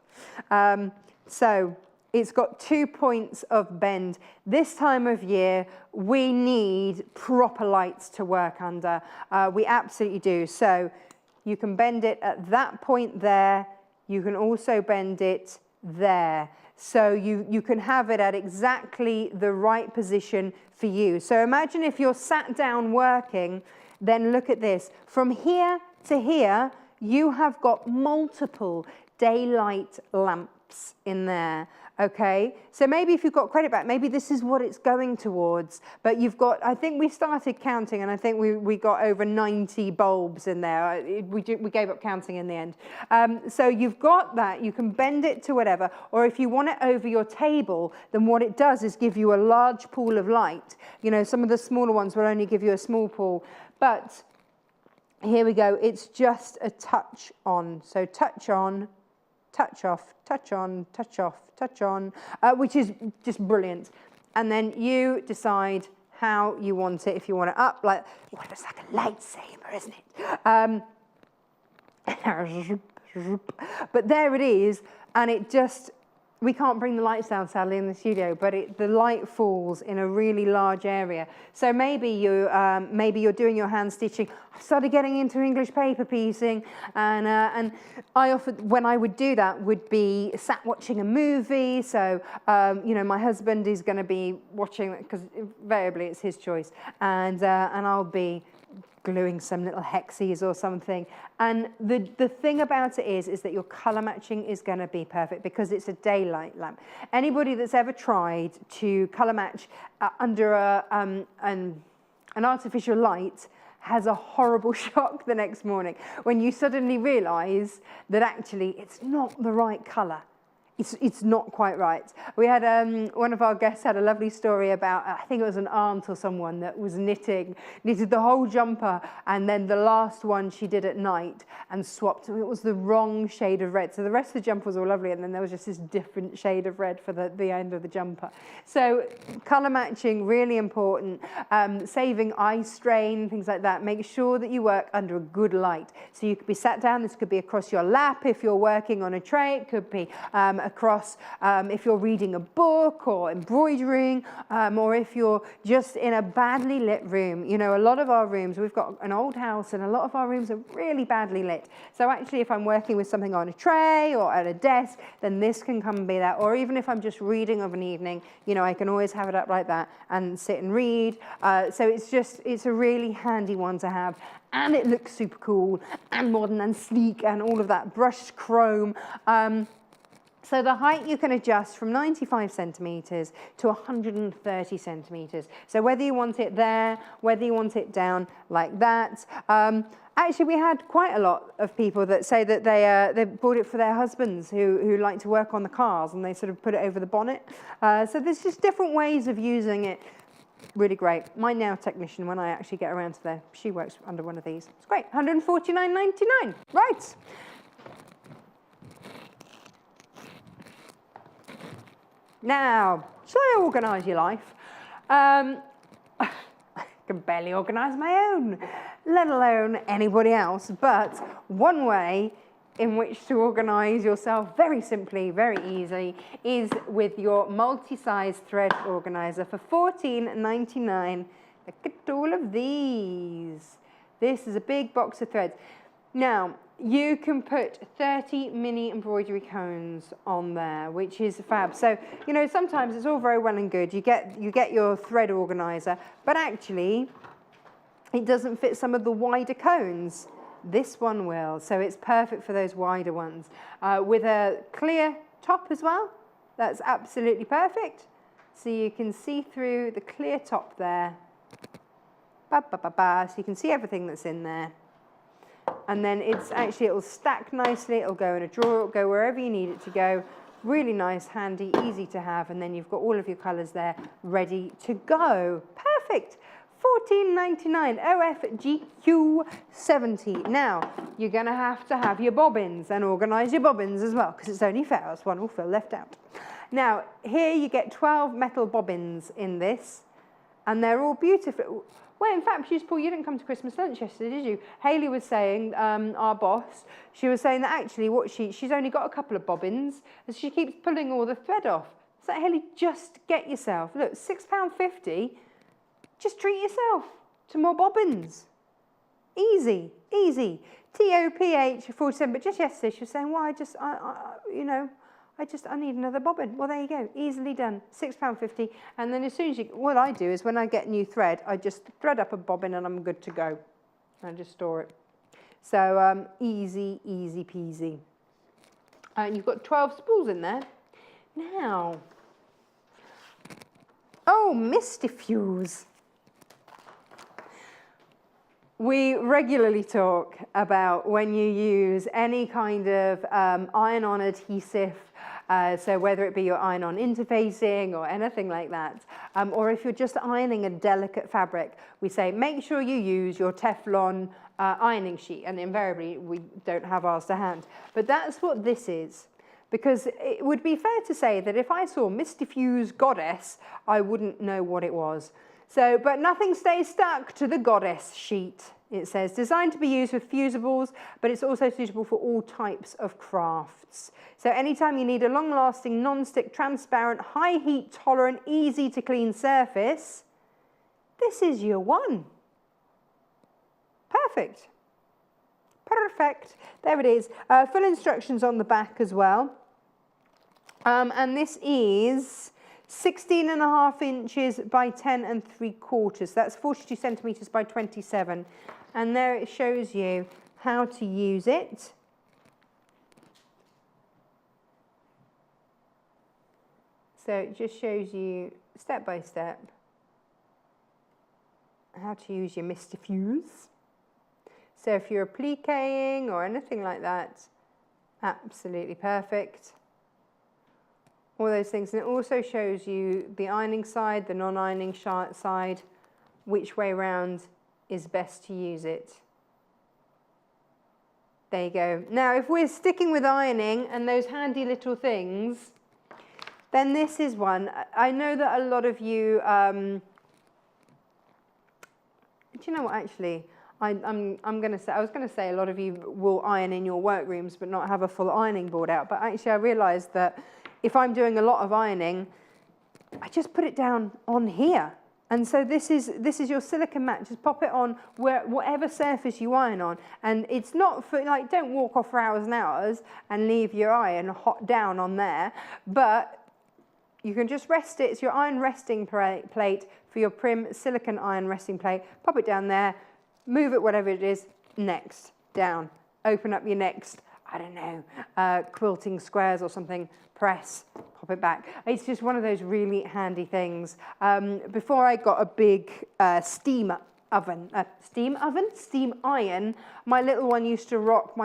So it's got 2 points of bend. This time of year, we need proper lights to work under. We absolutely do. So you can bend it at that point there. You can also bend it there. So you can have it at exactly the right position for you. So imagine if you're sat down working, then look at this. From here to here, you have got multiple daylight lamps in there. Okay, so maybe if you've got credit back, maybe this is what it's going towards. But you've got, I think we started counting, and I think we got over 90 bulbs in there. We gave up counting in the end. So you've got that. You can bend it to whatever. Or if you want it over your table, then what it does is give you a large pool of light. You know, some of the smaller ones will only give you a small pool. But here we go. It's just a touch on. So touch on, touch off, touch on, touch off, touch on, which is just brilliant. And then you decide how you want it. If you want it up, like, well, it's like a lightsaber, isn't it? But there it is, and it just, we can't bring the lights down, sadly, in the studio, but the light falls in a really large area. So maybe you're doing your hand stitching. I started getting into English paper piecing, and I often, when I would do that, would be sat watching a movie. So you know, my husband is going to be watching, because invariably it's his choice, and I'll be gluing some little hexes or something. And the thing about it is that your colour matching is going to be perfect because it's a daylight lamp. Anybody that's ever tried to colour match under an artificial light has a horrible shock the next morning when you suddenly realise that actually it's not the right colour. It's not quite right. We had one of our guests had a lovely story about, I think it was an aunt or someone that was knitted the whole jumper, and then the last one she did at night and swapped. It was the wrong shade of red. So the rest of the jumper was all lovely, and then there was just this different shade of red for the end of the jumper. So colour matching, really important. Saving eye strain, things like that. Make sure that you work under a good light. So you could be sat down. This could be across your lap if you're working on a tray. It could be across if you're reading a book or embroidering, or if you're just in a badly lit room. You know, a lot of our rooms, we've got an old house, and a lot of our rooms are really badly lit. So actually, if I'm working with something on a tray or at a desk, then this can come and be that. Or even if I'm just reading of an evening, you know, I can always have it up like that and sit and read. So it's a really handy one to have. And it looks super cool and modern and sleek and all of that brushed chrome. So the height you can adjust from 95 centimetres to 130 centimetres. So whether you want it there, whether you want it down like that. Actually, we had quite a lot of people that say that they bought it for their husbands who like to work on the cars, and they sort of put it over the bonnet. So there's just different ways of using it. Really great. My nail technician, when I actually get around to there, she works under one of these. It's great. £149.99. Right. Now, shall I organise your life? I can barely organise my own, let alone anybody else. But one way in which to organise yourself very simply, very easily, is with your multi-size thread organiser for £14.99. Look at all of these. This is a big box of threads. Now, you can put 30 mini embroidery cones on there, which is fab. So, you know, sometimes it's all very well and good. You get your thread organizer, but actually it doesn't fit some of the wider cones. This one will, so it's perfect for those wider ones. With a clear top as well, that's absolutely perfect. So you can see through the clear top there. So you can see everything that's in there. And then it's actually, it'll stack nicely, it'll go in a drawer, it'll go wherever you need it to go. Really nice, handy, easy to have, and then you've got all of your colours there ready to go. Perfect. $14.99 OFGQ 70. Now, you're going to have your bobbins and organise your bobbins as well, because it's only fair, else one will feel left out. Now, here you get 12 metal bobbins in this, and they're all beautiful. Well, in fact, Paul, you didn't come to Christmas lunch yesterday, did you? Hayley was saying, our boss, she was saying that actually she's only got a couple of bobbins, and she keeps pulling all the thread off. So, Hayley, just get yourself, look, £6.50, just treat yourself to more bobbins. Easy, easy. TOPH 47, but just yesterday she was saying, well, I need another bobbin. Well, there you go, easily done, £6.50. And then as soon as what I do is when I get new thread, I just thread up a bobbin and I'm good to go. I just store it. So easy, easy peasy. And you've got 12 spools in there. Now, oh, Misty Fuse. We regularly talk about when you use any kind of iron-on adhesive, so whether it be your iron-on interfacing or anything like that, or if you're just ironing a delicate fabric, we say make sure you use your Teflon ironing sheet, and invariably we don't have ours to hand. But that's what this is, because it would be fair to say that if I saw Misty Fuse Goddess, I wouldn't know what it was. So, but nothing stays stuck to the Goddess sheet. It says, designed to be used with fusibles, but it's also suitable for all types of crafts. So anytime you need a long-lasting, non-stick, transparent, high-heat tolerant, easy-to-clean surface, this is your one. Perfect. Perfect. There it is. Full instructions on the back as well. And this is 16.5 inches by 10 3/4. That's 42 centimeters by 27. And there it shows you how to use it. So it just shows you step by step how to use your Misty Fuse. So if you're appliquing or anything like that, absolutely perfect. All those things. And it also shows you the ironing side, the non-ironing side, which way round is best to use it. There you go. Now, if we're sticking with ironing and those handy little things, then this is one. I know that a lot of you, do you know what, actually, I was going to say a lot of you will iron in your workrooms but not have a full ironing board out. But actually I realised that if I'm doing a lot of ironing, I just put it down on here. And so this is your silicone mat. Just pop it on whatever surface you iron on. And it's not for, like, don't walk off for hours and hours and leave your iron hot down on there. But you can just rest it. It's your iron resting plate for your prim silicone iron resting plate. Pop it down there, move it, whatever it is, next, down. Open up your next, I don't know, quilting squares or something, press, pop it back. It's just one of those really handy things. Before I got a big steam iron, my little iron used to rock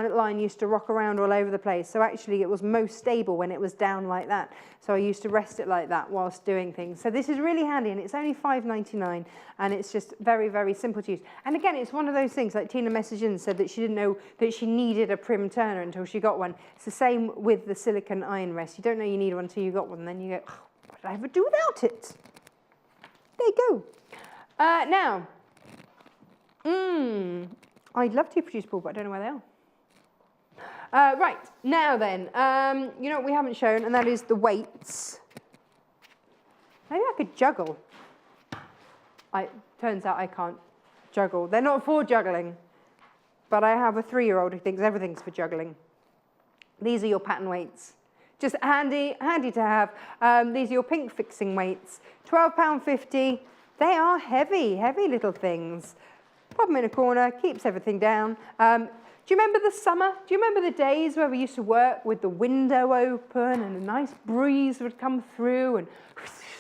around all over the place. So actually it was most stable when it was down like that. So I used to rest it like that whilst doing things. So this is really handy, and it's only $5.99, and it's just very, very simple to use. And again, it's one of those things, like Tina messaged in and said that she didn't know that she needed a prim turner until she got one. It's the same with the silicone iron rest. You don't know you need one until you got one, and then you go, oh, what did I ever do without it? There you go. Now, I'd love to produce Paul, but I don't know where they are. Right, now then, you know what we haven't shown, and that is the weights. Maybe I could juggle. Turns out I can't juggle. They're not for juggling, but I have a 3-year-old who thinks everything's for juggling. These are your pattern weights. Just handy to have. These are your pink fixing weights. £12.50. They are heavy little things. Pop them in a corner, keeps everything down. Do you remember the summer? Do you remember the days where we used to work with the window open and a nice breeze would come through and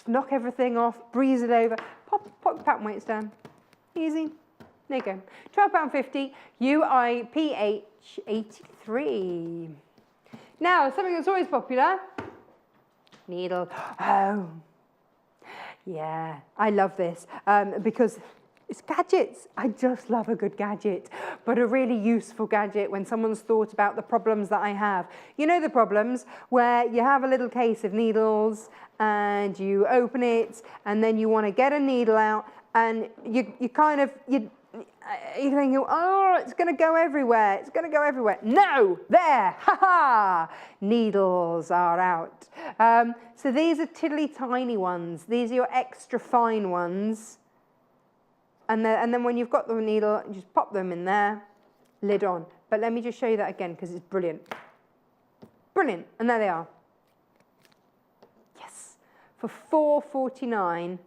knock everything off, breeze it over? Pop pattern weights down. Easy. There you go. £12.50, UIPH 83. Now, something that's always popular, needle. Oh, yeah, I love this because it's gadgets. I just love a good gadget, but a really useful gadget when someone's thought about the problems that I have. You know the problems where you have a little case of needles and you open it and then you want to get a needle out and you're thinking, oh, it's going to go everywhere. It's going to go everywhere. No, there, ha-ha, needles are out. So these are tiddly tiny ones. These are your extra fine ones. And then when you've got the needle, you just pop them in there, lid on. But let me just show you that again because it's brilliant. Brilliant, and there they are. Yes, for £4.49.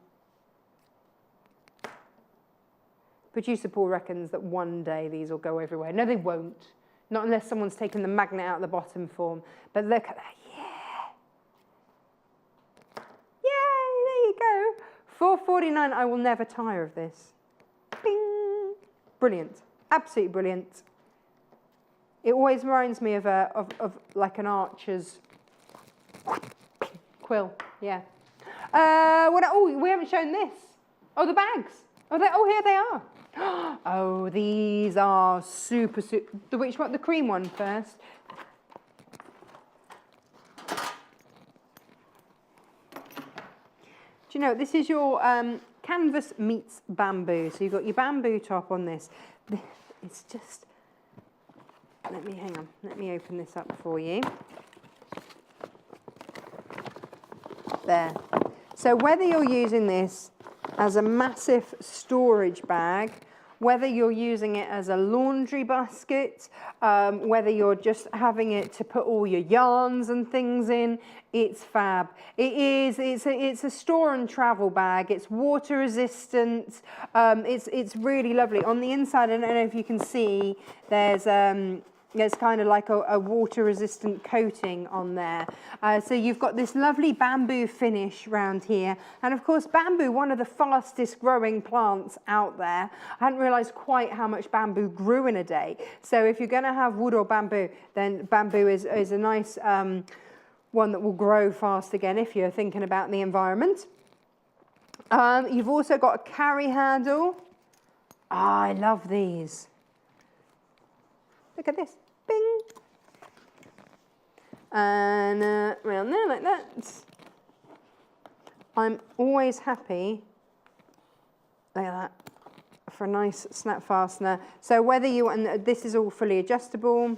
Producer Paul reckons that one day these will go everywhere. No, they won't. Not unless someone's taken the magnet out of the bottom form. But look at that, yeah. Yay, there you go. £4.49, I will never tire of this. Bing. Brilliant, absolutely brilliant. It always reminds me of like an archer's quill, yeah. Oh, we haven't shown this. Oh, the bags. Oh, here they are. Oh, these are super. Which one? The cream one first. Do you know, this is your canvas meets bamboo. So you've got your bamboo top on this. It's just, hang on, let me open this up for you. There. So whether you're using this as a massive storage bag, whether you're using it as a laundry basket, whether you're just having it to put all your yarns and things in, it's fab. It's a store and travel bag. It's water resistant. It's really lovely. On the inside, I don't know if you can see, there's kind of like a water resistant coating on there. So you've got this lovely bamboo finish round here. And of course, bamboo, one of the fastest growing plants out there. I hadn't realized quite how much bamboo grew in a day. So if you're going to have wood or bamboo, then bamboo is a nice one that will grow fast again if you're thinking about the environment. You've also got a carry handle. I love these. Look at this, bing. And around there like that. I'm always happy, like that, for a nice snap fastener. So whether you, and this is all fully adjustable.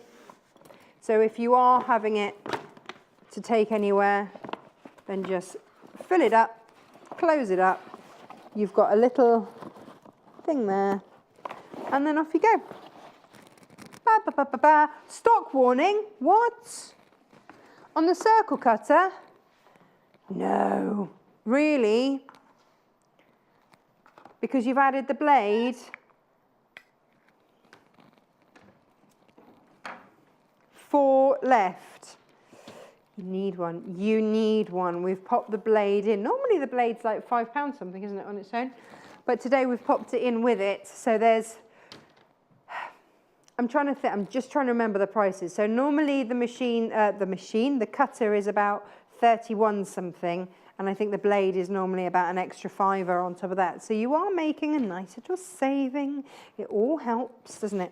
So if you are having it to take anywhere, then just fill it up, close it up. You've got a little thing there, and then off you go. Stock warning, what? On the circle cutter? No, really? Because you've added the blade. 4 left. You need one, you need one. We've popped the blade in. Normally the blade's like £5 something, isn't it, on its own? But today we've popped it in with it, so there's, I'm just trying to remember the prices. So normally the cutter is about 31 something, and I think the blade is normally about an extra £5 on top of that. So you are making a nice little saving. It all helps, doesn't it?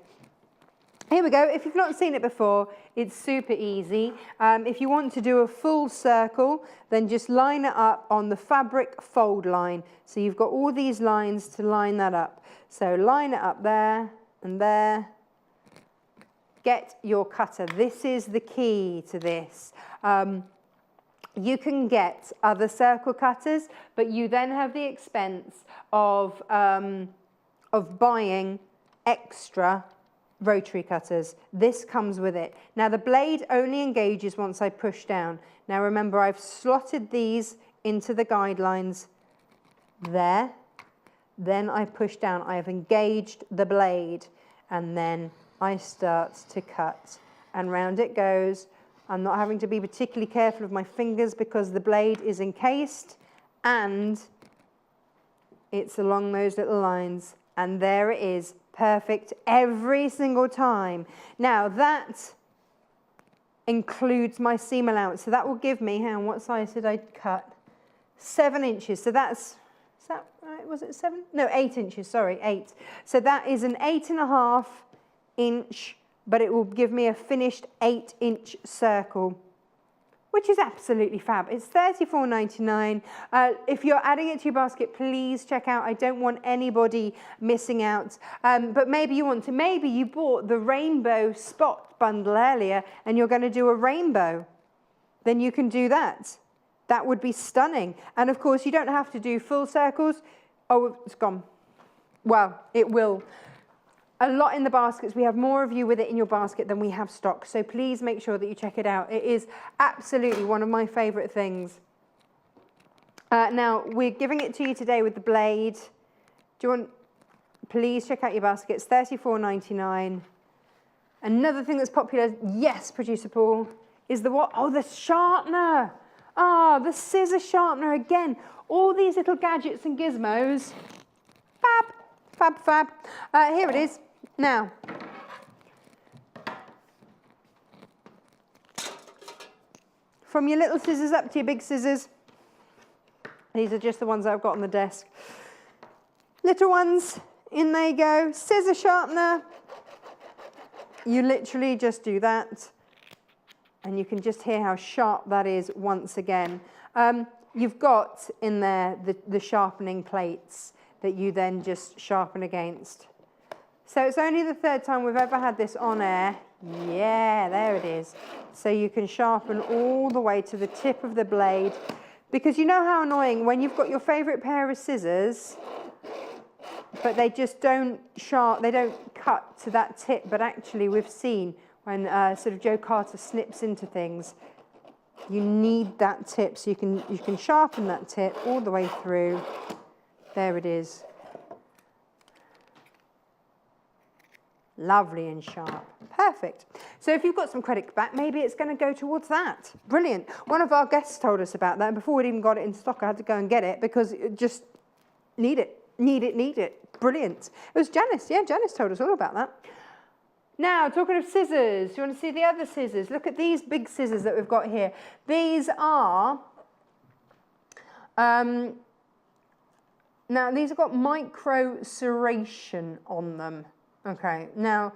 Here we go. If you've not seen it before, it's super easy. If you want to do a full circle, then just line it up on the fabric fold line. So you've got all these lines to line that up. So line it up there and there. Get your cutter. This is the key to this. You can get other circle cutters, but you then have the expense of buying extra rotary cutters. This comes with it. Now the blade only engages once I push down. Now remember, I've slotted these into the guidelines there. Then I push down. I have engaged the blade, and then I start to cut. And round it goes. I'm not having to be particularly careful of my fingers because the blade is encased and it's along those little lines. And there it is, perfect every single time. Now that includes my seam allowance. So that will give me, hang on, what size did I cut? 7 inches. So that's, is that right? Was it 7? No, 8 inches, sorry, 8. So that is an 8.5 inch, but it will give me a finished 8-inch circle, which is absolutely fab. It's $34.99. If you're adding it to your basket, please check out. I don't want anybody missing out. But maybe you want to. Maybe you bought the rainbow spot bundle earlier and you're going to do a rainbow. Then you can do that. That would be stunning. And of course, you don't have to do full circles. Oh, it's gone. Well, it will. A lot in the baskets. We have more of you with it in your basket than we have stock. So please make sure that you check it out. It is absolutely one of my favorite things. Now, we're giving it to you today with the blade. Do you want, please check out your baskets, $34.99. Another thing that's popular, yes, Producer Paul, is the what? Oh, the sharpener. Ah, the scissor sharpener again. All these little gadgets and gizmos. Fab, fab, fab. Here it is. Now, from your little scissors up to your big scissors, these are just the ones I've got on the desk. Little ones, in they go. Scissor sharpener. You literally just do that, and you can just hear how sharp that is once again. You've got in there the sharpening plates that you then just sharpen against. So it's only the 3rd time we've ever had this on air. Yeah, there it is. So you can sharpen all the way to the tip of the blade. Because you know how annoying when you've got your favorite pair of scissors, but they just don't they don't cut to that tip. But actually we've seen when sort of Joe Carter snips into things, you need that tip. So you can sharpen that tip all the way through. There it is. Lovely and sharp. Perfect. So if you've got some credit back, maybe it's going to go towards that. Brilliant. One of our guests told us about that, and before we'd even got it in stock, I had to go and get it because it just need it. Brilliant. It was Janice. Yeah, Janice told us all about that. Now, talking of scissors, you want to see the other scissors? Look at these big scissors that we've got here. These are, now these have got micro serration on them. Okay, now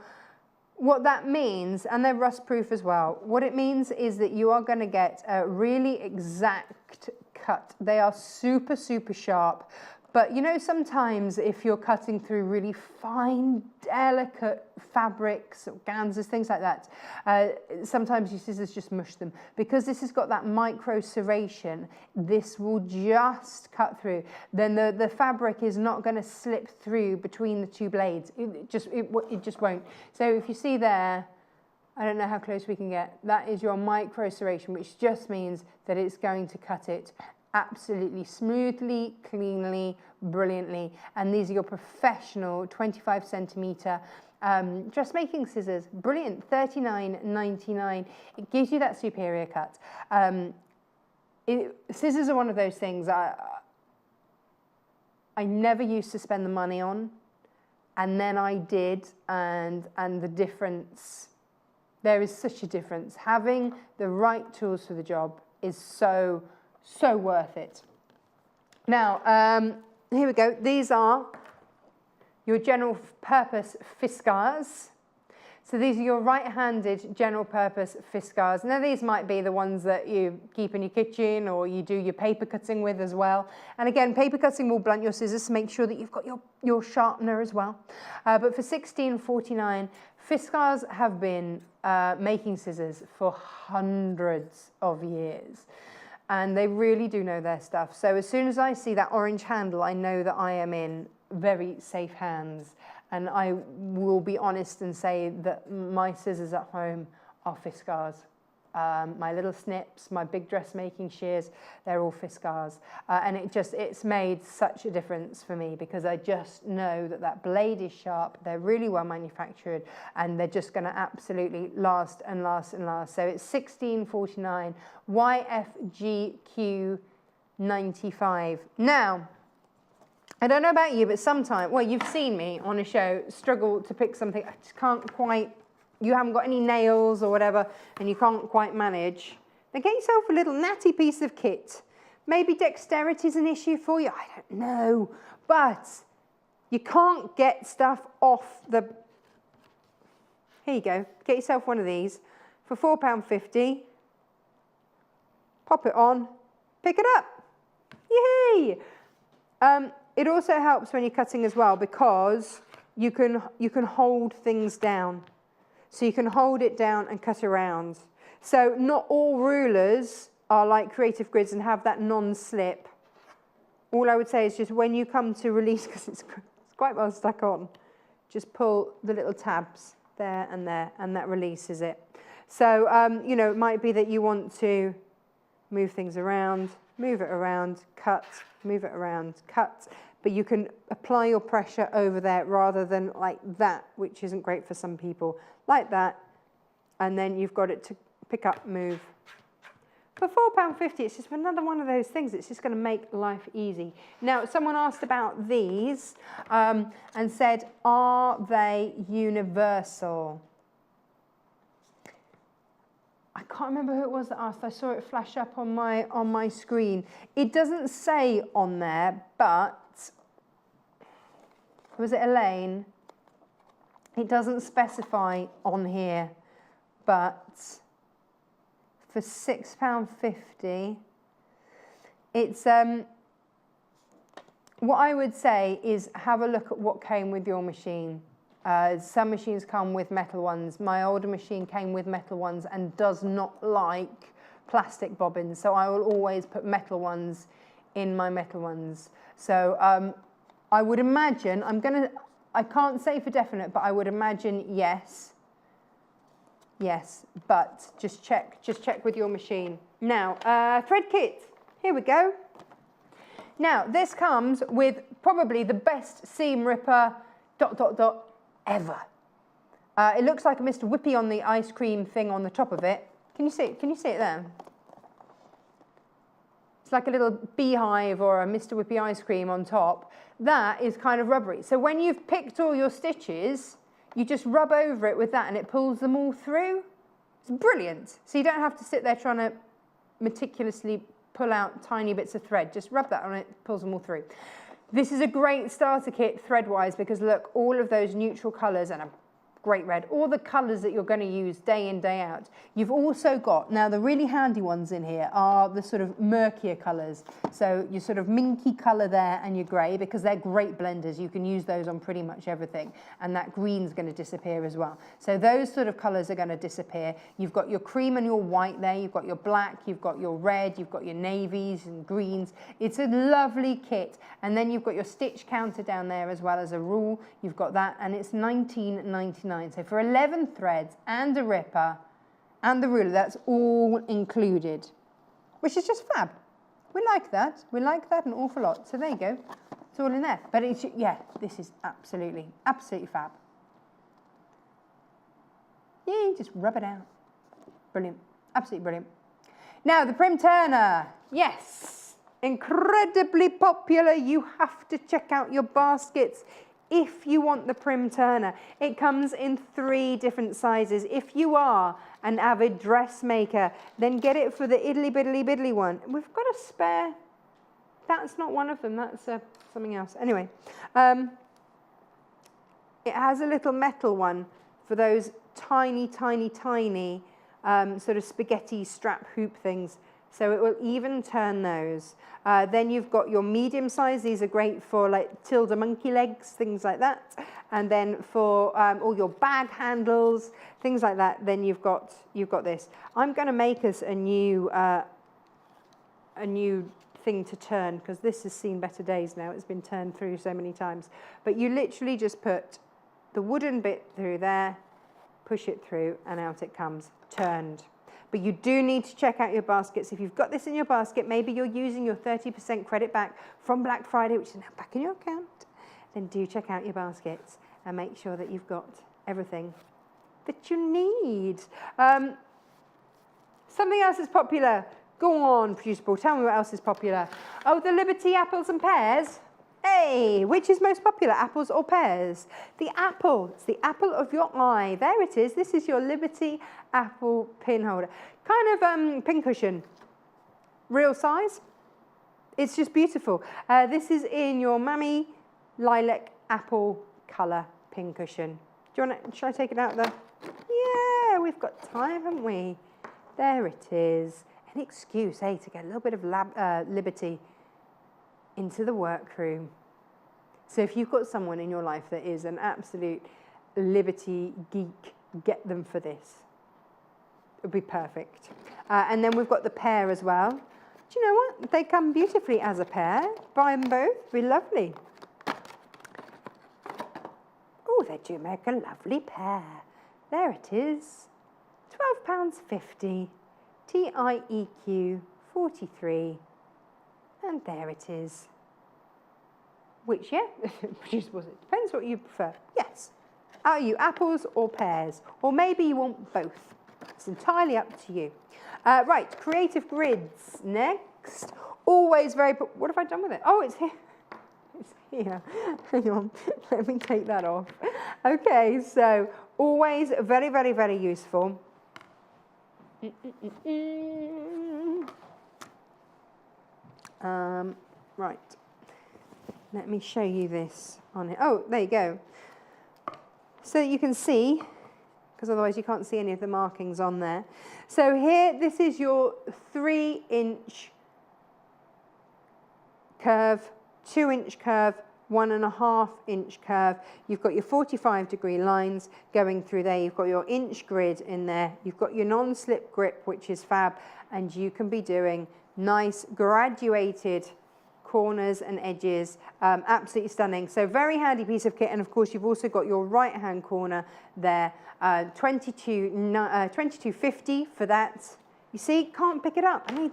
what that means, and they're rust proof as well, what it means is that you are going to get a really exact cut. They are super, super sharp. But you know, sometimes if you're cutting through really fine, delicate fabrics, organzas, things like that, sometimes your scissors just mush them. Because this has got that micro serration, this will just cut through. Then the fabric is not going to slip through between the two blades. It just won't. So if you see there, I don't know how close we can get, that is your micro serration, which just means that it's going to cut it absolutely smoothly, cleanly, brilliantly. And these are your professional 25 centimeter dressmaking scissors. Brilliant, $39.99. It gives you that superior cut. Scissors are one of those things I never used to spend the money on, and then I did, and the difference, there is such a difference. Having the right tools for the job is so worth it. Now, here we go. These are your general purpose Fiskars. So these are your right-handed general purpose Fiskars. Now these might be the ones that you keep in your kitchen or you do your paper cutting with as well. And again, paper cutting will blunt your scissors, so make sure that you've got your sharpener as well. But for $16.49, Fiskars have been making scissors for hundreds of years. And they really do know their stuff. So as soon as I see that orange handle, I know that I am in very safe hands. And I will be honest and say that my scissors at home are Fiskars. My little snips, my big dressmaking shears, they're all Fiskars. And it's made such a difference for me because I just know that that blade is sharp, they're really well manufactured, and they're just gonna absolutely last and last and last. So it's 1649 YFGQ 95. Now, I don't know about you, but sometimes, well, you've seen me on a show struggle to pick something, I just can't quite, you haven't got any nails or whatever, and you can't quite manage, then get yourself a little natty piece of kit. Maybe dexterity is an issue for you, I don't know, but you can't get stuff off the, here you go, get yourself one of these for £4.50, pop it on, pick it up, yay! It also helps when you're cutting as well because you can hold things down. So you can hold it down and cut around. So not all rulers are like Creative Grids and have that non-slip. All I would say is just when you come to release, because it's quite well stuck on, just pull the little tabs there, and that releases it. So, you know, it might be that you want to move things around, move it around, cut, move it around, cut, but you can apply your pressure over there rather than like that, which isn't great for some people, like that, and then you've got it to pick up, move. For £4.50, it's just another one of those things that's just going to make life easy. Now, someone asked about these and said, are they universal? I can't remember who it was that asked. I saw it flash up on my screen. It doesn't say on there, but was it Elaine? It doesn't specify on here, but for £6.50, it's what I would say is have a look at what came with your machine. Some machines come with metal ones. My older machine came with metal ones and does not like plastic bobbins, so I will always put metal ones in my metal ones. So I would imagine, I can't say for definite, but I would imagine yes. Yes, but just check with your machine. Now, thread kit, here we go. Now, this comes with probably the best seam ripper, ... ever. It looks like a Mr. Whippy on the ice cream thing on the top of it. Can you see it? Can you see it there? It's like a little beehive or a Mr. Whippy ice cream on top. That is kind of rubbery. So when you've picked all your stitches, you just rub over it with that and it pulls them all through. It's brilliant. So you don't have to sit there trying to meticulously pull out tiny bits of thread. Just rub that on it, pulls them all through. This is a great starter kit thread-wise because look, all of those neutral colours and a great red, all the colours that you're going to use day in, day out. You've also got, now the really handy ones in here are the sort of murkier colours. So your sort of minky colour there and your grey, because they're great blenders. You can use those on pretty much everything. And that green's going to disappear as well. So those sort of colours are going to disappear. You've got your cream and your white there. You've got your black, you've got your red, you've got your navies and greens. It's a lovely kit. And then you've got your stitch counter down there as well as a rule. You've got that, and it's $19.99. So for 11 threads and a ripper and the ruler, that's all included, which is just fab. We like that. We like that an awful lot. So there you go. It's all in there. But it's, yeah, this is absolutely, absolutely fab. Yeah, just rub it out. Brilliant. Absolutely brilliant. Now, the Prim Turner. Yes. Incredibly popular. You have to check out your baskets if you want the Prim Turner. It comes in 3 different sizes. If you are an avid dressmaker, then get it for the idly biddly biddly one. We've got a spare. That's not one of them, that's something else. Anyway, it has a little metal one for those tiny, tiny, tiny sort of spaghetti strap hoop things. So it will even turn those. Then you've got your medium size. These are great for like Tilda monkey legs, things like that. And then for all your bag handles, things like that. Then you've got this. I'm going to make us a new thing to turn, because this has seen better days now. It's been turned through so many times. But you literally just put the wooden bit through there, push it through, and out it comes, turned. But you do need to check out your baskets. If you've got this in your basket, maybe you're using your 30% credit back from Black Friday, which is now back in your account, then do check out your baskets and make sure that you've got everything that you need. Something else is popular. Go on, Producer Paul, tell me what else is popular. Oh, the Liberty apples and pears. Hey, which is most popular, apples or pears? The apple, it's the apple of your eye. There it is, this is your Liberty apple pin holder. Kind of pincushion, real size. It's just beautiful. This is in your Mammy Lilac Apple colour pincushion. Do you want to, should I take it out there? Yeah, we've got time, haven't we? There it is. An excuse, hey, to get a little bit of liberty into the workroom. So if you've got someone in your life that is an absolute liberty geek, get them for this. It would be perfect. And then we've got the pair as well. Do you know what? They come beautifully as a pair. Buy them both, it'd be lovely. Oh, they do make a lovely pair. There it is. £12.50. TIEQ 43. And there it is. Which, yeah, depends what you prefer. Yes. Are you apples or pears? Or maybe you want both. It's entirely up to you. Right, creative grids next. Always very, what have I done with it? Oh, it's here. It's here. Hang on, let me take that off. Okay, so always very, very, very useful. Right, let me show you this on it. Oh, there you go. So you can see, because otherwise you can't see any of the markings on there. So here, this is your 3-inch curve, 2-inch curve, 1.5-inch curve. You've got your 45-degree lines going through there. You've got your inch grid in there. You've got your non-slip grip, which is fab, and you can be doing nice graduated corners and edges. Absolutely stunning. So very handy piece of kit. And of course, you've also got your right-hand corner there. 22.50 for that. You see, can't pick it up. I mean,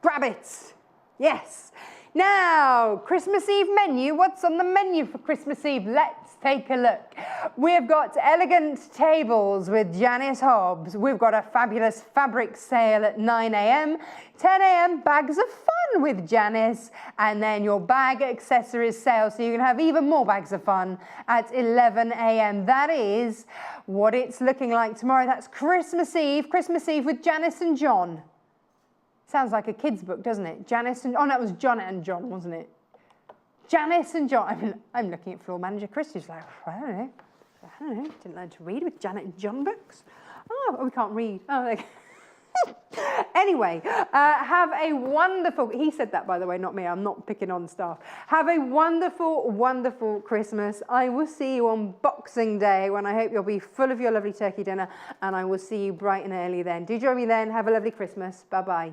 grab it. Yes. Now, Christmas Eve menu. What's on the menu for Christmas Eve? Let's take a look. We've got elegant tables with Janice Hobbs. We've got a fabulous fabric sale at 9 a.m. 10 a.m. bags of fun with Janice. And then your bag accessories sale. So you can have even more bags of fun at 11 a.m. That is what it's looking like tomorrow. That's Christmas Eve with Janice and John. Sounds like a kid's book, doesn't it? Janice and... Oh, no, it was Janet and John, wasn't it? Janice and John. I'm looking at floor manager Chris, who's like, I don't know. Didn't learn to read with Janet and John books. Oh, we can't read. Oh, okay. Anyway, have a wonderful... He said that, by the way, not me. I'm not picking on staff. Have a wonderful, wonderful Christmas. I will see you on Boxing Day, when I hope you'll be full of your lovely turkey dinner, and I will see you bright and early then. Do join me then. Have a lovely Christmas. Bye-bye.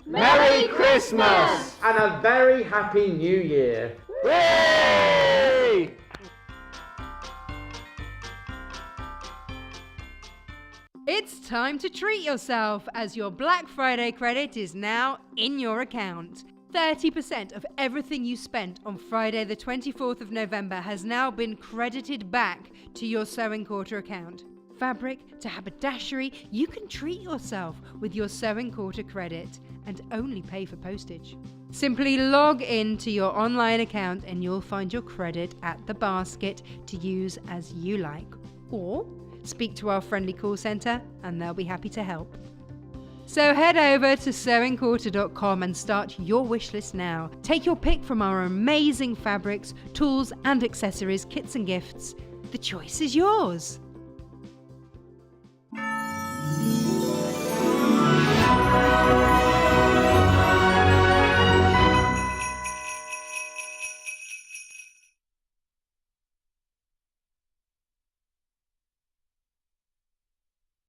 Merry Christmas! And a very happy New Year. Hooray! It's time to treat yourself, as your Black Friday credit is now in your account. 30% of everything you spent on Friday the 24th of November has now been credited back to your Sewing Quarter account. Fabric to haberdashery, you can treat yourself with your Sewing Quarter credit and only pay for postage. Simply log in to your online account and you'll find your credit at the basket to use as you like. Or speak to our friendly call centre and they'll be happy to help. So head over to sewingquarter.com and start your wish list now. Take your pick from our amazing fabrics, tools and accessories, kits and gifts. The choice is yours.